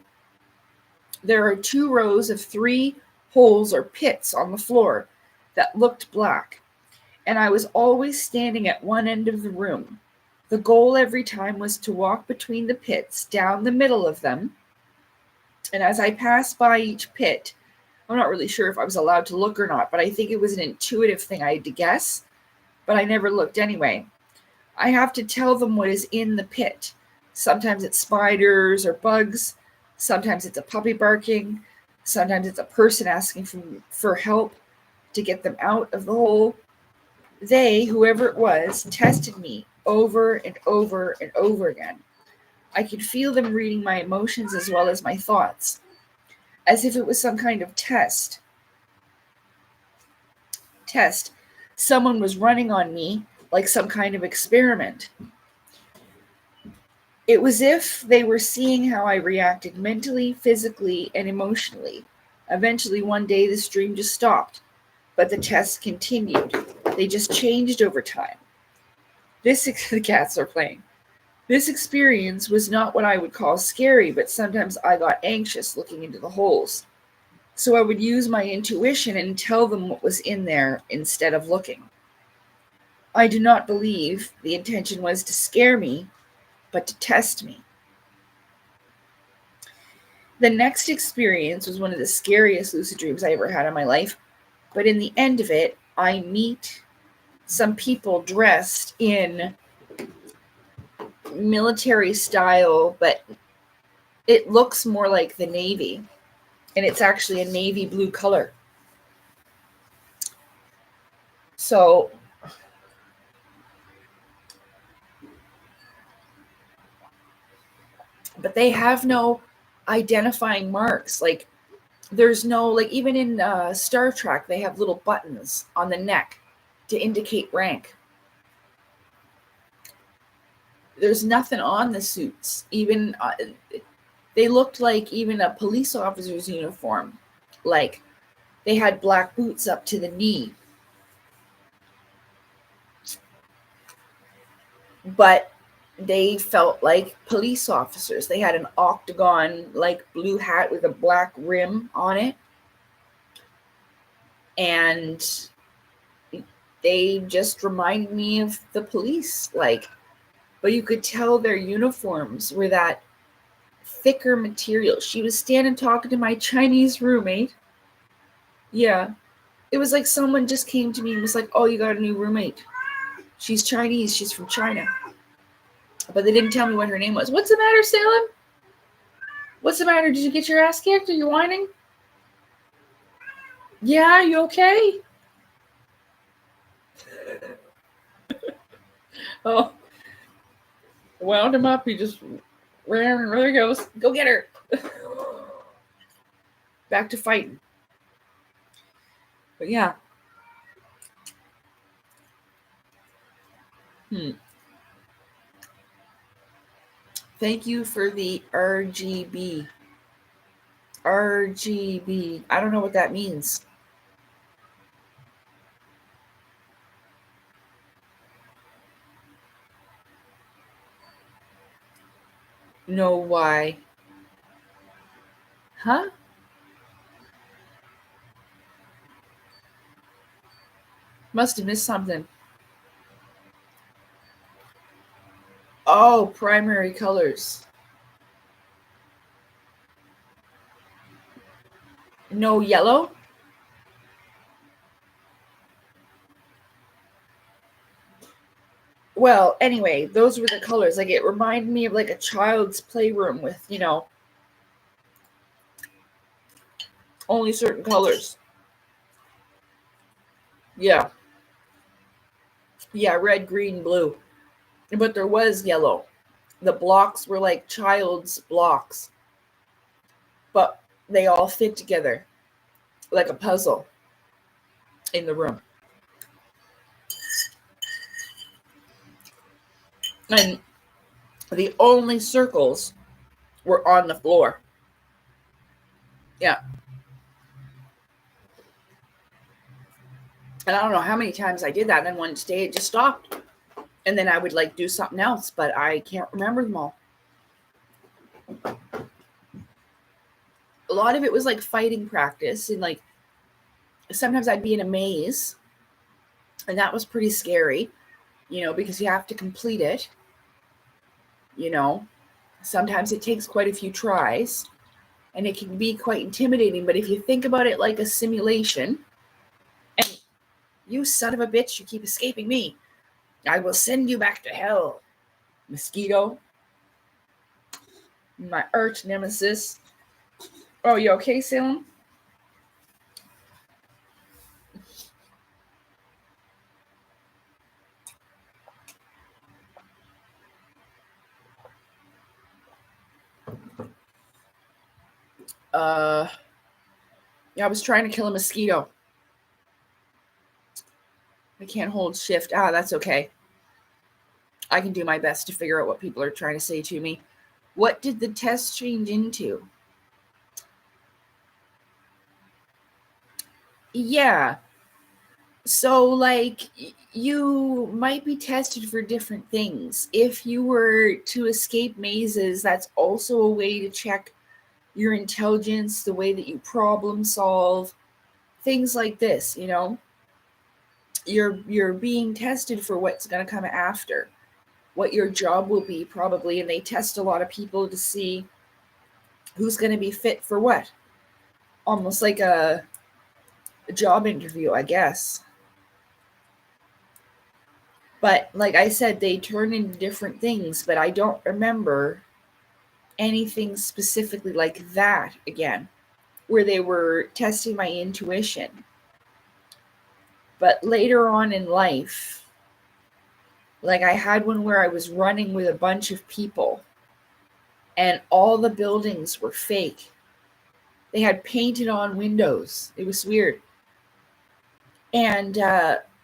there are 2 rows of 3 holes or pits on the floor that looked black, and I was always standing at one end of the room. The goal every time was to walk between the pits, down the middle of them, and as I passed by each pit, I'm not really sure if I was allowed to look or not, but I think it was an intuitive thing. I had to guess, but I never looked anyway. I have to tell them what is in the pit. Sometimes it's spiders or bugs. Sometimes it's a puppy barking. Sometimes it's a person asking for help to get them out of the hole. They, whoever it was, tested me over and over and over again. I could feel them reading my emotions as well as my thoughts, as if it was some kind of test. Someone was running on me like some kind of experiment. It was if they were seeing how I reacted mentally, physically, and emotionally. Eventually, one day, the stream just stopped, but the tests continued. They just changed over time. The cats are playing. This experience was not what I would call scary, but sometimes I got anxious looking into the holes. So I would use my intuition and tell them what was in there instead of looking. I do not believe the intention was to scare me, but to test me. The next experience was one of the scariest lucid dreams I ever had in my life, but in the end of it, I meet some people dressed in military style, but it looks more like the Navy, and it's actually a navy blue color. So but they have no identifying marks. Like there's no, like even in Star Trek, they have little buttons on the neck to indicate rank. There's nothing on the suits. Even they looked like even a police officer's uniform. Like they had black boots up to the knee. But they felt like police officers. They had an octagon like blue hat with a black rim on it. And they just reminded me of the police. Like, but you could tell their uniforms were that thicker material. She was standing talking to my Chinese roommate. Yeah. It was like someone just came to me and was like, "Oh, you got a new roommate. She's Chinese. She's from China." But they didn't tell me what her name was. "What's the matter, Salem? What's the matter? Did you get your ass kicked? Are you whining? Yeah, you okay?" Oh, wound him up. He just ran, and there he goes. Go get her. Back to fighting. But yeah. Thank you for the RGB. RGB. I don't know what that means. No, why? Huh? Must have missed something. Oh, primary colors. No yellow? Well, anyway, those were the colors. Like, it reminded me of like a child's playroom with, only certain colors. Yeah. Yeah, red, green, blue. But there was yellow. The blocks were like child's blocks, but they all fit together like a puzzle in the room. And the only circles were on the floor. Yeah. And I don't know how many times I did that. And then one day it just stopped. And then I would like do something else, but I can't remember them all. A lot of it was like fighting practice. And like sometimes I'd be in a maze. And that was pretty scary, because you have to complete it. Sometimes it takes quite a few tries. and it can be quite intimidating. But if you think about it like a simulation, and you son of a bitch, you keep escaping me, I will send you back to hell, mosquito, my arch nemesis. Oh, you okay, Salem? Yeah, I was trying to kill a mosquito. I can't hold shift. That's okay. I can do my best to figure out what people are trying to say to me. What did the test change into? Yeah. So, like, you might be tested for different things. If you were to escape mazes, that's also a way to check your intelligence, the way that you problem solve, things like this, you know? You're being tested for what's going to come after, what your job will be probably, and they test a lot of people to see who's going to be fit for what. Almost like a job interview, I guess. But like I said, they turn into different things, but I don't remember anything specifically like that again, where they were testing my intuition. But later on in life, like I had one where I was running with a bunch of people and all the buildings were fake. They had painted on windows. It was weird. And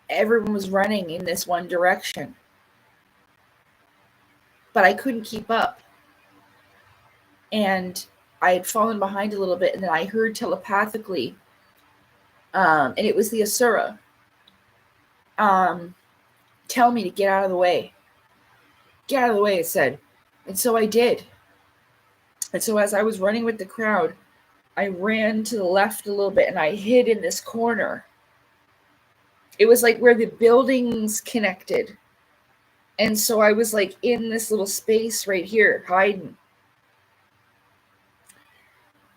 everyone was running in this one direction. But I couldn't keep up. And I had fallen behind a little bit, and then I heard telepathically, and it was the Asura, tell me to get out of the way. Get out of the way, it said. And so I did. And so as I was running with the crowd, I ran to the left a little bit and I hid in this corner. It was like where the buildings connected. And so I was like in this little space right here, hiding.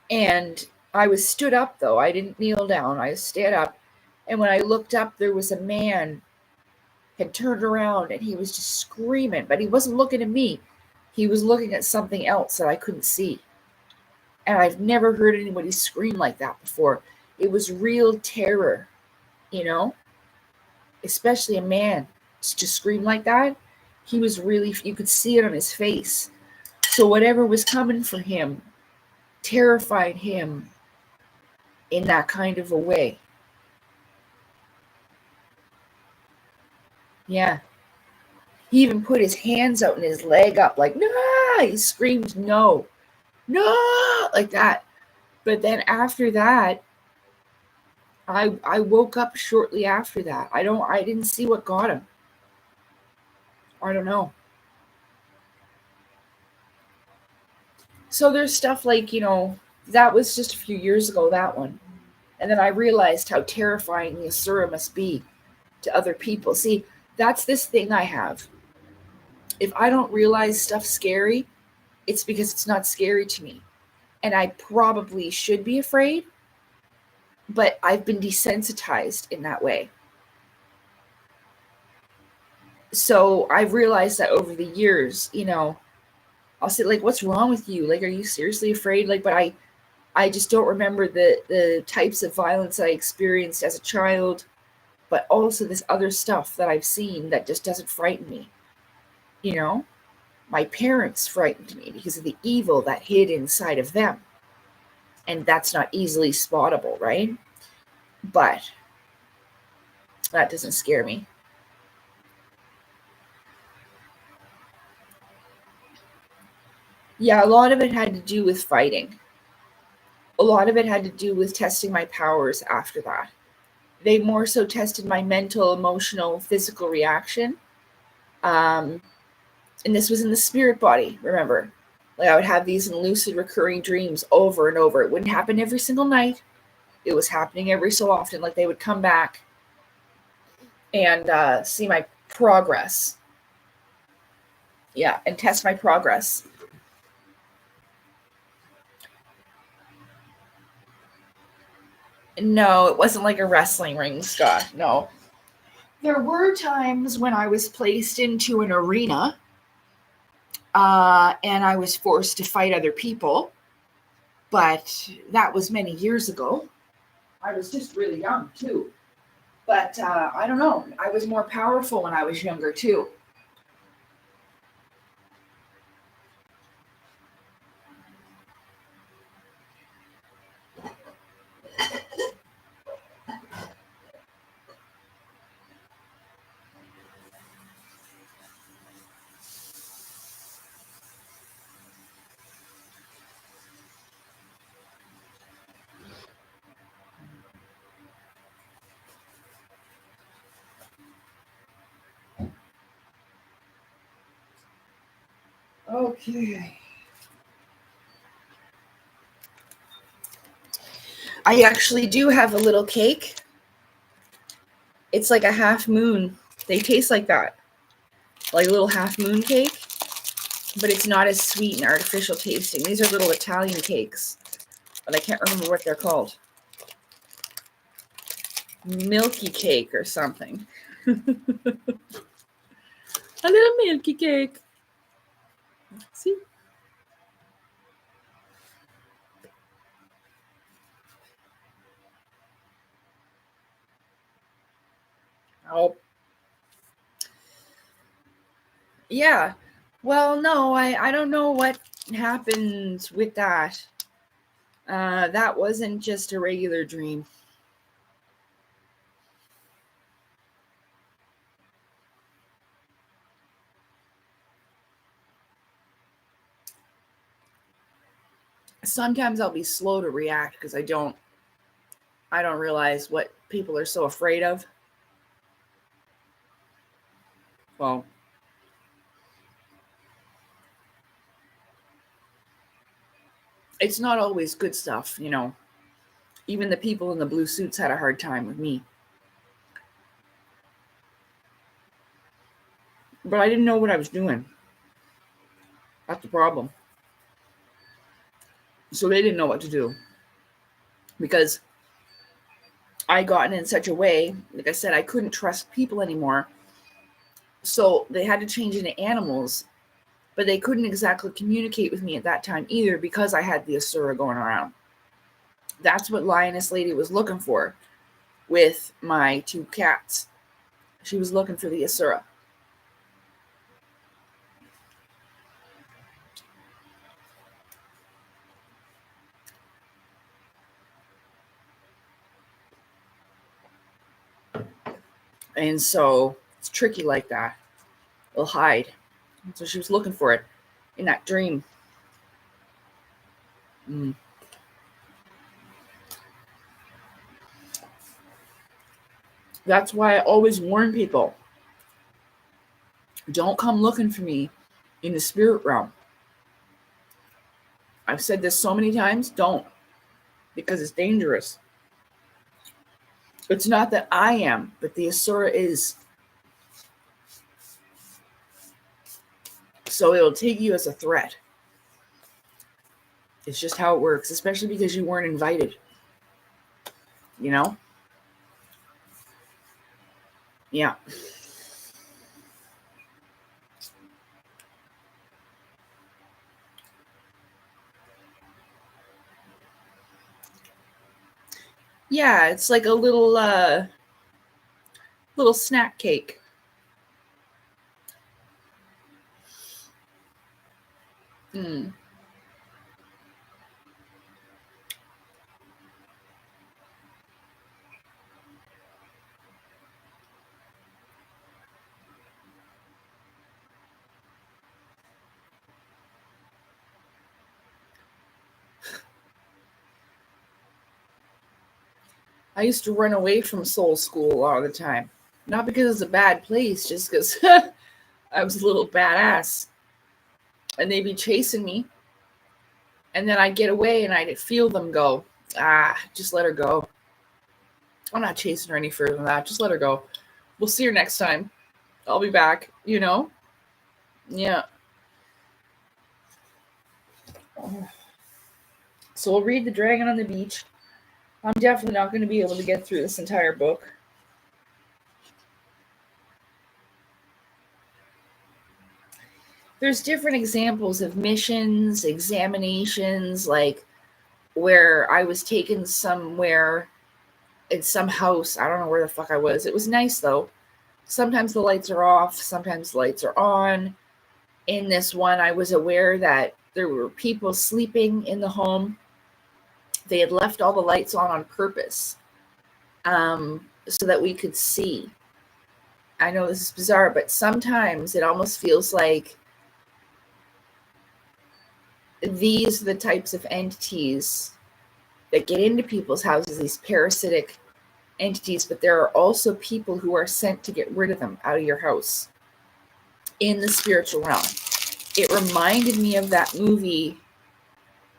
And I was stood up though. I didn't kneel down. I stood up. And when I looked up, there was a man had turned around and he was just screaming, but he wasn't looking at me. He was looking at something else that I couldn't see. And I've never heard anybody scream like that before. It was real terror, you know? Especially a man to just scream like that. He was really, you could see it on his face. So whatever was coming for him terrified him in that kind of a way. Yeah. He even put his hands out and his leg up like, no! He screamed, no, like that. But then after that, I woke up shortly after that. I didn't see what got him. I don't know. So there's stuff like, you know, that was just a few years ago, that one. And then I realized how terrifying the Asura must be to other people. See, that's this thing I have. If I don't realize stuff's scary, it's because it's not scary to me. And I probably should be afraid, but I've been desensitized in that way. So I've realized that over the years, you know, I'll say, like, what's wrong with you? Like, are you seriously afraid? Like, but I just don't remember the types of violence I experienced as a child, but also this other stuff that I've seen that just doesn't frighten me. You know, my parents frightened me because of the evil that hid inside of them. And that's not easily spottable, right? But that doesn't scare me. Yeah, a lot of it had to do with fighting. A lot of it had to do with testing my powers after that. They more so tested my mental, emotional, physical reaction. And this was in the spirit body, remember? Like I would have these in lucid recurring dreams over and over. It wouldn't happen every single night. It was happening every so often. Like they would come back and see my progress. Yeah, and test my progress. No, it wasn't like a wrestling ring, Scott. No. There were times when I was placed into an arena and I was forced to fight other people, but that was many years ago. I was just really young, too. But I don't know. I was more powerful when I was younger, too. Okay. I actually do have a little cake. It's like a half moon. They taste like that. Like a little half moon cake, but it's not as sweet and artificial tasting. These are little Italian cakes, but I can't remember what they're called. Milky cake or something. A little milky cake. See? Oh. Yeah. Well, no, I don't know what happened with that. That wasn't just a regular dream. Sometimes I'll be slow to react because I don't realize what people are so afraid of. Well, it's not always good stuff, you know. Even the people in the blue suits had a hard time with me. But I didn't know what I was doing. That's the problem. So they didn't know what to do. Because I gotten in such a way, like I said, I couldn't trust people anymore. So they had to change into animals, but they couldn't exactly communicate with me at that time either because I had the Asura going around. That's what Lioness Lady was looking for with my two cats. She was looking for the Asura. And so it's tricky like that. They'll hide. And so she was looking for it in that dream. Mm. That's why I always warn people, don't come looking for me in the spirit realm. I've said this so many times, don't, because it's dangerous. It's not that I am, but the Asura is. So it'll take you as a threat. It's just how it works, especially because you weren't invited. You know? Yeah. Yeah, it's like a little snack cake. Mm. I used to run away from Soul School a lot of the time. Not because it's a bad place, just because I was a little badass. And they'd be chasing me. And then I'd get away and I'd feel them go, just let her go. I'm not chasing her any further than that. Just let her go. We'll see her next time. I'll be back, you know? Yeah. So we'll read The Dragon on the Beach. I'm definitely not going to be able to get through this entire book. There's different examples of missions, examinations, like where I was taken somewhere in some house. I don't know where the fuck I was. It was nice though. Sometimes the lights are off, sometimes the lights are on. In this one, I was aware that there were people sleeping in the home. They had left all the lights on purpose, so that we could see. I know this is bizarre, but sometimes it almost feels like these are the types of entities that get into people's houses, these parasitic entities, but there are also people who are sent to get rid of them out of your house in the spiritual realm. It reminded me of that movie,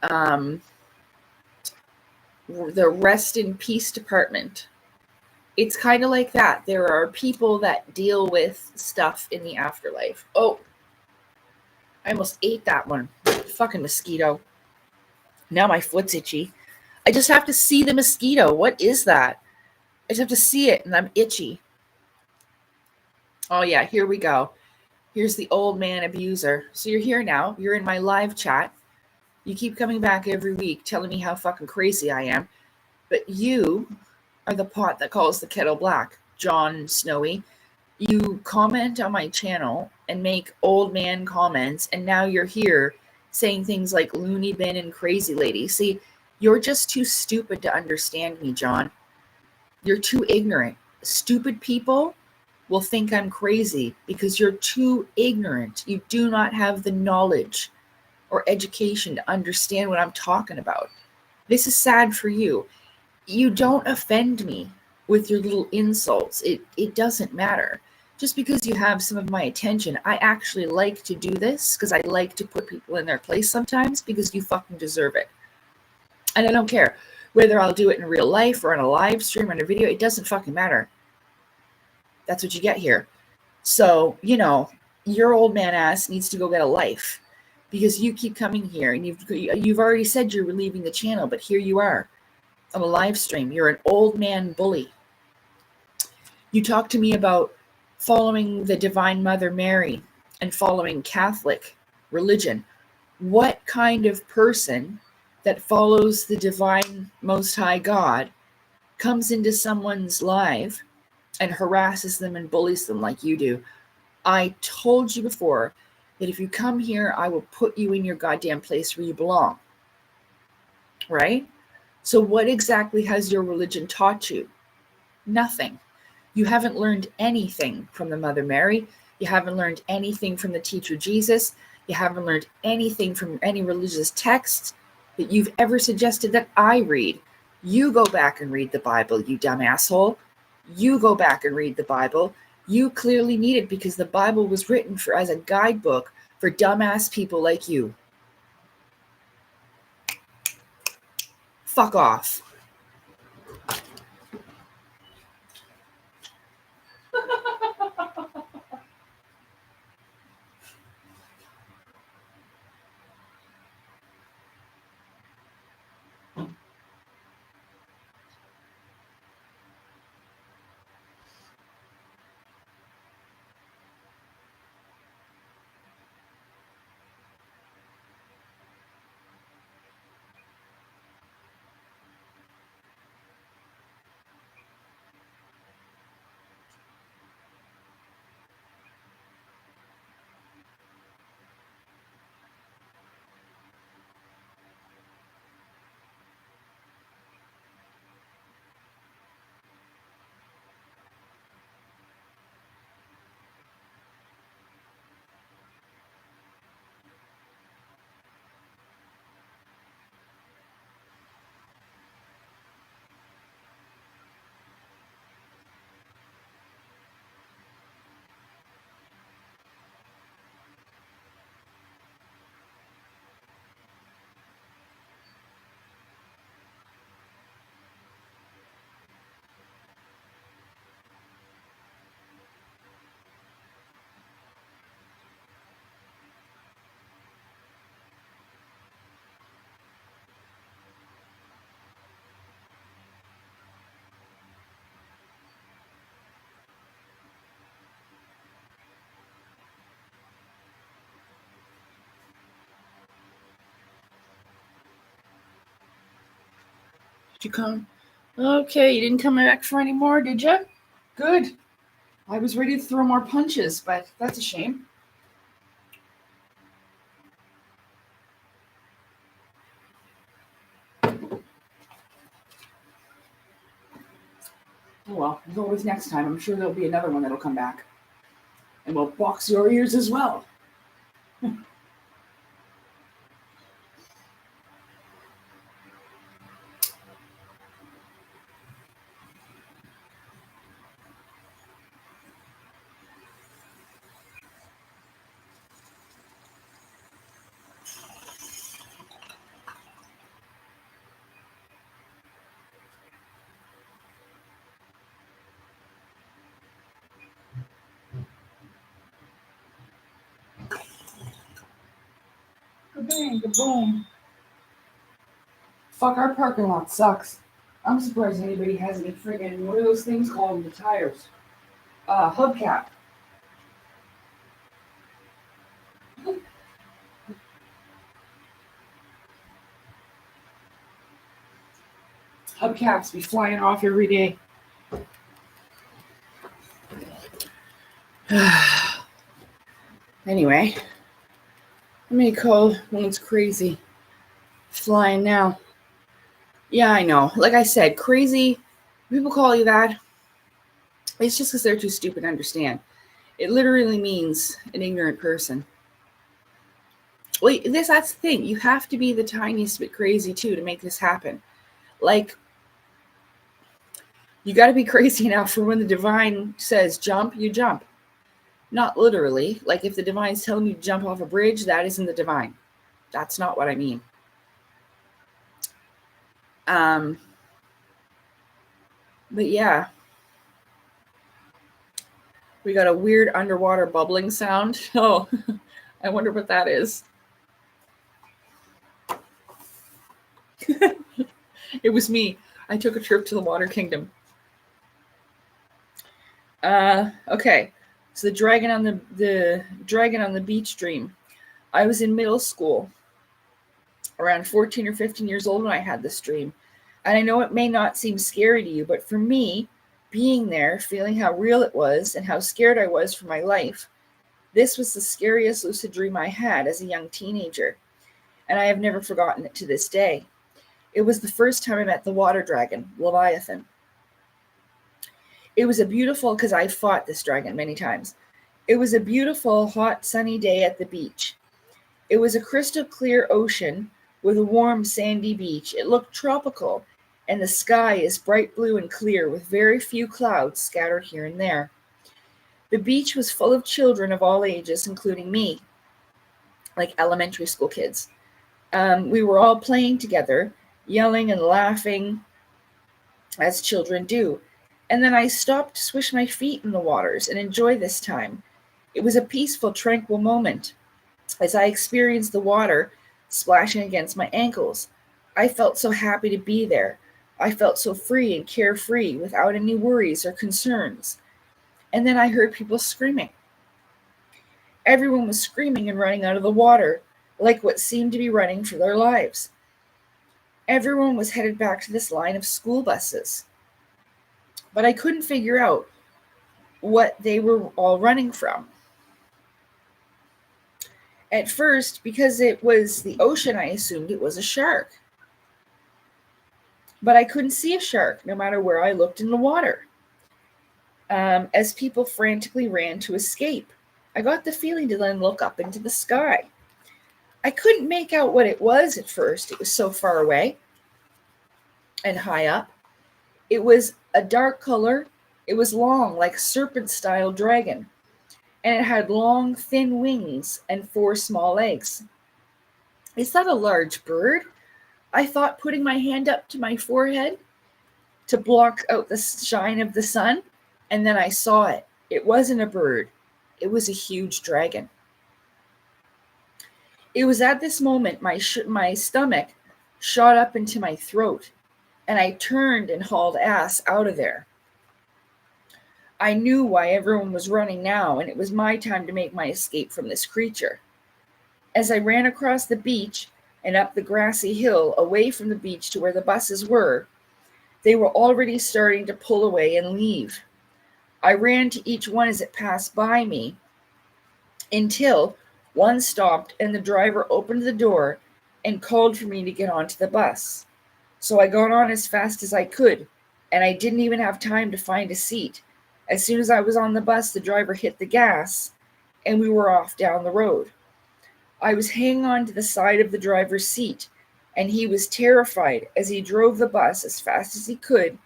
The Rest in Peace Department. It's kind of like that. There are people that deal with stuff in the afterlife. Oh, I almost ate that one. Fucking mosquito. Now my foot's itchy. I just have to see the mosquito. What is that? I just have to see it and I'm itchy. Oh yeah, here we go. Here's the old man abuser. So you're here now. You're in my live chat. You keep coming back every week telling me how fucking crazy I am. But you are the pot that calls the kettle black, John Snowy. You comment on my channel and make old man comments, and now you're here saying things like loony bin and crazy lady. See, you're just too stupid to understand me, John. You're too ignorant. Stupid people will think I'm crazy because you're too ignorant. You do not have the knowledge or education to understand what I'm talking about. This is sad for you. You don't offend me with your little insults. It doesn't matter. Just because you have some of my attention, I actually like to do this because I like to put people in their place sometimes because you fucking deserve it. And I don't care whether I'll do it in real life or on a live stream or on a video. It doesn't fucking matter. That's what you get here. So, your old man ass needs to go get a life because you keep coming here and you've already said you're leaving the channel, but here you are on a live stream. You're an old man bully. You talk to me about following the Divine Mother Mary and following Catholic religion. What kind of person that follows the divine Most High God comes into someone's life and harasses them and bullies them like you do? I told you before that if you come here, I will put you in your goddamn place where you belong. Right? So what exactly has your religion taught you? Nothing. You haven't learned anything from the Mother Mary. You haven't learned anything from the teacher Jesus. You haven't learned anything from any religious texts that you've ever suggested that I read. You go back and read the Bible, you dumb asshole. You go back and read the Bible. You clearly need it because the Bible was written as a guidebook for dumbass people like you. Fuck off. Did you come? Okay, you didn't come back for any more, did you? Good. I was ready to throw more punches, but that's a shame. Oh well, there's always next time. I'm sure there'll be another one that'll come back. And we'll box your ears as well. Kabang, kaboom. Fuck, our parking lot sucks. I'm surprised anybody has any friggin', what are those things called? The tires. Hubcap. Hubcaps be flying off every day. Anyway, how many call when it's crazy? Flying now. Yeah, I know. Like I said, crazy. People call you that. It's just because they're too stupid to understand. It literally means an ignorant person. Well, that's the thing. You have to be the tiniest bit crazy too to make this happen. Like, you got to be crazy enough for when the divine says jump, you jump. Not literally. Like, if the divine's telling you to jump off a bridge, that isn't the divine. That's not what I mean. But yeah. We got a weird underwater bubbling sound. Oh, I wonder what that is. It was me. I took a trip to the Water Kingdom. Okay. So the dragon on the beach dream. I was in middle school, around 14 or 15 years old when I had this dream. And I know it may not seem scary to you, but for me, being there, feeling how real it was and how scared I was for my life, this was the scariest lucid dream I had as a young teenager. And I have never forgotten it to this day. It was the first time I met the water dragon, Leviathan. It was a beautiful, because I fought this dragon many times. It was a beautiful, hot, sunny day at the beach. It was a crystal clear ocean with a warm, sandy beach. It looked tropical, and the sky is bright blue and clear with very few clouds scattered here and there. The beach was full of children of all ages, including me, like elementary school kids. We were all playing together, yelling and laughing, as children do. And then I stopped to swish my feet in the waters and enjoy this time. It was a peaceful, tranquil moment. As I experienced the water splashing against my ankles, I felt so happy to be there. I felt so free and carefree without any worries or concerns. And then I heard people screaming. Everyone was screaming and running out of the water, like what seemed to be running for their lives. Everyone was headed back to this line of school buses. But I couldn't figure out what they were all running from. At first, because it was the ocean, I assumed it was a shark. But I couldn't see a shark, no matter where I looked in the water. As people frantically ran to escape, I got the feeling to then look up into the sky. I couldn't make out what it was at first. It was so far away and high up. It was a dark color. It was long, like a serpent-style dragon. And it had long, thin wings and 4 small legs. Is that a large bird? I thought, putting my hand up to my forehead to block out the shine of the sun, and then I saw it. It wasn't a bird. It was a huge dragon. It was at this moment my stomach shot up into my throat, and I turned and hauled ass out of there. I knew why everyone was running now, and it was my time to make my escape from this creature. As I ran across the beach and up the grassy hill away from the beach to where the buses were, They were already starting to pull away and leave. I ran to each one as it passed by me until one stopped and the driver opened the door and called for me to get onto the bus. So I got on as fast as I could, and I didn't even have time to find a seat. As soon as I was on the bus, the driver hit the gas, and we were off down the road. I was hanging on to the side of the driver's seat, and he was terrified as he drove the bus as fast as he could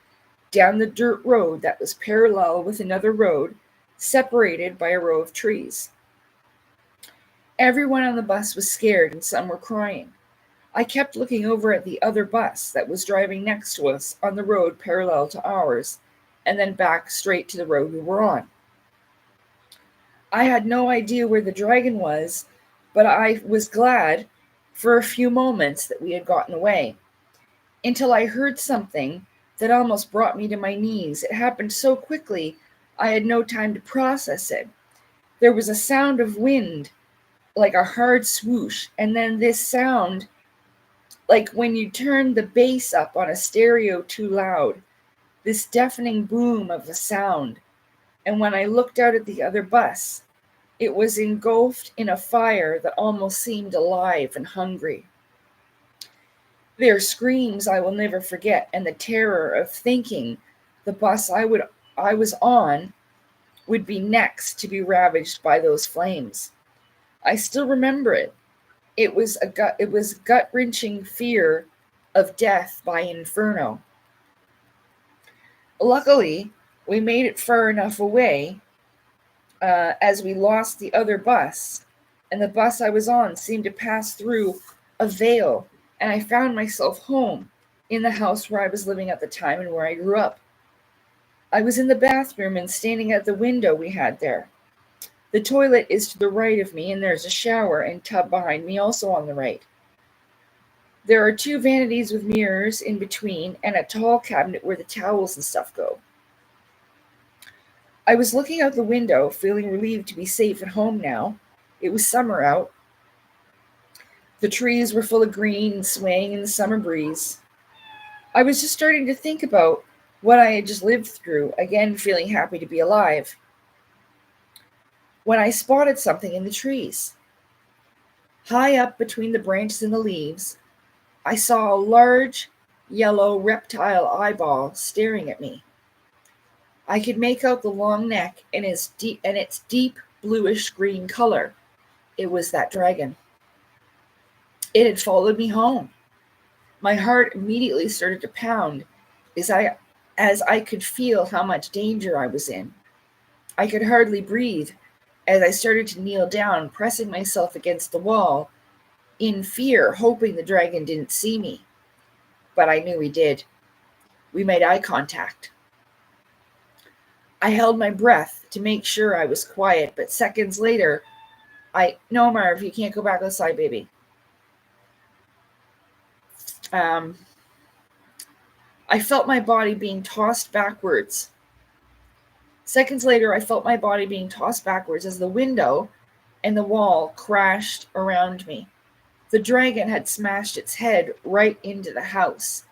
down the dirt road that was parallel with another road, separated by a row of trees. Everyone on the bus was scared, and some were crying. I kept looking over at the other bus that was driving next to us on the road parallel to ours, and then back straight to the road we were on. I had no idea where the dragon was, but I was glad for a few moments that we had gotten away, until I heard something that almost brought me to my knees. It happened so quickly, I had no time to process it. There was a sound of wind, like a hard swoosh, and then this sound, like when you turn the bass up on a stereo too loud, this deafening boom of a sound. And when I looked out at the other bus, it was engulfed in a fire that almost seemed alive and hungry. Their screams I will never forget, and the terror of thinking the bus I was on would be next to be ravaged by those flames. I still remember it. It was gut-wrenching fear of death by inferno. Luckily, we made it far enough away as we lost the other bus, and the bus I was on seemed to pass through a veil, and I found myself home in the house where I was living at the time and where I grew up. I was in the bathroom and standing at the window we had there. The toilet is to the right of me, and there's a shower and tub behind me also on the right. There are two vanities with mirrors in between and a tall cabinet where the towels and stuff go. I was looking out the window, feeling relieved to be safe at home now. It was summer out. The trees were full of green and swaying in the summer breeze. I was just starting to think about what I had just lived through, again feeling happy to be alive, when I spotted something in the trees. High up between the branches and the leaves, I saw a large yellow reptile eyeball staring at me. I could make out the long neck and its deep bluish green color. It was that dragon. It had followed me home. My heart immediately started to pound as I could feel how much danger I was in. I could hardly breathe as I started to kneel down, pressing myself against the wall in fear, hoping the dragon didn't see me. But I knew he did. We made eye contact. I held my breath to make sure I was quiet, but seconds later, no, Marv, you can't go back outside, baby. I felt my body being tossed backwards. Seconds later, I felt my body being tossed backwards as the window and the wall crashed around me. The dragon had smashed its head right into the house,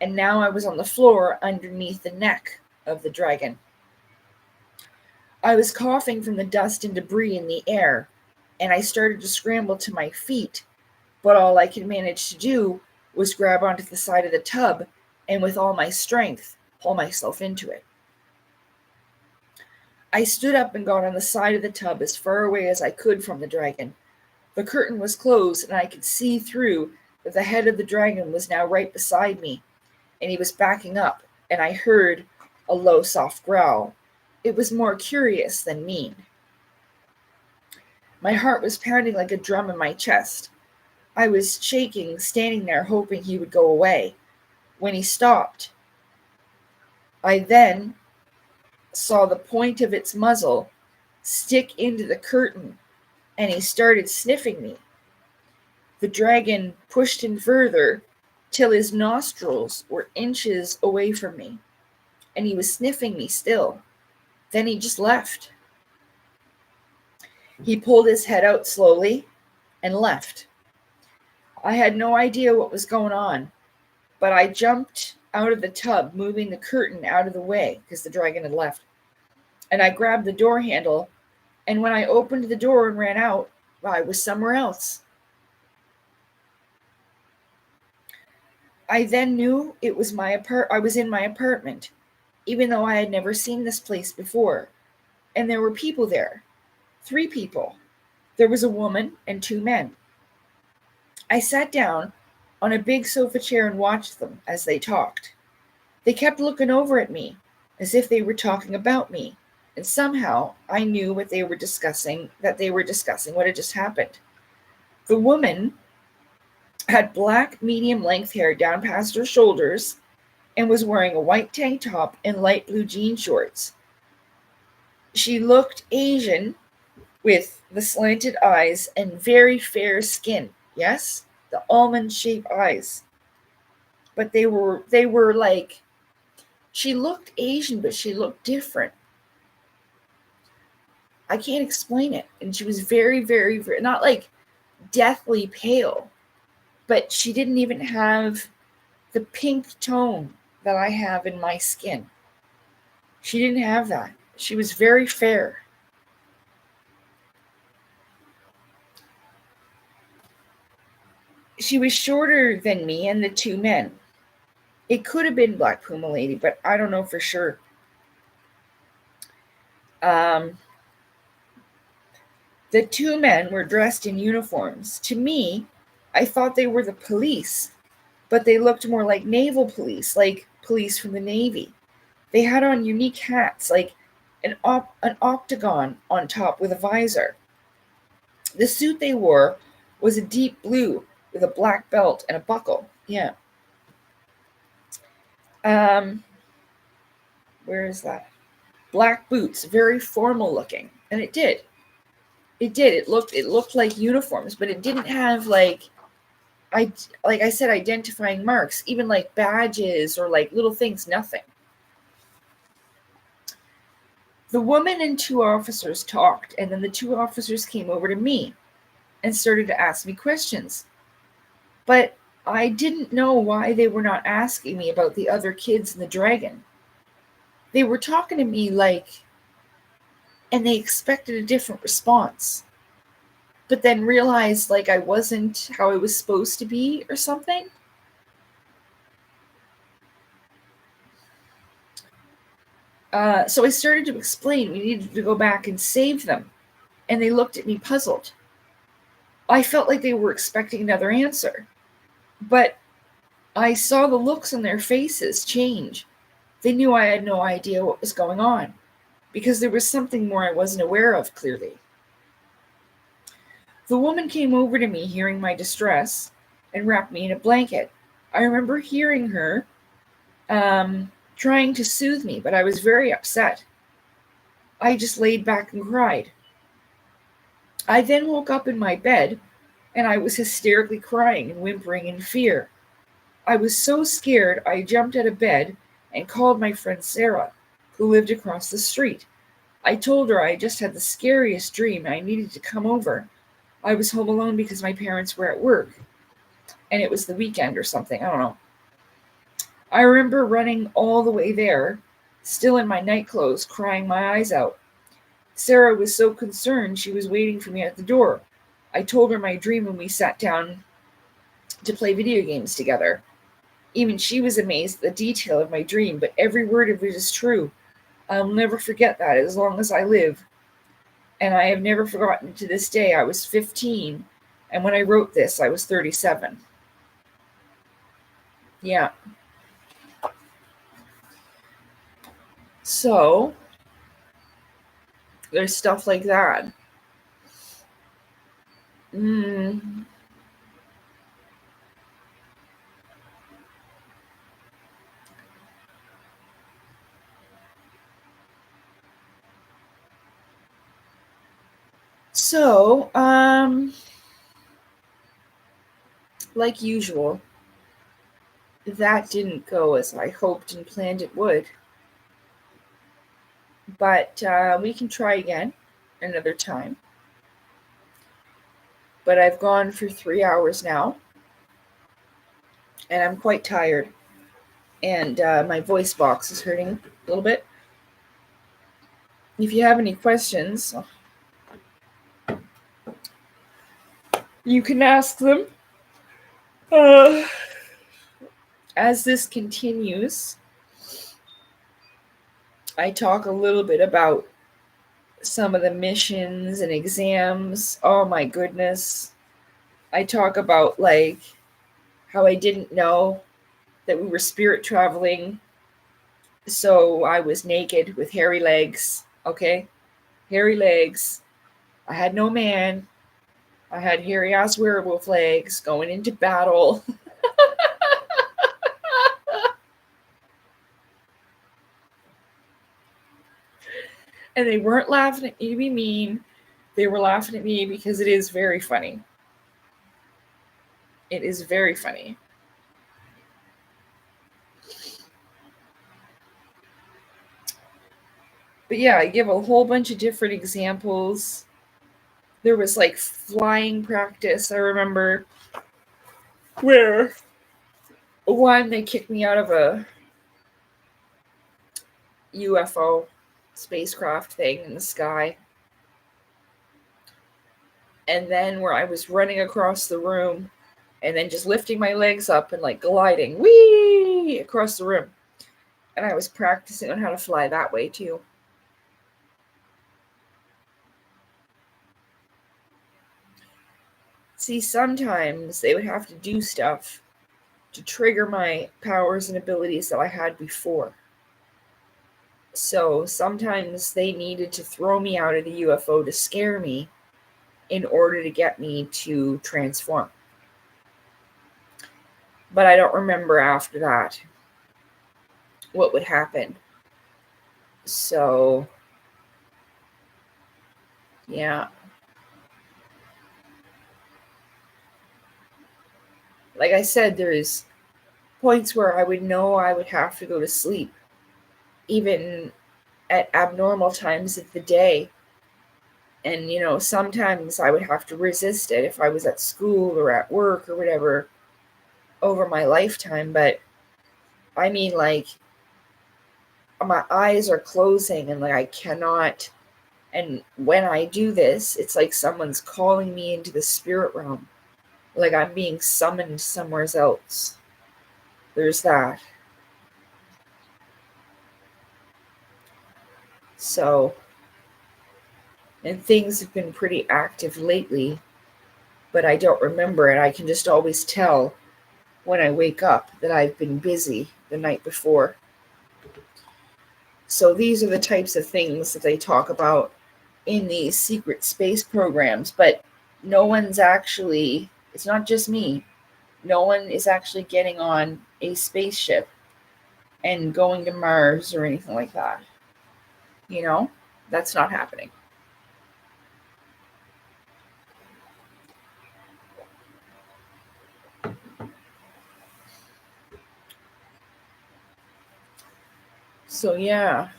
and now I was on the floor underneath the neck of the dragon. I was coughing from the dust and debris in the air, and I started to scramble to my feet, but all I could manage to do was grab onto the side of the tub and with all my strength, pull myself into it. I stood up and got on the side of the tub as far away as I could from the dragon. The curtain was closed, and I could see through that the head of the dragon was now right beside me, and he was backing up, and I heard a low, soft growl. It was more curious than mean. My heart was pounding like a drum in my chest. I was shaking, standing there, hoping he would go away. When he stopped, I then saw the point of its muzzle stick into the curtain, and he started sniffing me. The dragon pushed in further till his nostrils were inches away from me, and he was sniffing me still. Then he just left. He pulled his head out slowly and left. I had no idea what was going on, but I jumped out of the tub, moving the curtain out of the way because the dragon had left. And I grabbed the door handle, and when I opened the door and ran out, I was somewhere else. I then knew it was I was in my apartment, even though I had never seen this place before. And there were people there. 3 people. There was a woman and 2 men. I sat down on a big sofa chair and watched them as they talked. They kept looking over at me, as if they were talking about me, and somehow I knew what they were discussing, what had just happened. The woman had black medium-length hair down past her shoulders and was wearing a white tank top and light blue jean shorts. She looked Asian with the slanted eyes and very fair skin. Yes, the almond-shaped eyes. But they were like, she looked Asian, but she looked different. I can't explain it. And she was very, very, very, not like deathly pale, but she didn't even have the pink tone that I have in my skin. She didn't have that. She was very fair. She was shorter than me and the 2 men. It could have been Black Puma Lady, but I don't know for sure. The 2 men were dressed in uniforms. To me, I thought they were the police, but they looked more like naval police, like police from the Navy. They had on unique hats, like an octagon on top with a visor. The suit they wore was a deep blue with a black belt and a buckle. Yeah. Where is that? Black boots, very formal looking. And it did. It looked like uniforms, but it didn't have like I said, identifying marks, even like badges or like little things, nothing. The woman and 2 officers talked, and then the 2 officers came over to me and started to ask me questions. But I didn't know why they were not asking me about the other kids and the dragon. They were talking to me and they expected a different response, but then realized like I wasn't how I was supposed to be or something. So I started to explain we needed to go back and save them, and they looked at me puzzled. I felt like they were expecting another answer, but I saw the looks on their faces change. They knew I had no idea what was going on, because there was something more I wasn't aware of, clearly. The woman came over to me, hearing my distress, and wrapped me in a blanket. I remember hearing her trying to soothe me, but I was very upset. I just laid back and cried. I then woke up in my bed, and I was hysterically crying and whimpering in fear. I was so scared, I jumped out of bed and called my friend Sarah, who lived across the street. I told her I just had the scariest dream and I needed to come over. I was home alone because my parents were at work, and it was the weekend or something, I don't know. I remember running all the way there, still in my night clothes, crying my eyes out. Sarah was so concerned she was waiting for me at the door. I told her my dream when we sat down to play video games together. Even she was amazed at the detail of my dream, but every word of it is true. I'll never forget that as long as I live. And I have never forgotten to this day. I was 15, and when I wrote this, I was 37. Yeah. So, there's stuff like that. So, like usual, that didn't go as I hoped and planned it would. But we can try again another time. But I've gone for 3 hours now, and I'm quite tired. and my voice box is hurting a little bit. If you have any questions, you can ask them. As this continues, I talk a little bit about some of the missions and exams. Oh my goodness. I talk about like how I didn't know that we were spirit traveling. So I was naked with hairy legs. Okay? Hairy legs. I had no man. I had hairy ass werewolf legs going into battle. And they weren't laughing at me to be mean. They were laughing at me because it is very funny. It is very funny. But yeah, I give a whole bunch of different examples. There was like flying practice, I remember, where one, they kicked me out of a UFO spacecraft thing in the sky. And then where I was running across the room and then just lifting my legs up and like gliding, whee, across the room. And I was practicing on how to fly that way too. See, sometimes they would have to do stuff to trigger my powers and abilities that I had before. So sometimes they needed to throw me out of the UFO to scare me in order to get me to transform. But I don't remember after that what would happen. So, yeah. Like I said, there's points where I would know I would have to go to sleep, even at abnormal times of the day. And, you know, sometimes I would have to resist it if I was at school or at work or whatever over my lifetime. But I mean, like, my eyes are closing and like I cannot. And when I do this, it's like someone's calling me into the spirit realm. Like I'm being summoned somewhere else. There's that. So, and things have been pretty active lately, but I don't remember it. I can just always tell when I wake up that I've been busy the night before. So these are the types of things that they talk about in these secret space programs, but no one's actually, it's not just me, no one is actually getting on a spaceship and going to Mars or anything like that. You know, that's not happening. So, yeah.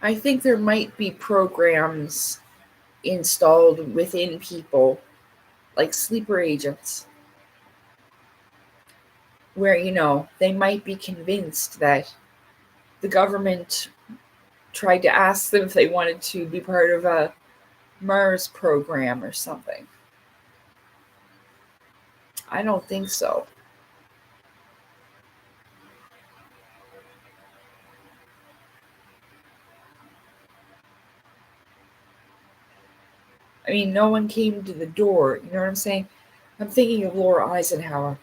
I think there might be programs installed within people, like sleeper agents, where, you know, they might be convinced that the government tried to ask them if they wanted to be part of a Mars program or something. I don't think so. I mean, no one came to the door. You know what I'm saying? I'm thinking of Laura Eisenhower.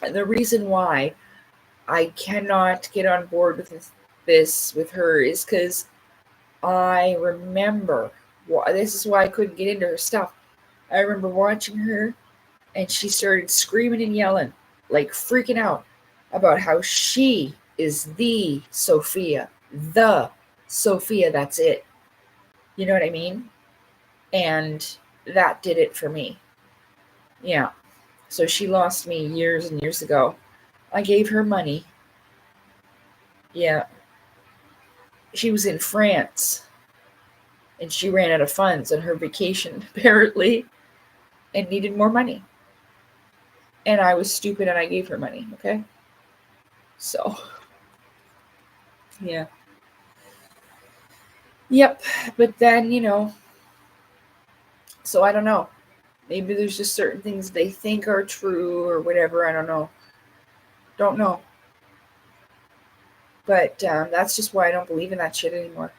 And the reason why I cannot get on board with this with her is because I remember. This is why I couldn't get into her stuff. I remember watching her, and she started screaming and yelling, like freaking out about how she is the Sophia. That's it. You know what I mean? And that did it for me. Yeah. So she lost me years and years ago. I gave her money. Yeah. She was in France and she ran out of funds on her vacation, apparently, and needed more money. And I was stupid and I gave her money, okay? So, yeah. Yep. But then, so I don't know. Maybe there's just certain things they think are true or whatever. I don't know. Don't know. But that's just why I don't believe in that shit anymore.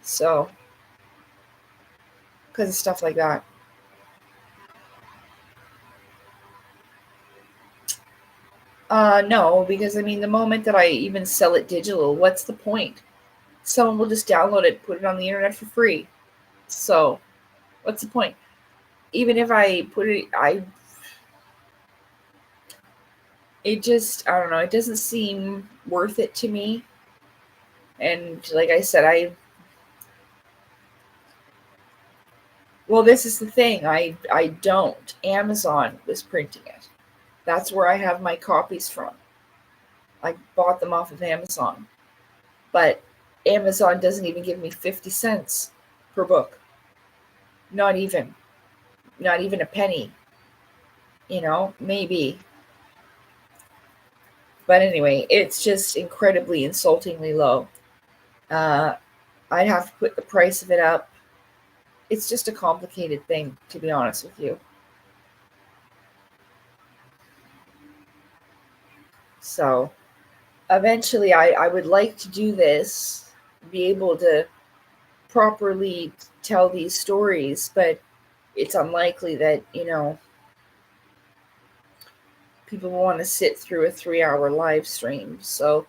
So, because of stuff like that. No, because I mean, the moment that I even sell it digital, what's the point? Someone will just download it, put it on the internet for free. So, what's the point? Even if I put it, it just, I don't know, it doesn't seem worth it to me. And like I said, well, this is the thing. I don't. Amazon was printing it. That's where I have my copies from. I bought them off of Amazon. But Amazon doesn't even give me 50 cents per book. Not even. Not even a penny. Maybe. But anyway, it's just incredibly insultingly low. I'd have to put the price of it up. It's just a complicated thing, to be honest with you. So eventually I would like to do this, be able to properly tell these stories, but it's unlikely that, people want to sit through a 3-hour live stream. So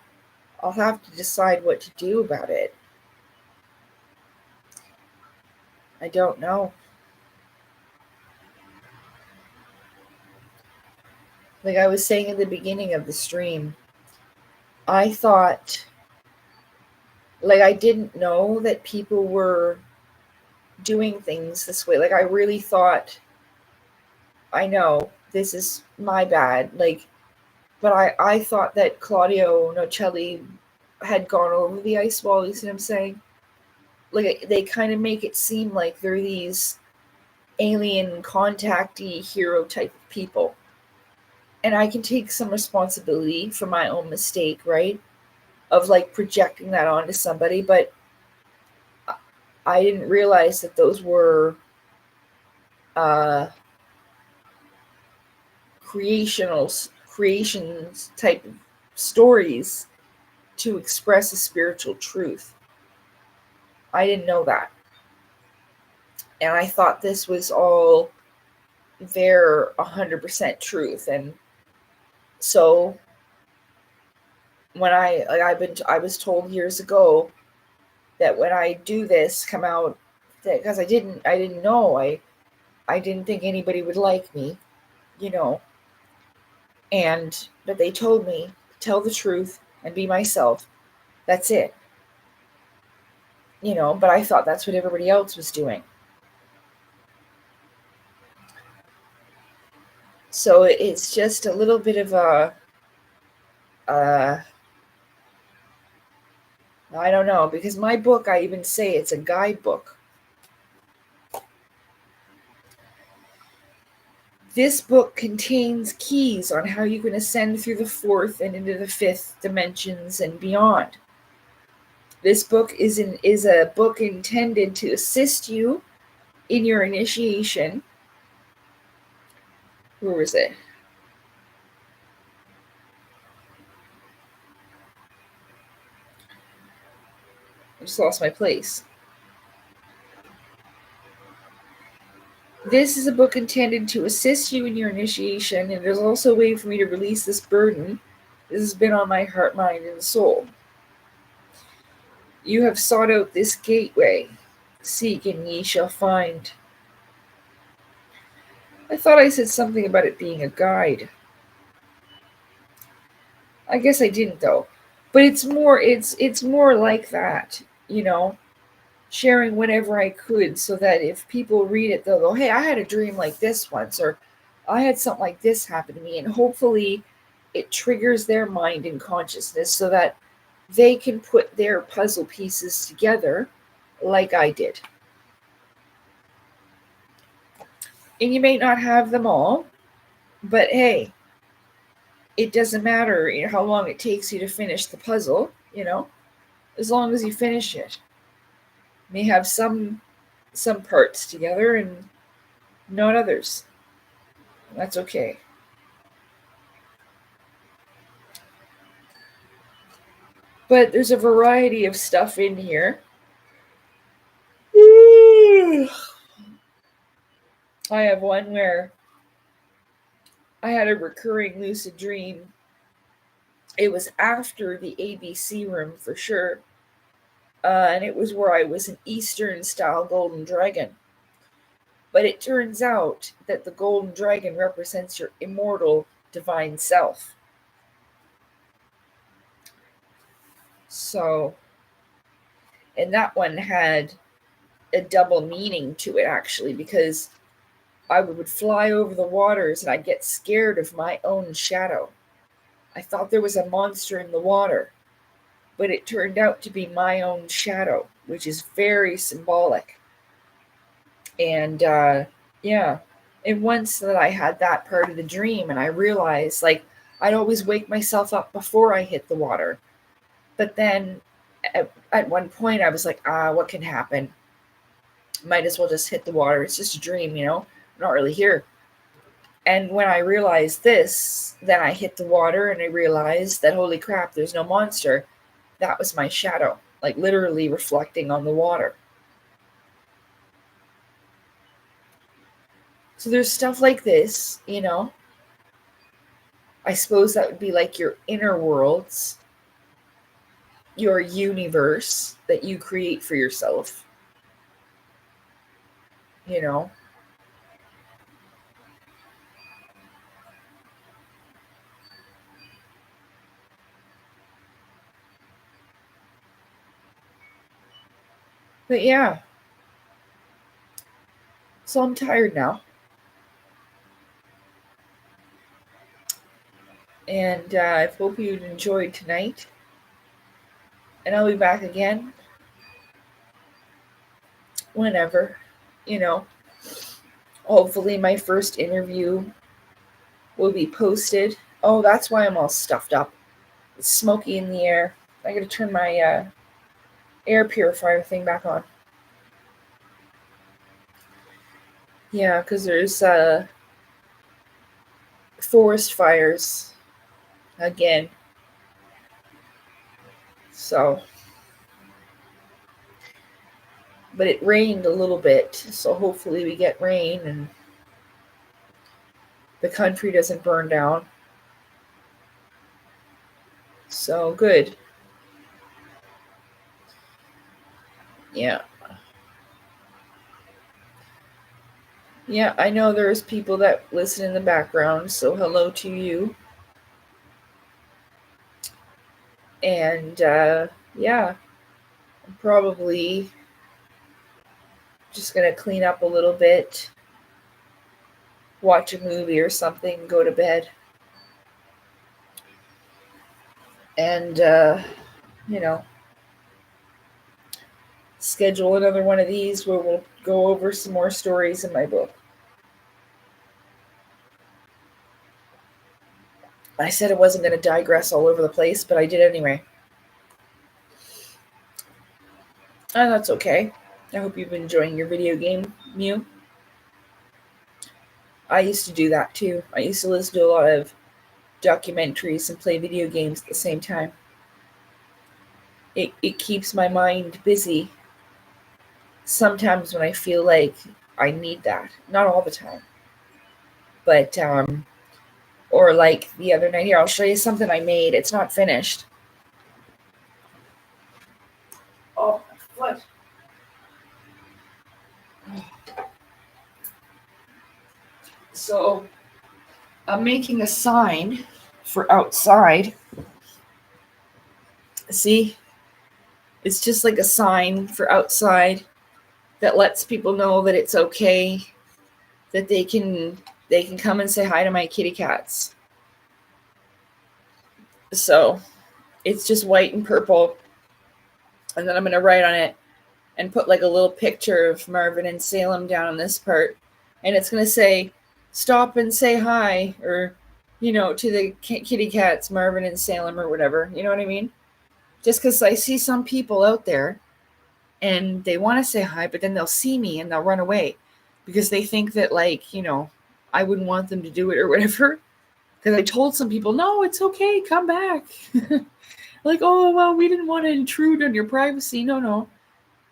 I'll have to decide what to do about it. I don't know. Like I was saying at the beginning of the stream, I thought, like, I didn't know that people were doing things this way. Like, I really thought, I know this is my bad. Like, but I thought that Claudio Nocelli had gone over the ice wall. You see what I'm saying? Like, they kind of make it seem like they're these alien contactee hero type of people. And I can take some responsibility for my own mistake, right? Of like projecting that onto somebody, but I didn't realize that those were uh, creations type of stories to express a spiritual truth. I didn't know that. And I thought this was all their 100% truth. And so when I was told years ago that when I do this, come out, because I didn't know, I didn't think anybody would like me, but they told me, tell the truth and be myself. That's it. But I thought that's what everybody else was doing. So it's just a little bit of I don't know, because my book, I even say it's a guidebook. This book contains keys on how you can ascend through the fourth and into the fifth dimensions and beyond. This book is a book intended to assist you in your initiation. Where was it? I just lost my place. This is a book intended to assist you in your initiation, and there's also a way for me to release this burden. This has been on my heart, mind, and soul. You have sought out this gateway. Seek, and ye shall find. I thought I said something about it being a guide. I guess I didn't, though. But it's more like that, sharing whatever I could, so that if people read it, they'll go, hey, I had a dream like this once, or I had something like this happen to me. And hopefully it triggers their mind and consciousness so that they can put their puzzle pieces together like I did. And you may not have them all, But hey, it doesn't matter, how long it takes you to finish the puzzle, as long as you finish it. You may have some parts together and not others. That's okay. But there's a variety of stuff in here. I have one where I had a recurring lucid dream. It was after the ABC room for sure. And it was where I was an Eastern style golden dragon. But it turns out that the golden dragon represents your immortal divine self. So, and that one had a double meaning to it actually, because I would fly over the waters and I'd get scared of my own shadow. I thought there was a monster in the water, but it turned out to be my own shadow, which is very symbolic. And yeah, and once that I had that part of the dream and I realized, like, I'd always wake myself up before I hit the water. But then at one point I was like, what can happen? Might as well just hit the water. It's just a dream, I'm not really here. And when I realized this, then I hit the water and I realized that, holy crap, there's no monster. That was my shadow, like literally reflecting on the water. So there's stuff like this, I suppose that would be like your inner worlds, your universe that you create for yourself, But yeah. So I'm tired now. And I hope you enjoyed tonight. And I'll be back again whenever, Hopefully my first interview will be posted. Oh, that's why I'm all stuffed up. It's smoky in the air. I gotta turn my air purifier thing back on. Yeah, because there's forest fires again. So, but it rained a little bit, so hopefully we get rain and the country doesn't burn down. So good. Yeah. Yeah, I know there's people that listen in the background, so hello to you. And yeah, I'm probably just gonna clean up a little bit, watch a movie or something, go to bed. And schedule another one of these where we'll go over some more stories in my book. I said I wasn't going to digress all over the place, but I did anyway. And that's okay. I hope you've been enjoying your video game, Mew. I used to do that too. I used to listen to a lot of documentaries and play video games at the same time. It keeps my mind busy sometimes when I feel like I need that. Not all the time. But, or like the other night, here, I'll show you something I made. It's not finished. Oh, what? So, I'm making a sign for outside. See? It's just like a sign for outside that lets people know that it's okay, that they can come and say hi to my kitty cats. So it's just white and purple, and then I'm going to write on it and put like a little picture of Marvin and Salem down on this part, and it's going to say, stop and say hi, or, to the kitty cats, Marvin and Salem or whatever. You know what I mean? Just because I see some people out there and they want to say hi, but then they'll see me and they'll run away because they think that, like, I wouldn't want them to do it or whatever. Because I told some people, no, it's okay, come back. Like, oh, well, we didn't want to intrude on your privacy. No, no,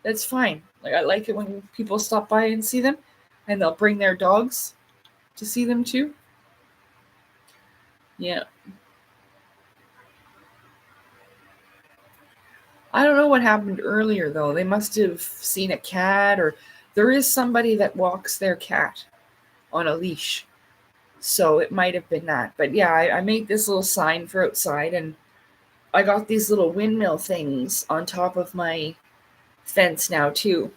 that's fine. Like, I like it when people stop by and see them, and they'll bring their dogs to see them too. Yeah. I don't know what happened earlier, though. They must have seen a cat, or there is somebody that walks their cat on a leash. So it might have been that. But yeah, I made this little sign for outside, and I got these little windmill things on top of my fence now, too.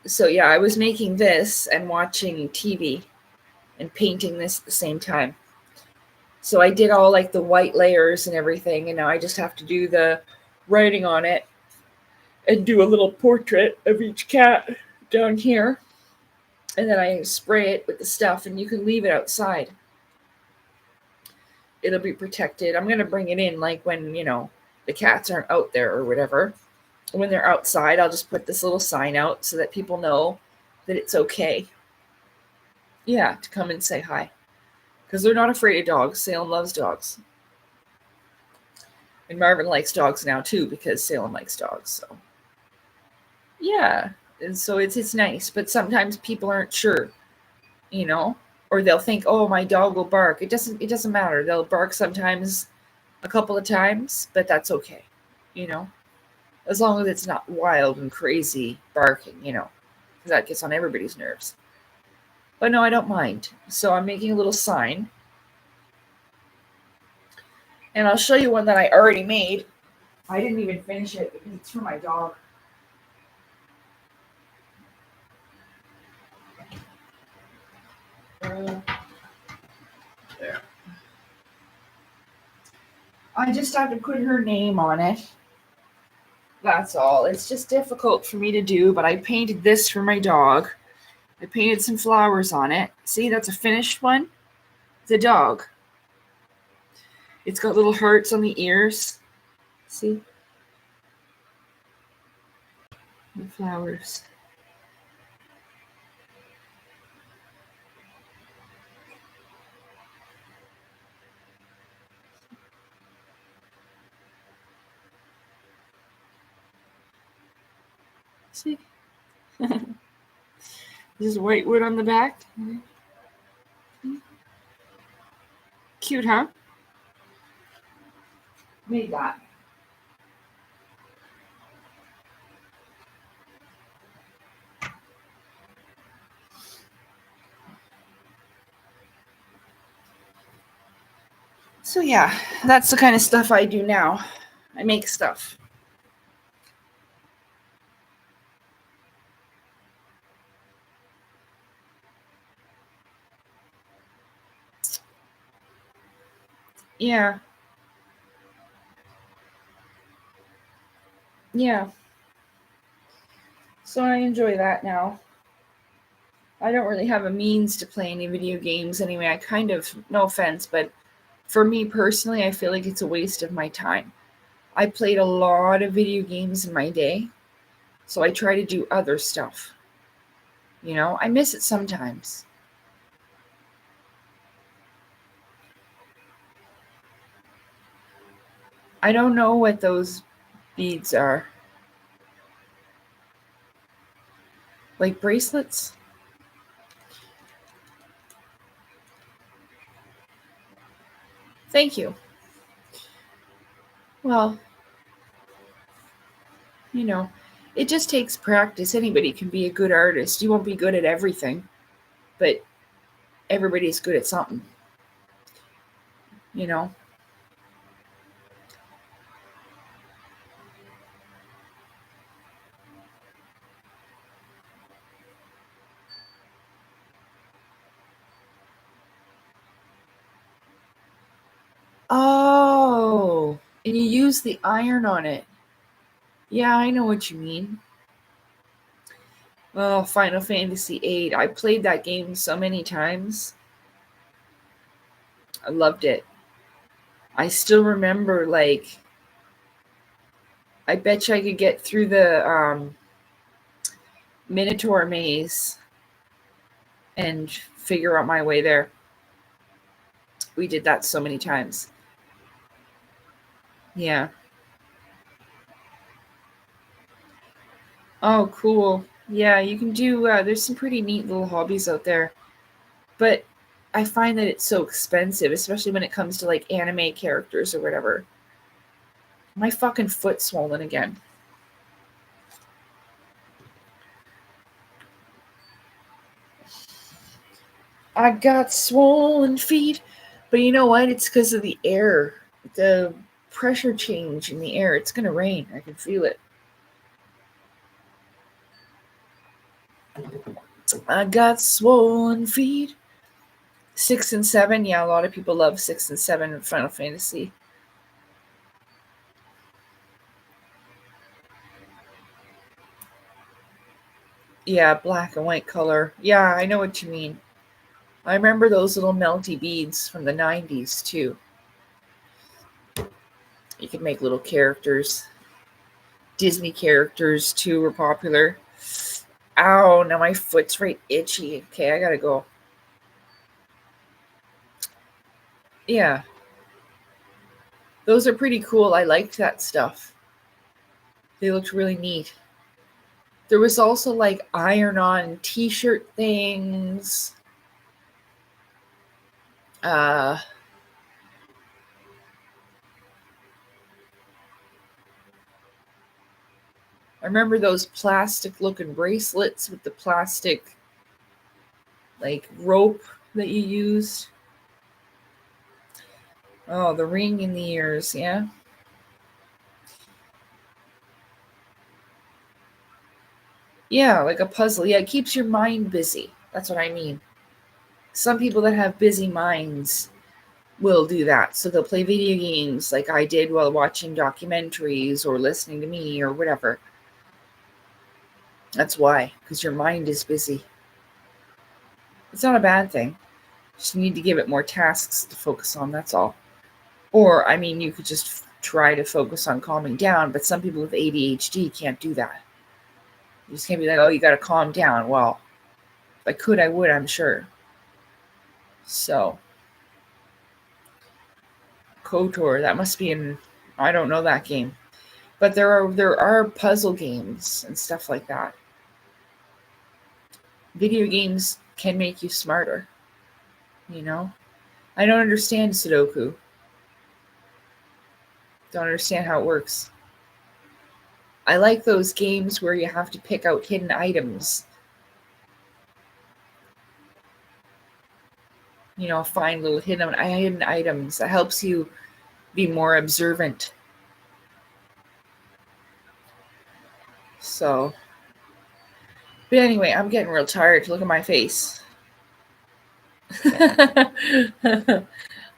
So yeah, I was making this and watching TV and painting this at the same time. So I did all like the white layers and everything, and now I just have to do the writing on it and do a little portrait of each cat down here. And then I spray it with the stuff, and you can leave it outside. It'll be protected. I'm going to bring it in like when, the cats aren't out there or whatever. When they're outside, I'll just put this little sign out so that people know that it's okay. Yeah, to come and say hi. Because they're not afraid of dogs. Salem loves dogs. And Marvin likes dogs now too because Salem likes dogs. So yeah, and so it's nice. But sometimes people aren't sure, or they'll think, oh, my dog will bark. It doesn't matter. They'll bark sometimes, a couple of times, but that's okay, as long as it's not wild and crazy barking, because that gets on everybody's nerves. But no, I don't mind. So I'm making a little sign. And I'll show you one that I already made. I didn't even finish it because it's for my dog. There. I just have to put her name on it. That's all. It's just difficult for me to do, but I painted this for my dog. I painted some flowers on it. See, that's a finished one. The dog. It's got little hearts on the ears. See? The flowers. See? This is white wood on the back. Cute, huh? Made that. So yeah, that's the kind of stuff I do now. I make stuff. Yeah. Yeah. So I enjoy that now. I don't really have a means to play any video games anyway. I kind of, no offense, but for me personally, I feel like it's a waste of my time. I played a lot of video games in my day, so I try to do other stuff. I miss it sometimes. I don't know what those beads are. Like bracelets? Thank you. Well, it just takes practice. Anybody can be a good artist. You won't be good at everything, but everybody's good at something. Oh, and you use the iron on it. Yeah, I know what you mean. Oh, Final Fantasy VIII. I played that game so many times. I loved it. I still remember, like, I bet you I could get through the Minotaur maze and figure out my way there. We did that so many times. Yeah. Oh, cool. Yeah, you can do, there's some pretty neat little hobbies out there. But I find that it's so expensive, especially when it comes to like anime characters or whatever. My fucking foot's swollen again. I got swollen feet. But you know what? It's because of the air. The pressure change in the air. It's going to rain. I can feel it. I got swollen feet. 6 and 7. Yeah, a lot of people love 6 and 7 in Final Fantasy. Yeah, black and white color. Yeah, I know what you mean. I remember those little melty beads from the 90s too. You could make little characters. Disney characters too were popular. Ow, now my foot's right itchy. Okay, I gotta go. Yeah. Those are pretty cool. I liked that stuff. They looked really neat. There was also like iron-on t-shirt things. I remember those plastic-looking bracelets with the plastic like rope that you used. Oh, the ring in the ears, yeah. Yeah, like a puzzle. Yeah, it keeps your mind busy. That's what I mean. Some people that have busy minds will do that. So they'll play video games like I did while watching documentaries or listening to me or whatever. That's why, because your mind is busy. It's not a bad thing. Just need to give it more tasks to focus on, that's all. Or, I mean, you could just try to focus on calming down, but some people with ADHD can't do that. You just can't be like, oh, you got to calm down. Well, if I could, I would, I'm sure. So, KOTOR, that must be in, I don't know that game. But there are puzzle games and stuff like that. Video games can make you smarter, you know? I don't understand Sudoku. Don't understand how it works. I like those games where you have to pick out hidden items. You know, find little hidden items. That helps you be more observant. So, but anyway, I'm getting real tired. Look at my face.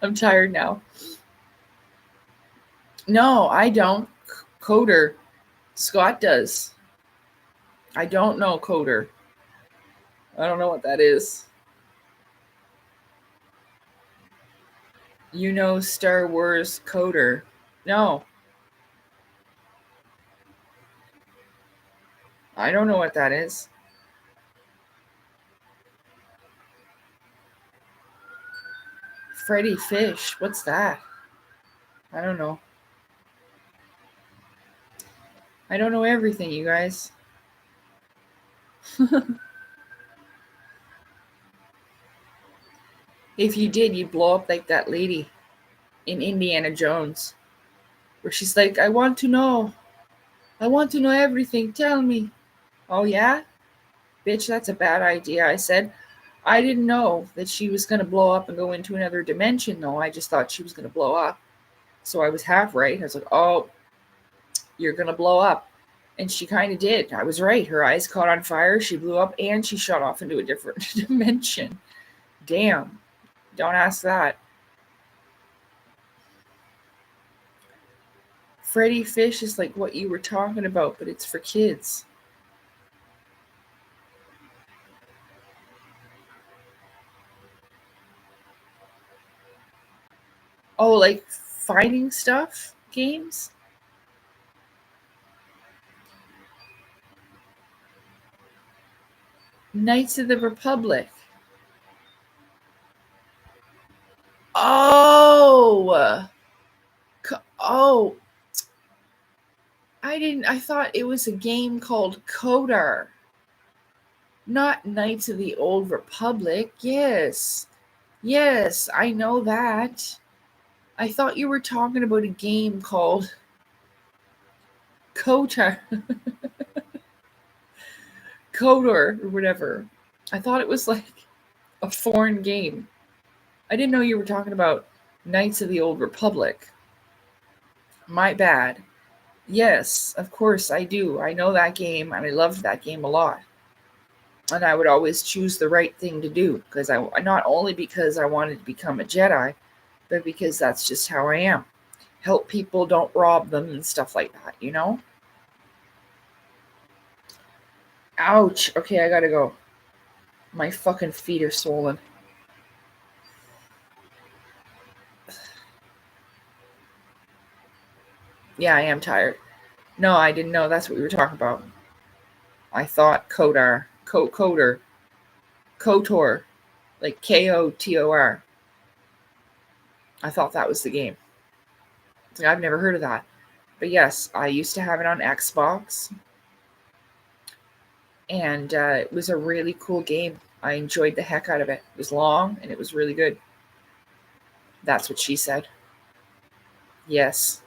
I'm tired now. No, I don't. Coder. Scott does. I don't know Coder. I don't know what that is. You know Star Wars Coder. No. I don't know what that is. Freddy Fish. What's that? I don't know. I don't know everything, you guys. If you did, you'd blow up like that lady in Indiana Jones, where she's like, I want to know. I want to know everything. Tell me. Oh, yeah? Bitch, that's a bad idea. I said, I didn't know that she was going to blow up and go into another dimension, though. I just thought she was going to blow up. So I was half right. I was like, oh, you're going to blow up. And she kind of did. I was right. Her eyes caught on fire. She blew up and she shot off into a different dimension. Damn. Don't ask that. Freddy Fish is like what you were talking about, but it's for kids. Oh, like finding stuff games? Knights of the Republic. Oh. Oh. I thought it was a game called Kodar. Not Knights of the Old Republic. Yes. Yes, I know that. I thought you were talking about a game called Kotar. Kodor or whatever. I thought it was like a foreign game. I didn't know you were talking about Knights of the Old Republic. My bad. Yes, of course I do. I know that game and I loved that game a lot. And I would always choose the right thing to do because I not only because I wanted to become a Jedi, but because that's just how I am. Help people, don't rob them and stuff like that, you know? Ouch. Okay, I gotta go. My fucking feet are swollen. Yeah, I am tired. No, I didn't know that's what we were talking about. I thought Kotor, Kotor, like Kotor. I thought that was the game. I've never heard of that. But yes, I used to have it on Xbox, and it was a really cool game. I enjoyed the heck out of it. It was long, and it was really good. That's what she said. Yes.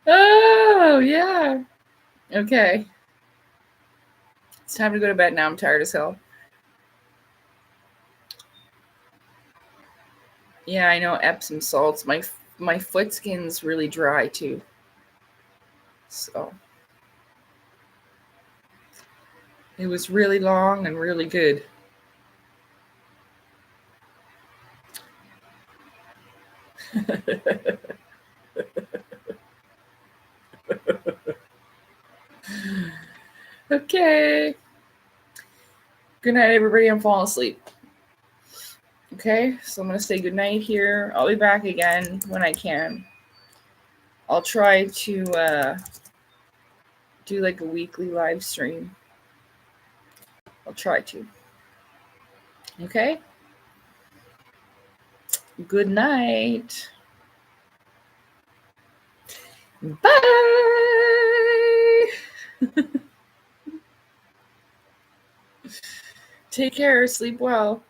Oh, yeah. Okay. It's time to go to bed now. I'm tired as hell. Yeah, I know Epsom salts. My foot skin's really dry too. So it was really long and really good. Okay. Good night, everybody. I'm falling asleep. Okay, so I'm gonna say good night here. I'll be back again when I can. I'll try to do like a weekly live stream. I'll try to. Okay. Good night. Bye. Take care. Sleep well.